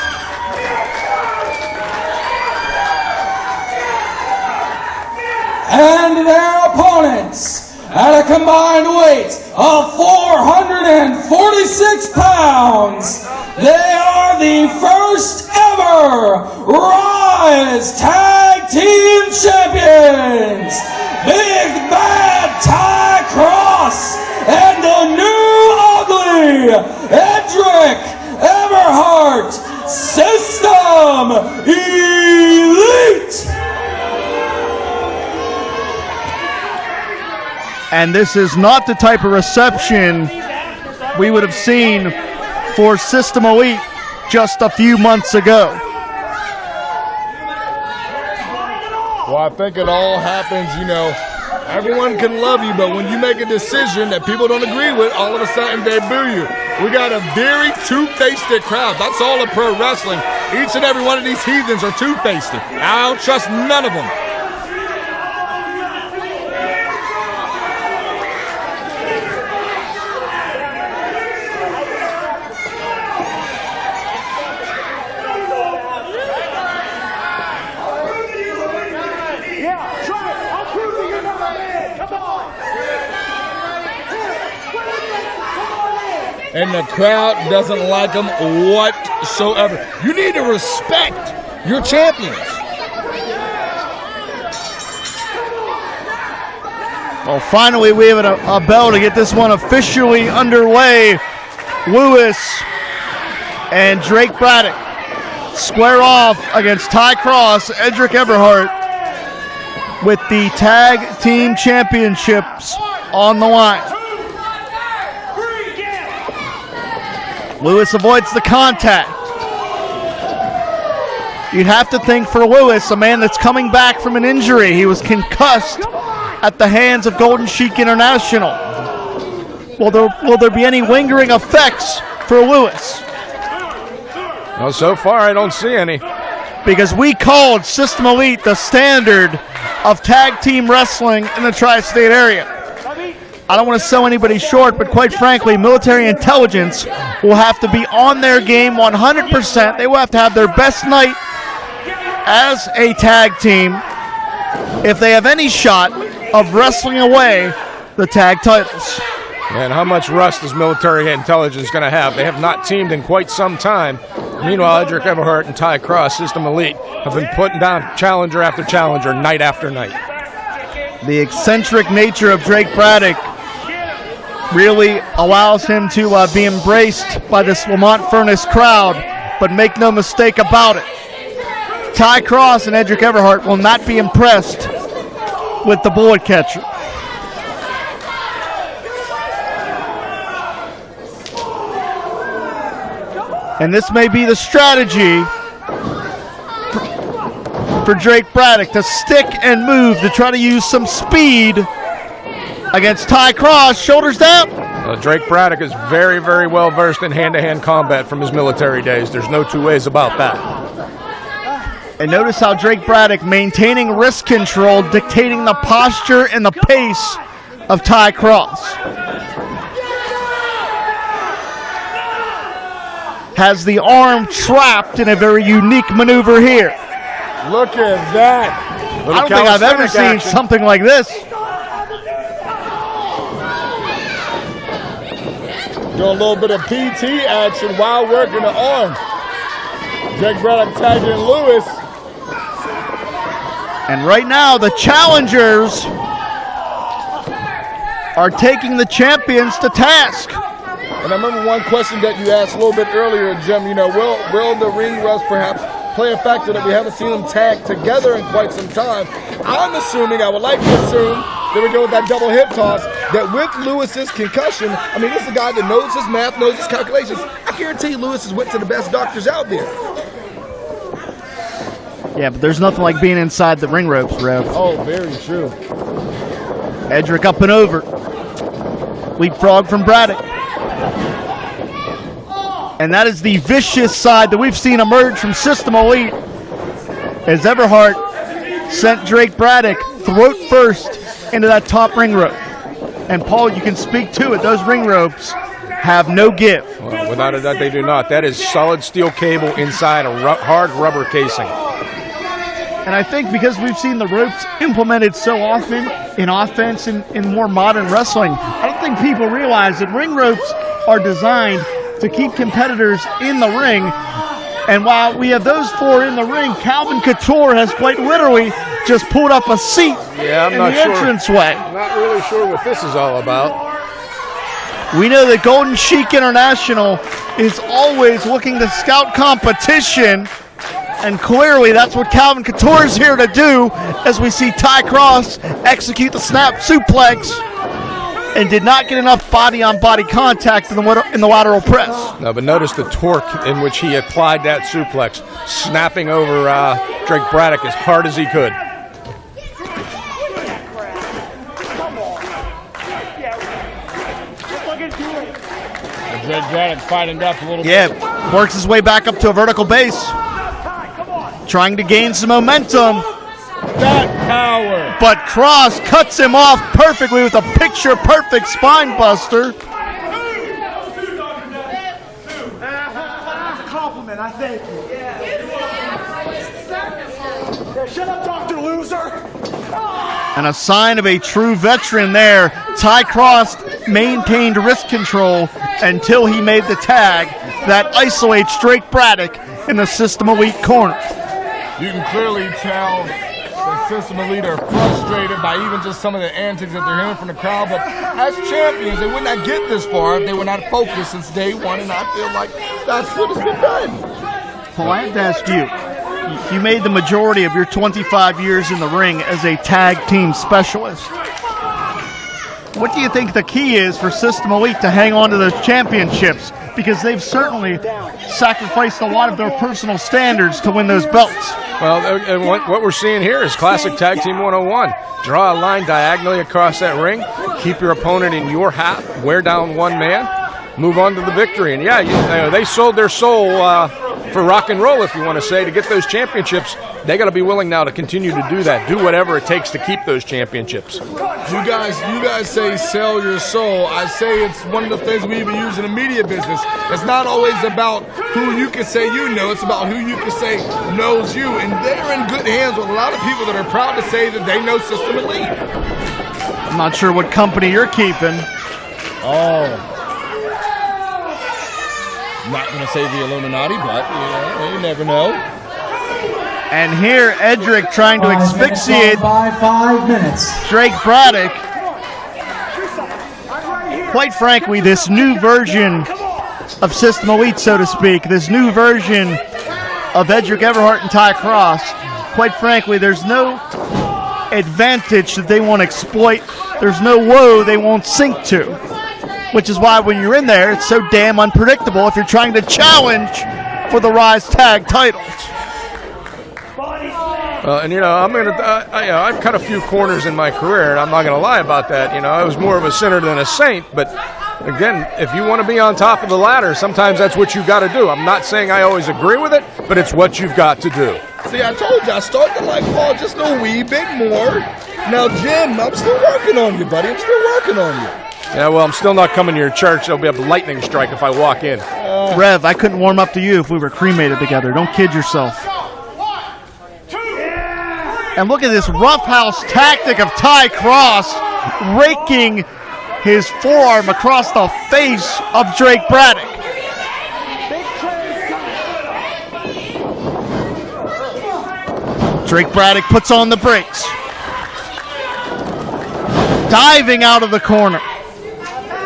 A: And their opponents at a combined weight of 446 pounds. They are the first ever Ryse Tag Team Champions. Big Bad Ty Cross and the new ugly Edric Everhart System Elite.
B: And this is not the type of reception we would have seen for System Elite just a few months ago.
E: Well, I think it all happens, everyone can love you, but when you make a decision that people don't agree with, all of a sudden they boo you. We got a very two-faced crowd. That's all of pro wrestling. Each and every one of these heathens are two-faced. I don't trust none of them. And the crowd doesn't like them whatsoever. You need to respect your champions.
B: Well, finally we have a bell to get this one officially underway. Lewis and Drake Braddock square off against Ty Cross, Edric Everhart, with the tag team championships on the line. Lewis avoids the contact. You'd have to think for Lewis, a man that's coming back from an injury. He was concussed at the hands of Golden Sheik International. Will there be any lingering effects for Lewis?
C: Well, so far I don't see any.
B: Because we called System Elite the standard of tag team wrestling in the tri-state area. I don't want to sell anybody short, but quite frankly, Military Intelligence will have to be on their game 100%. They will have to have their best night as a tag team if they have any shot of wrestling away the tag titles.
C: And how much rust is Military Intelligence going to have? They have not teamed in quite some time. Meanwhile, Edric Everhart and Ty Cross, System Elite, have been putting down challenger after challenger, night after night.
B: The eccentric nature of Drake Braddock really allows him to be embraced by this Lamont Furnace crowd, but make no mistake about it, Ty Cross and Edric Everhart will not be impressed with the bullet catcher. And this may be the strategy for Drake Braddock to stick and move, to try to use some speed against Ty Cross. Shoulders down.
C: Drake Braddock is very, very well versed in hand-to-hand combat from his military days. There's no two ways about that.
B: And notice how Drake Braddock, maintaining wrist control, dictating the posture and the pace of Ty Cross. Has the arm trapped in a very unique maneuver here.
E: Look at that.
B: I don't think I've ever seen something like this.
E: Doing a little bit of PT action while working the arm. Drake Braddock tagging Lewis.
B: And right now, the challengers are taking the champions to task.
E: And I remember one question that you asked a little bit earlier, Jim. Will the ring rust perhaps play a factor that we haven't seen them tag together in quite some time. I'm assuming, I would like to assume, that we go with that double hip toss, that with Lewis's concussion, I mean, this is a guy that knows his math, knows his calculations. I guarantee Lewis has went to the best doctors out there.
B: Yeah, but there's nothing like being inside the ring ropes, Rev.
E: Oh, very true.
B: Edric up and over. Leapfrog from Braddock. And that is the vicious side that we've seen emerge from System Elite as Everhart sent Drake Braddock throat first into that top ring rope. And Paul, you can speak to it. Those ring ropes have no give.
C: Well, without a doubt, they do not. That is solid steel cable inside a hard rubber casing.
B: And I think because we've seen the ropes implemented so often in offense in more modern wrestling, I don't think people realize that ring ropes are designed to keep competitors in the ring. And while we have those four in the ring, Calvin Couture has quite literally just pulled up a seat in the entranceway.
C: I'm not really sure what this is all about.
B: We know that Golden Sheik International is always looking to scout competition. And clearly that's what Calvin Couture is here to do, as we see Ty Cross execute the snap suplex and did not get enough body-on-body contact in the lateral press.
C: No, but notice the torque in which he applied that suplex, snapping over Drake Braddock as hard as he could.
L: Drake Braddock fighting up a little bit.
B: Yeah, works his way back up to a vertical base. Trying to gain some momentum.
L: That power.
B: But Cross cuts him off perfectly with a picture-perfect spine buster.
I: Compliment, I thank you. Yeah, shut up, Dr. Loser.
B: And a sign of a true veteran there. Ty Cross maintained wrist control until he made the tag that isolates Drake Braddock in the System Elite corner.
E: You can clearly tell the System Elite are frustrated by even just some of the antics that they're hearing from the crowd. But as champions, they would not get this far if they were not focused since day one. And I feel like that's what has been done.
B: Paul, I have to ask you. You made the majority of your 25 years in the ring as a tag team specialist. What do you think the key is for System Elite to hang on to those championships? Because they've certainly sacrificed a lot of their personal standards to win those belts.
C: Well, and what we're seeing here is classic Tag Team 101. Draw a line diagonally across that ring, keep your opponent in your half, wear down one man, move on to the victory. And yeah, they sold their soul for rock and roll, if you want to say, to get those championships. They got to be willing now to continue to do that, do whatever it takes to keep those championships.
E: You guys say sell your soul. I say it's one of the things we even use in the media business. It's not always about who you can say you know, it's about who you can say knows you. And they're in good hands with a lot of people that are proud to say that they know System Elite.
B: I'm not sure what company you're keeping.
L: Oh. Not going to say the Illuminati, but you never know.
B: And here, Edric trying to asphyxiate
A: by 5 minutes.
B: Drake Braddock. Quite frankly, this new version of System Elite, so to speak, this new version of Edric Everhart and Ty Cross, quite frankly, there's no advantage that they won't exploit. There's no woe they won't sink to. Which is why when you're in there, it's so damn unpredictable if you're trying to challenge for the Ryse tag titles.
C: And I've cut a few corners in my career, and I'm not gonna lie about that. I was more of a sinner than a saint. But again, if you want to be on top of the ladder, sometimes that's what you got to do. I'm not saying I always agree with it, but it's what you've got to do.
E: See, I told you, I started to like Paul just a wee bit more. Now, Jim, I'm still working on you, buddy. I'm still working on you.
C: Yeah, well, I'm still not coming to your church. There'll be a lightning strike if I walk in.
B: Rev, I couldn't warm up to you if we were cremated together. Don't kid yourself. And look at this roughhouse tactic of Ty Cross raking his forearm across the face of Drake Braddock. Drake Braddock puts on the brakes. Diving out of the corner.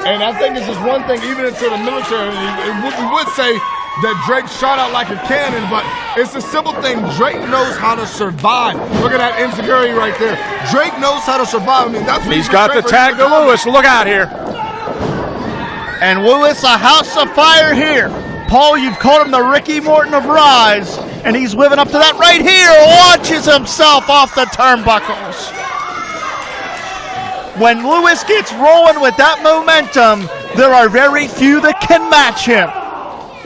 E: And I think this is one thing, even into the military, we would say that Drake shot out like a cannon, but it's a simple thing. Drake knows how to survive. Look at that insecurity right there. Drake knows how to survive. I mean, that's what
C: He's got the tag to Lewis. Look out here.
B: And Lewis, a house of fire here. Paul, you've called him the Ricky Morton of Ryse, and he's living up to that right here. Launches himself off the turnbuckles. When Lewis gets rolling with that momentum, there are very few that can match him.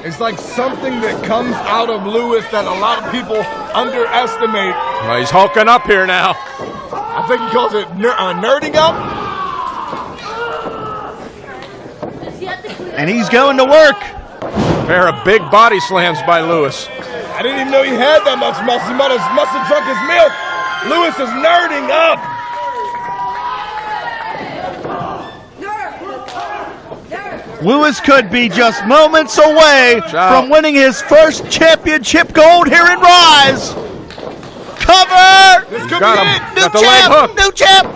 E: It's like something that comes out of Lewis that a lot of people underestimate.
C: Well, he's hulking up here now.
E: I think he calls it nerding up.
B: And he's going to work.
C: A pair of big body slams by Lewis.
E: I didn't even know he had that much muscle. He must have drunk his milk. Lewis is nerding up.
B: Lewis could be just moments away from winning his first championship gold here in Ryse. Cover!
E: This could
C: Got
E: be
C: him.
E: it.
C: Got the leg hook.
B: New champ!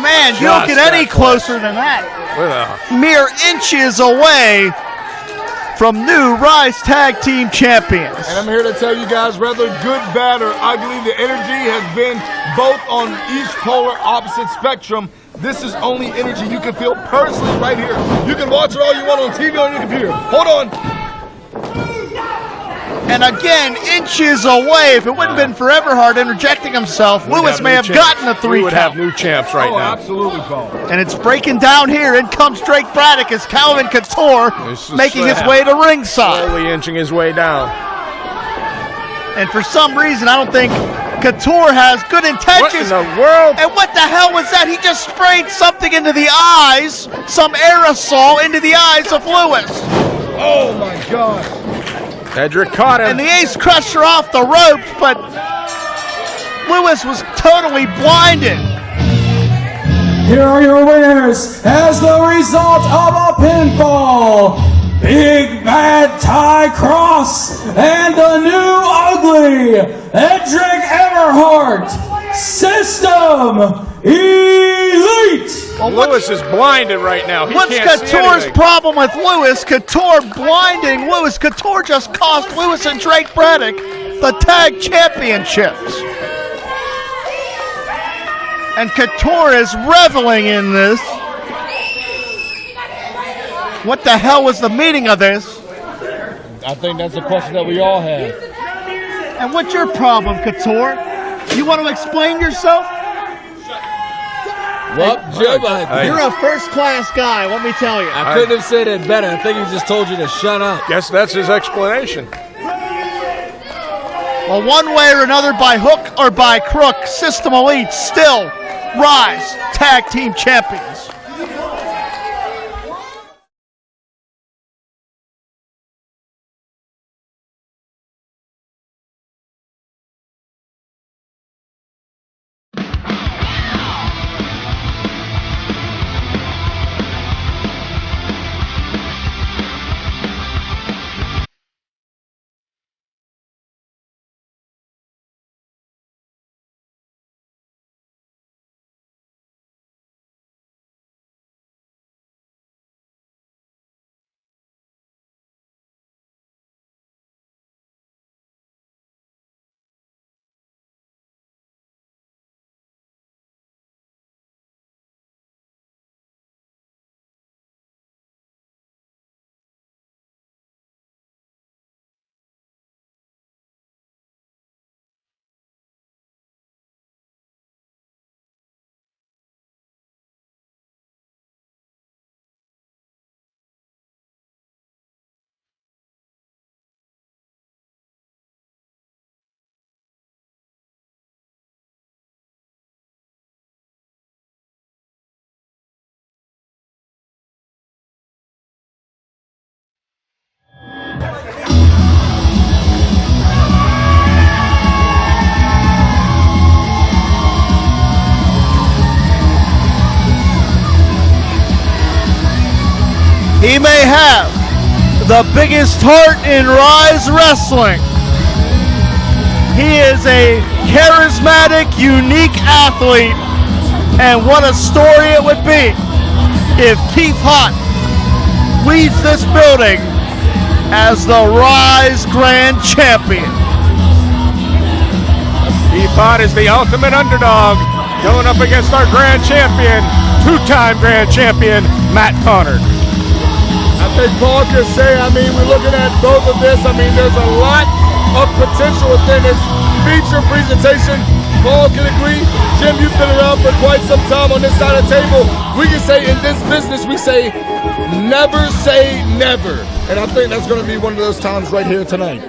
B: Man, you don't get any closer than that. Mere inches away from new Ryse Tag Team Champions.
E: And I'm here to tell you guys, whether good, bad, or ugly, the energy has been both on each polar opposite spectrum. This is only energy you can feel personally right here. You can watch it all you want on TV on your computer. Hold on.
B: And again, inches away. If it wouldn't have been for Everhart interjecting himself, Lewis may have gotten a 3
C: We would
B: count.
C: have new champs right now.
E: Absolutely, Paul.
B: And it's breaking down here. In comes Drake Braddock as Calvin Couture
C: This is
B: making his
C: sad.
B: way to ringside.
C: Slowly inching his way down.
B: And for some reason, I don't think Couture has good intentions.
C: What in the world?
B: And what the hell was that? He just sprayed something into the eyes, some aerosol into the eyes of Lewis.
E: Oh, my God.
C: Edric caught him.
B: And the Ace Crusher off the ropes, but Lewis was totally blinded.
A: Here are your winners as the result of a pinfall. Big Bad Ty Cross and the new ugly Edric Everhart. System Elite.
B: Well,
C: Lewis is blinded right now. He
B: What's
C: can't see
B: Couture's
C: anything.
B: problem with Lewis? Couture blinding Lewis. Couture just cost Lewis and Drake Braddock the tag championships. And Couture is reveling in this. What the hell was the meaning of this?
L: I think that's a question that we all have.
B: And what's your problem, Couture? You want to explain yourself?
L: Well, Jim,
B: You're a first-class guy, let me tell you.
L: I couldn't have said it better. I think he just told you to shut up.
C: Guess that's his explanation.
B: Well, one way or another, by hook or by crook, System Elite still Ryse Tag Team Champions. He may have the biggest heart in Ryse Wrestling. He is a charismatic, unique athlete, and what a story it would be if Keith Haught leads this building as the Ryse Grand Champion.
C: Keith Haught is the ultimate underdog going up against our Grand Champion, two-time Grand Champion, Matt Conard.
E: I think Paul can say, we're looking at both of this. There's a lot of potential within this feature presentation. Paul can agree. Jim, you've been around for quite some time on this side of the table. We can say in this business, we say never say never. And I think that's going to be one of those times right here tonight.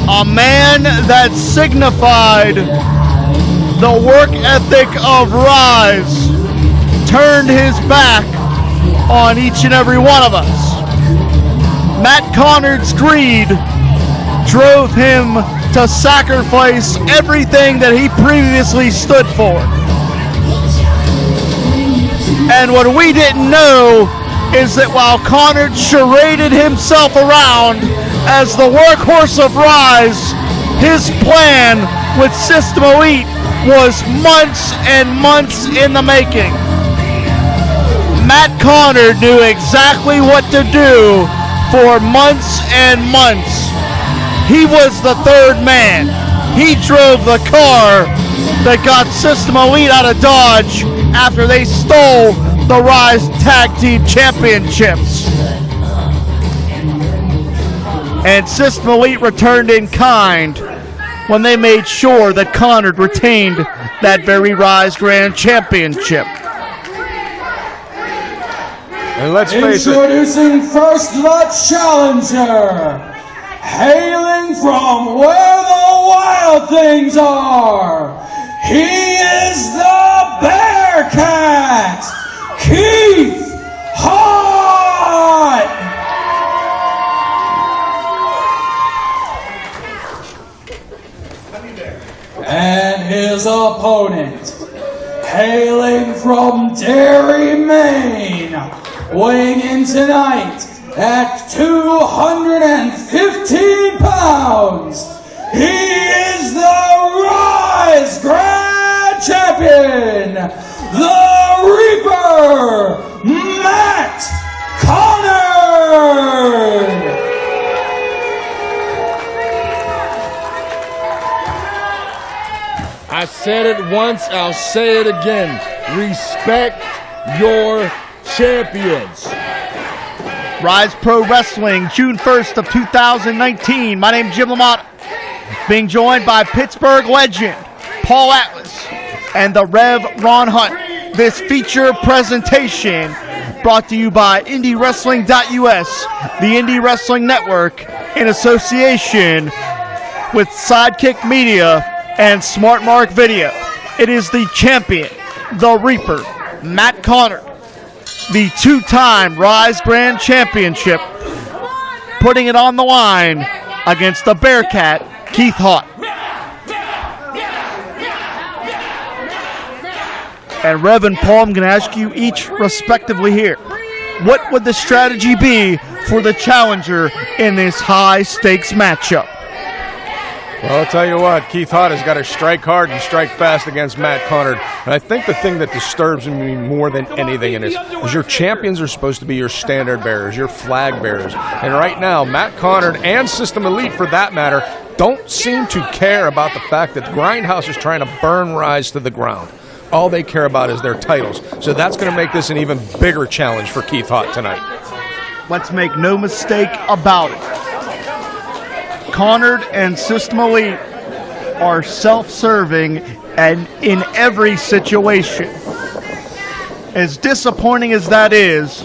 B: A man that signified the work ethic of Ryse turned his back on each and every one of us. Matt Conard's greed drove him to sacrifice everything that he previously stood for. And what we didn't know is that while Conard charaded himself around as the workhorse of Ryse, his plan with System Elite was months and months in the making. Matt Conard knew exactly what to do for months and months. He was the third man. He drove the car that got System Elite out of Dodge after they stole the Ryse Tag Team Championships. And System Elite returned in kind when they made sure that Conard retained that very Ryse Grand Championship.
C: And let's face
A: Introducing first the challenger, hailing from where the wild things are. He is the Bearcat, Keith Haught. And his opponent, hailing from Derry, Maine, weighing in tonight at 215 pounds, he is the Ryse Grand Champion, the Reaper, Matt Conard.
E: I said it once, I'll say it again. Respect your champions.
B: Ryse Pro Wrestling, June 1st of 2019. My name's Jim LaMotta, being joined by Pittsburgh legend Paul Atlas and the Rev Ron Hunt. This feature presentation brought to you by IndyWrestling.us, the Indie Wrestling Network, in association with Sidekick Media and Smart Mark Video. It is the champion, the Reaper, Matt Conard, the two-time Ryse Grand Championship, putting it on the line against the Bearcat, Keith Haught. And Rev and Paul, I'm going to ask you each respectively here, what would the strategy be for the challenger in this high-stakes matchup?
C: Well, I'll tell you what, Keith Haught has got to strike hard and strike fast against Matt Conard. And I think the thing that disturbs me more than anything in this is your champions are supposed to be your standard bearers, your flag bearers. And right now, Matt Conard and System Elite, for that matter, don't seem to care about the fact that Grindhouse is trying to burn Ryse to the ground. All they care about is their titles. So that's going to make this an even bigger challenge for Keith Haught tonight.
B: Let's make no mistake about it. Conard and System Elite are self-serving and in every situation. As disappointing as that is,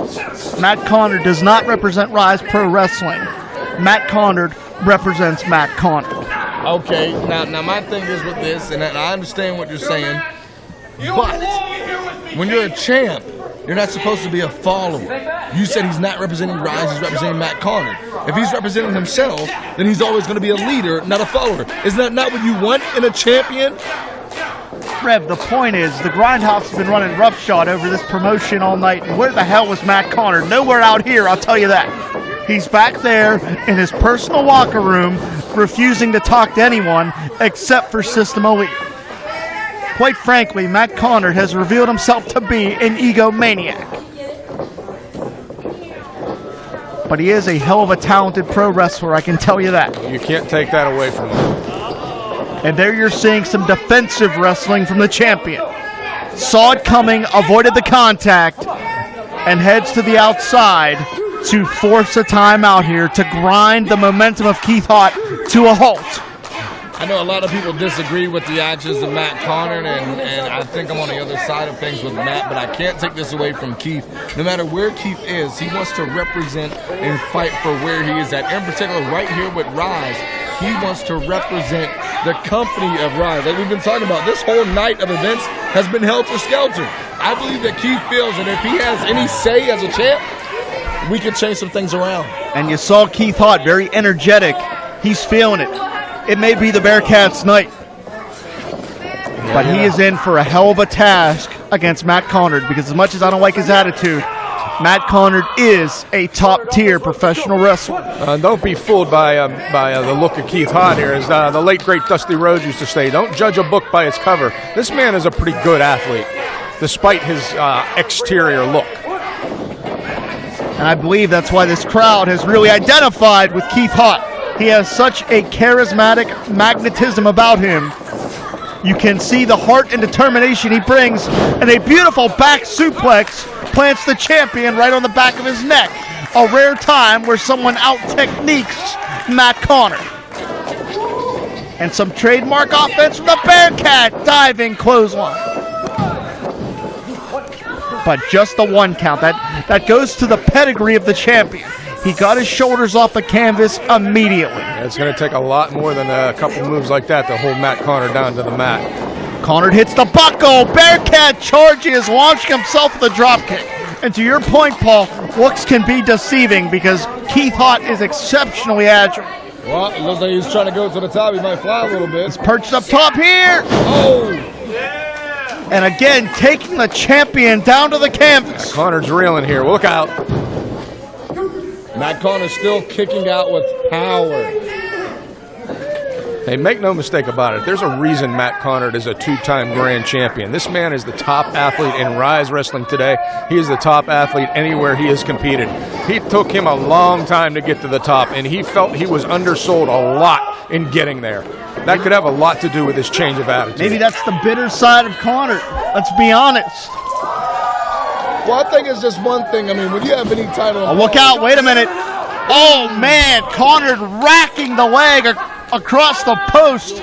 B: Matt Conard does not represent Ryse Pro Wrestling. Matt Conard represents Matt Conard.
E: Okay, now my thing is with this, and I understand what you're saying, but when you're a champ, You're not supposed to be a follower. You said he's not representing Ryse, he's representing Matt Conard. If he's representing himself, then he's always going to be a leader, not a follower. Isn't that not what you want in a champion?
B: Rev, the point is, the Grindhouse has been running roughshod over this promotion all night. And where the hell was Matt Conard? Nowhere out here, I'll tell you that. He's back there in his personal locker room, refusing to talk to anyone except for System Elite. Quite frankly, Matt Conard has revealed himself to be an egomaniac. But he is a hell of a talented pro wrestler, I can tell you that.
C: You can't take that away from him.
B: And there you're seeing some defensive wrestling from the champion. Saw it coming, avoided the contact, and heads to the outside to force a timeout here to grind the momentum of Keith Haught to a halt.
E: I know a lot of people disagree with the actions of Matt Conard, and I think I'm on the other side of things with Matt, but I can't take this away from Keith. No matter where Keith is, he wants to represent and fight for where he is at. In particular, right here with Ryse, he wants to represent the company of Ryse. Like we've been talking about, this whole night of events has been helter-skelter. I believe that Keith feels that if he has any say as a champ, we can change some things around.
B: And you saw Keith Haught, very energetic. He's feeling it. It may be the Bearcats' night. But he is in for a hell of a task against Matt Conard, because as much as I don't like his attitude, Matt Conard is a top-tier professional wrestler.
C: Don't be fooled by the look of Keith Haught here. As the late, great Dusty Rhodes used to say, don't judge a book by its cover. This man is a pretty good athlete, despite his exterior look.
B: And I believe that's why this crowd has really identified with Keith Haught. He has such a charismatic magnetism about him. You can see the heart and determination he brings, and a beautiful back suplex plants the champion right on the back of his neck. A rare time where someone out-techniques Matt Conard. And some trademark offense from the Bearcat, diving clothesline. But just the one count. That goes to the pedigree of the champion. He got his shoulders off the canvas immediately.
C: Yeah, it's going to take a lot more than a couple moves like that to hold Matt Conard down to the mat.
B: Conard hits the buckle. Bearcat charges, launching himself with a dropkick. And to your point, Paul, looks can be deceiving because Keith Haught is exceptionally agile.
E: Well, it looks like he's trying to go to the top. He might fly a little bit.
B: He's perched up top here.
E: Oh!
B: And again, taking the champion down to the canvas.
C: Conard's reeling here. Look out.
E: Matt Conard's still kicking out with power.
C: Hey, make no mistake about it. There's a reason Matt Conard is a two-time grand champion. This man is the top athlete in Ryse Wrestling today. He is the top athlete anywhere he has competed. He took him a long time to get to the top, and he felt he was undersold a lot in getting there. That could have a lot to do with his change of attitude.
B: Maybe that's the bitter side of Conard. Let's be honest.
E: Well, I think it's just one thing. I mean, when you have any title...
B: Oh, look out. Wait a minute. Oh, man. Conard racking the leg across the post.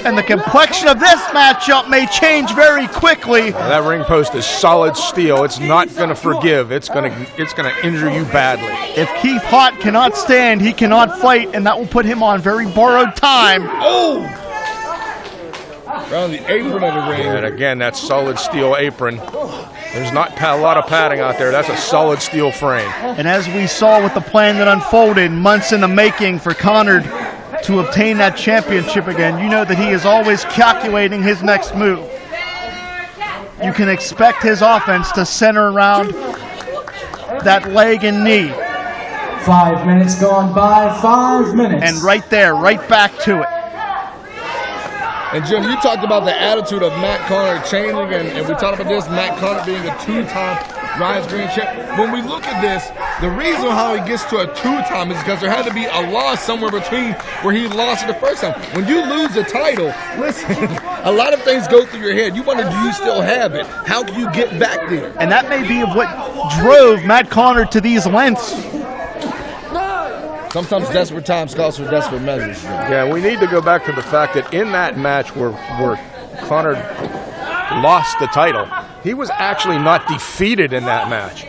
B: And the complexion of this matchup may change very quickly.
C: That ring post is solid steel. It's not going to forgive. It's going to injure you badly.
B: If Keith Haught cannot stand, he cannot fight, and that will put him on very borrowed time.
E: Oh! Around the apron of the ring.
C: And again, that solid steel apron. There's not a lot of padding out there. That's a solid steel frame.
B: And as we saw with the plan that unfolded months in the making for Conard to obtain that championship again, you know that he is always calculating his next move. You can expect his offense to center around that leg and knee.
A: 5 minutes gone by, 5 minutes.
B: And right there, right back to it.
E: And Jim, you talked about the attitude of Matt Conard changing, and we talked about this, Matt Conard being a two-time Ryse Grand champ. When we look at this, the reason how he gets to a two-time is because there had to be a loss somewhere between where he lost it the first time. When you lose a title, listen, a lot of things go through your head. You wonder, do you still have it? How can you get back there?
B: And that may be what drove Matt Conard to these lengths.
E: Sometimes desperate times calls for desperate measures.
C: Yeah, we need to go back to the fact that in that match where Conard lost the title, he was actually not defeated in that match.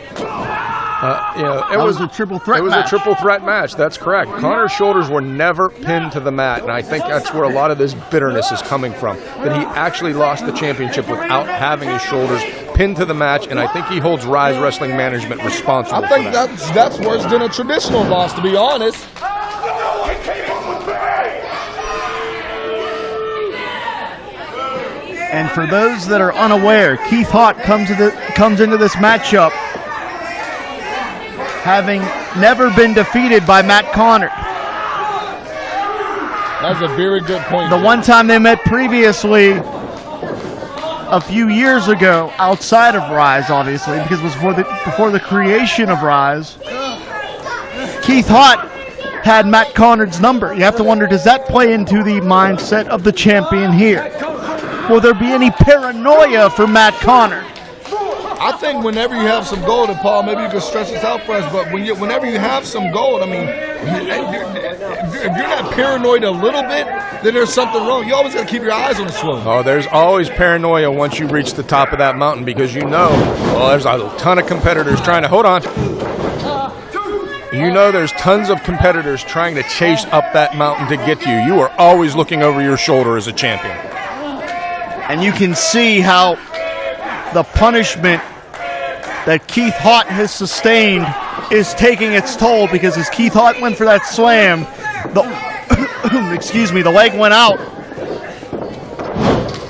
B: It was a triple threat match.
C: It was a triple threat match. That's correct. Conard's shoulders were never pinned to the mat, and I think that's where a lot of this bitterness is coming from, that he actually lost the championship without having his shoulders pinned to the match, and I think he holds Ryse Wrestling Management responsible
E: I think
C: for that.
E: that's worse than a traditional loss, to be honest.
B: And for those that are unaware, Keith Haught comes into this matchup having never been defeated by Matt Conard.
E: That's a very good point.
B: The one time they met previously, a few years ago, outside of Ryse, obviously, because it was before the creation of Ryse, Keith Haught had Matt Conard's number. You have to wonder, does that play into the mindset of the champion here? Will there be any paranoia for Matt Conard?
E: I think whenever you have some gold, and Paul, maybe you can stretch this out for us, but whenever you have some gold, I mean, if you're not paranoid a little bit, then there's something wrong. You always got to keep your eyes on the swivel.
C: Oh, there's always paranoia once you reach the top of that mountain, because you know, well, there's a ton of competitors trying to, hold on. You know there's tons of competitors trying to chase up that mountain to get you. You are always looking over your shoulder as a champion.
B: And you can see how the punishment that Keith Haught has sustained is taking its toll, because as Keith Haught went for that slam, the the leg went out.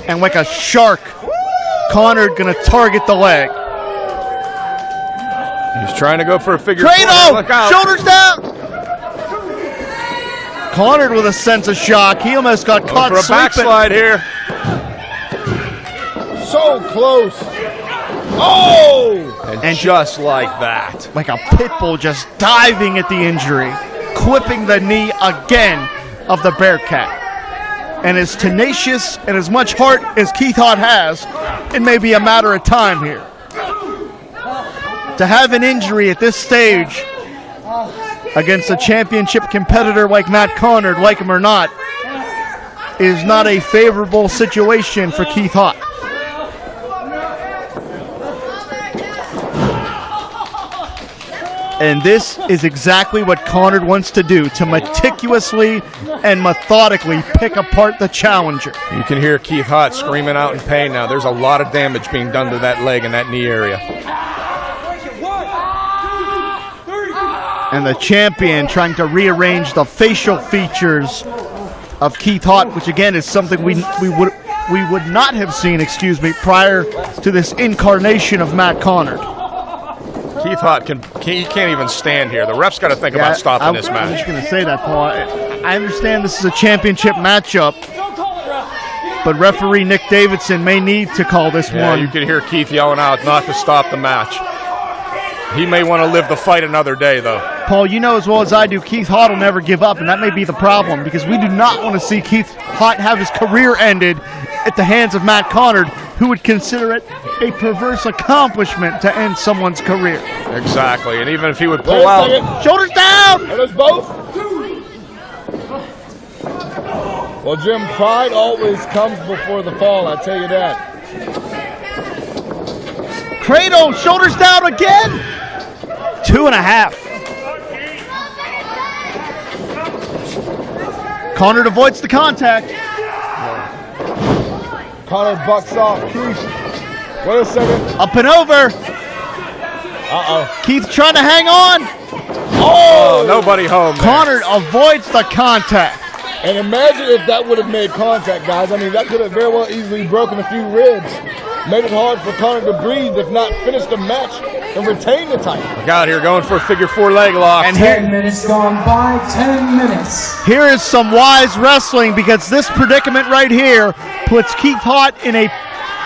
B: And like a shark, Conard gonna target the leg.
C: He's trying to go for a figure
B: Cradle!
C: four. Look out.
B: Shoulders down! Conard with a sense of shock. He almost got caught
C: for a
B: sleeping.
C: backslide here.
E: So close. Oh!
C: And just like that.
B: Like a pit bull just diving at the injury, clipping the knee again of the Bearcat. And as tenacious and as much heart as Keith Haught has, it may be a matter of time here. To have an injury at this stage against a championship competitor like Matt Conard, like him or not, is not a favorable situation for Keith Haught. And this is exactly what Conard wants to do, to meticulously and methodically pick apart the challenger.
C: You can hear Keith Haught screaming out in pain now. There's a lot of damage being done to that leg and that knee area.
B: And the champion trying to rearrange the facial features of Keith Haught, which again is something we would not have seen, prior to this incarnation of Matt Conard.
C: Keith Haught can't even stand here. The ref's got to think about stopping this match.
B: I'm just going to say that, Paul. I understand this is a championship matchup, but referee Nick Davidson may need to call this one.
C: You can hear Keith yelling out not to stop the match. He may want to live the fight another day, though.
B: Paul, you know as well as I do, Keith Haught will never give up, and that may be the problem, because we do not want to see Keith Haught have his career ended at the hands of Matt Conard, who would consider it a perverse accomplishment to end someone's career.
C: Exactly, and even if he would pull out...
B: Shoulders down!
E: Are those both? Well, Jim, pride always comes before the fall, I tell you that.
B: Cradle, shoulders down again! 2.5. Conard avoids the contact.
E: Conard bucks off. Keith, wait a second.
B: Up and over.
E: Uh-oh.
B: Keith trying to hang on.
C: Oh, nobody home there.
B: Conard avoids the contact.
E: And imagine if that would have made contact, guys. I mean, that could have very well easily broken a few ribs. Made it hard for Conard to breathe, if not finish the match and retain the title.
C: Look out here, going for a figure four leg lock.
A: And 10 minutes gone by, 10 minutes.
B: Here is some wise wrestling, because this predicament right here puts Keith Haught in a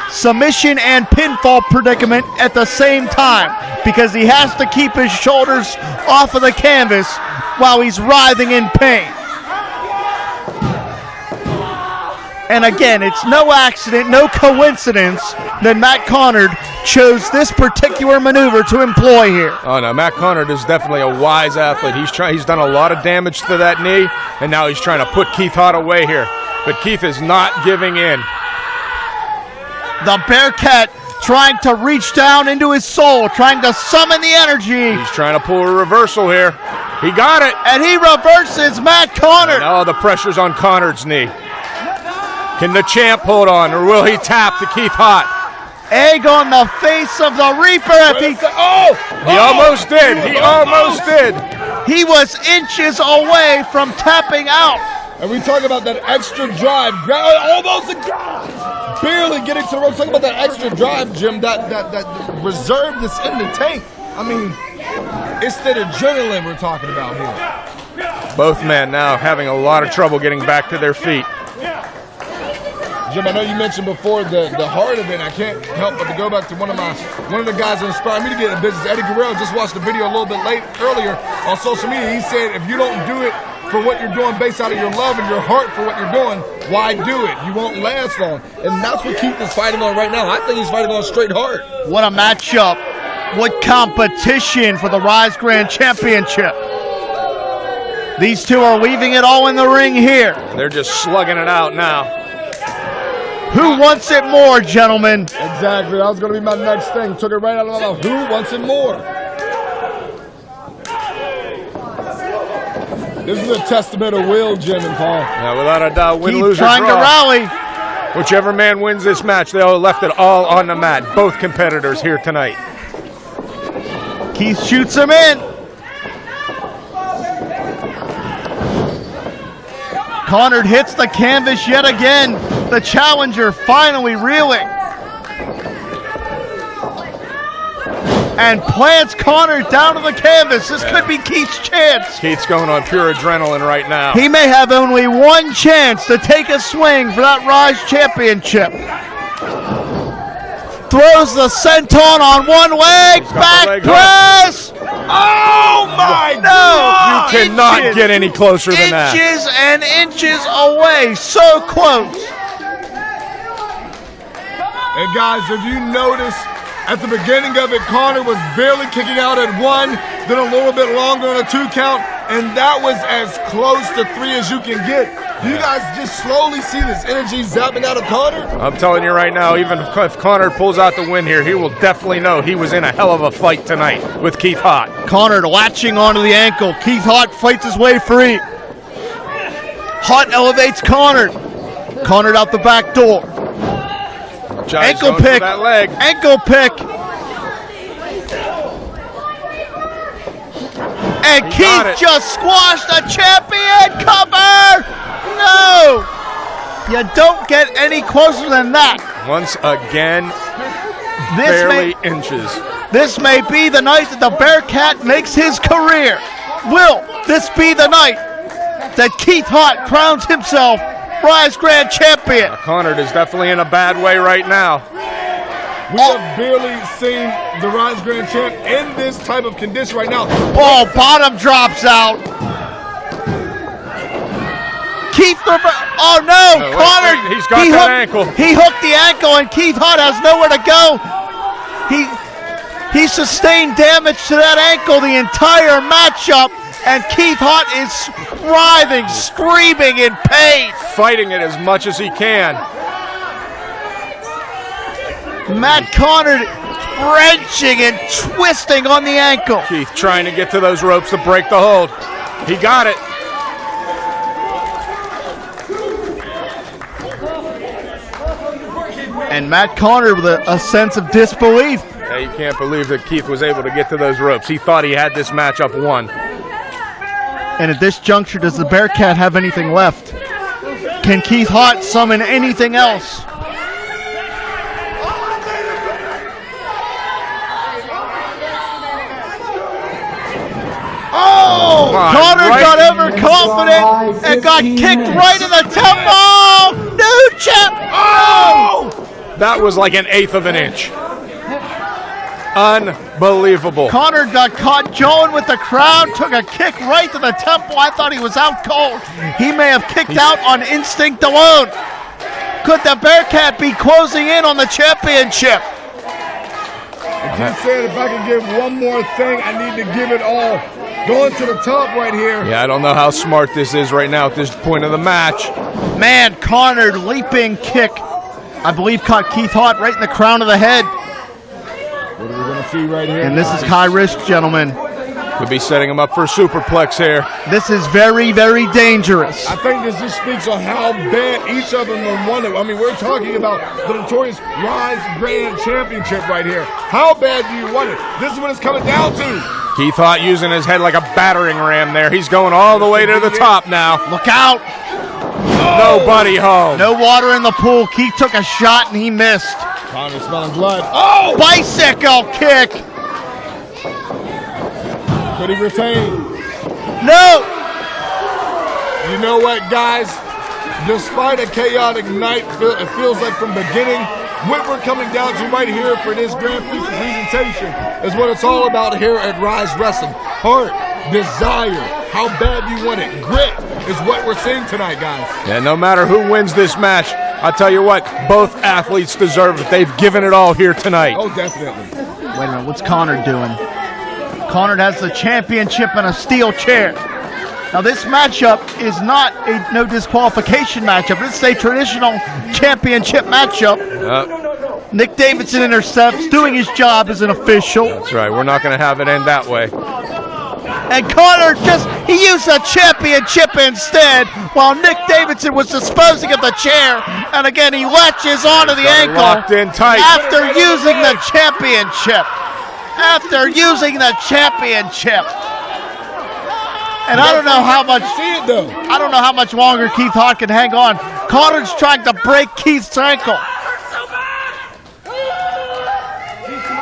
B: submission and pinfall predicament at the same time, because he has to keep his shoulders off of the canvas while he's writhing in pain. And again, it's no accident, no coincidence that Matt Conard chose this particular maneuver to employ here.
C: Oh no, Matt Conard is definitely a wise athlete. He's done a lot of damage to that knee, and now he's trying to put Keith Haught away here. But Keith is not giving in.
B: The Bearcat trying to reach down into his soul, trying to summon the energy.
C: He's trying to pull a reversal here. He got it.
B: And he reverses Matt Conard.
C: Now the pressure's on Conard's knee. Can the champ hold on, or will he tap to Keith Haught?
B: Egg on the face of the Reaper.
C: He almost did. He almost did.
B: He was inches away from tapping out.
E: And we talk about that extra drive. Almost barely getting to the ropes. Talk about that extra drive, Jim. That reserve that's in the tank. I mean, it's the adrenaline we're talking about here.
C: Both men now having a lot of trouble getting back to their feet.
E: Jim, I know you mentioned before the heart of it. I can't help but to go back to one of the guys that inspired me to get in business. Eddie Guerrero just watched the video a little bit earlier on social media. He said, if you don't do it for what you're doing based out of your love and your heart for what you're doing, why do it? You won't last long. And that's what Keith is fighting on right now. I think he's fighting on straight heart.
B: What a matchup. What competition for the Ryse Grand Championship. These two are leaving it all in the ring here.
C: They're just slugging it out now.
B: Who wants it more, gentlemen?
E: Exactly. That was going to be my next thing. Took it right out of my mouth. Who wants it more? This is a testament of will, Jim and Paul.
C: Yeah, without a doubt, win,
B: Keith
C: lose, or
B: trying
C: draw.
B: to rally.
C: Whichever man wins this match, they all left it all on the mat. Both competitors here tonight.
B: Keith shoots him in. Conard hits the canvas yet again. The challenger finally reeling. And plants Conard down to the canvas. This could be Keith's chance.
C: Keith's going on pure adrenaline right now.
B: He may have only one chance to take a swing for that Ryse Championship. Throws the senton on one leg. Back press. Oh my God!
C: You cannot get any closer than that.
B: Inches and inches away. So close.
E: And guys, if you notice, at the beginning of it, Conard was barely kicking out at 1, then a little bit longer on a 2 count, and that was as close to 3 as you can get. You guys just slowly see this energy zapping out of Conard?
C: I'm telling you right now, even if Conard pulls out the win here, he will definitely know he was in a hell of a fight tonight with Keith Haught.
B: Conard latching onto the ankle. Keith Haught fights his way free. Haught elevates Conard. Conard out the back door.
C: Giants
B: ankle pick.
C: That leg.
B: Ankle pick. And Keith just squashed a champion cover. No. You don't get any closer than that.
C: Once again, barely inches.
B: This may be the night that the Bearcat makes his career. Will this be the night that Keith Haught crowns himself Ryse Grand Champion?
C: Conard is definitely in a bad way right now.
E: We have barely seen the Ryse Grand Champ in this type of condition right now.
B: Oh, bottom drops out. Keith, oh no, Conard.
C: He's got that ankle.
B: He hooked the ankle and Keith Haught has nowhere to go. He sustained damage to that ankle the entire matchup. And Keith Haught is writhing, screaming in pain.
C: Fighting it as much as he can.
B: Matt Conard wrenching and twisting on the ankle.
C: Keith trying to get to those ropes to break the hold. He got it.
B: And Matt Conard with a sense of disbelief.
C: Yeah, you can't believe that Keith was able to get to those ropes. He thought he had this matchup won.
B: And at this juncture, does the Bearcat have anything left? Can Keith Haught summon anything else? Oh! Conard got overconfident and got kicked right in the temple! New champ! Oh!
C: That was like an eighth of an inch. Unbelievable.
B: Conard got caught jawing with the crowd, took a kick right to the temple. I thought he was out cold. He may have kicked out on instinct alone. Could the Bearcat be closing in on the championship?
E: I just said if I can give one more thing, I need to give it all. Going to the top right here.
C: Yeah, I don't know how smart this is right now at this point of the match.
B: Man, Conard leaping kick. I believe caught Keith Haught right in the crown of the head.
E: What are we going to see right here?
B: And this is high risk, gentlemen.
C: Could be setting him up for a superplex here.
B: This is very, very dangerous.
E: I think this just speaks on how bad each of them want it. I mean, we're talking about the notorious Ryse Grand Championship right here. How bad do you want it? This is what it's coming down to.
C: Keith Haught using his head like a battering ram there. He's going all the way to the top now.
B: Look out.
C: Nobody home.
B: No water in the pool. Keith took a shot and he missed.
E: Conard smelling blood.
B: Oh! Bicycle kick.
E: Could he retain?
B: No!
E: You know what, guys? Despite a chaotic night, it feels like from beginning, what we're coming down to right here for this Grand Prix presentation is what it's all about here at Ryse Wrestling. Heart, desire, how bad you want it, grit is what we're seeing tonight, guys.
C: Yeah, no matter who wins this match, I'll tell you what, both athletes deserve it. They've given it all here tonight.
E: Oh, definitely.
B: Wait a minute, what's Conard doing? Conard has the championship in a steel chair. Now this matchup is not a no disqualification matchup. This is a traditional championship matchup. Nick Davidson intercepts, doing his job as an official.
C: That's right, we're not going to have it end that way.
B: And Conard he used the championship instead while Nick Davidson was disposing of the chair. And again, he latches onto the ankle
C: locked in tight.
B: after using the championship. After using the championship. And I don't know how much I don't know how much longer Keith Haught can hang on. Conard's trying to break Keith's ankle.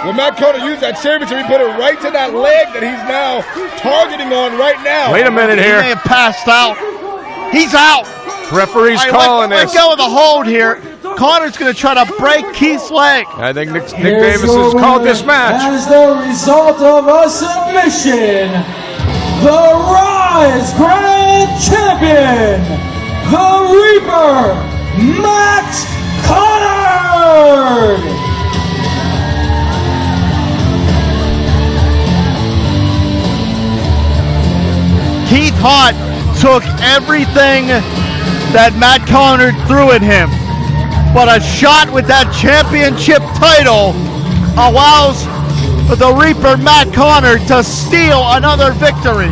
E: Well, Matt Conard used that championship. He put it right to that leg that he's now targeting on right now.
C: Wait a minute here.
B: He may have passed out. He's out.
C: Referee's calling this.
B: Let go of the hold here. Conard's going to try to break Keith's leg.
C: I think Nick Davis has called this match.
A: As the result of a submission, the Ryse Grand Champion, the Reaper, Matt Conard!
B: Keith Haught took everything that Matt Conard threw at him. But a shot with that championship title allows the Reaper Matt Conard to steal another victory,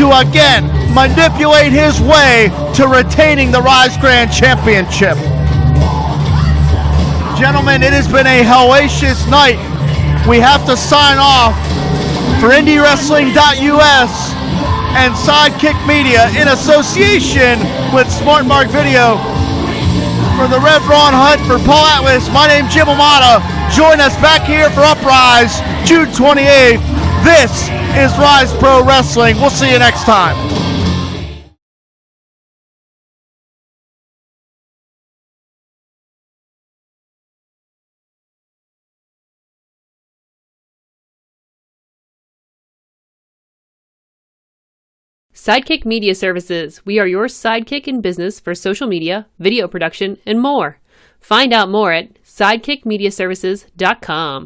B: to again manipulate his way to retaining the Ryse Grand Championship. Gentlemen, it has been a hellacious night. We have to sign off for IndyWrestling.us and Sidekick Media in association with Smart Mark Video. For the Rev Ron Hunt, for Paul Atlas, my name's Jim Amata. Join us back here for Uprise, June 28th. This is Ryse Pro Wrestling. We'll see you next time.
M: Sidekick Media Services. We are your sidekick in business for social media, video production, and more. Find out more at sidekickmediaservices.com.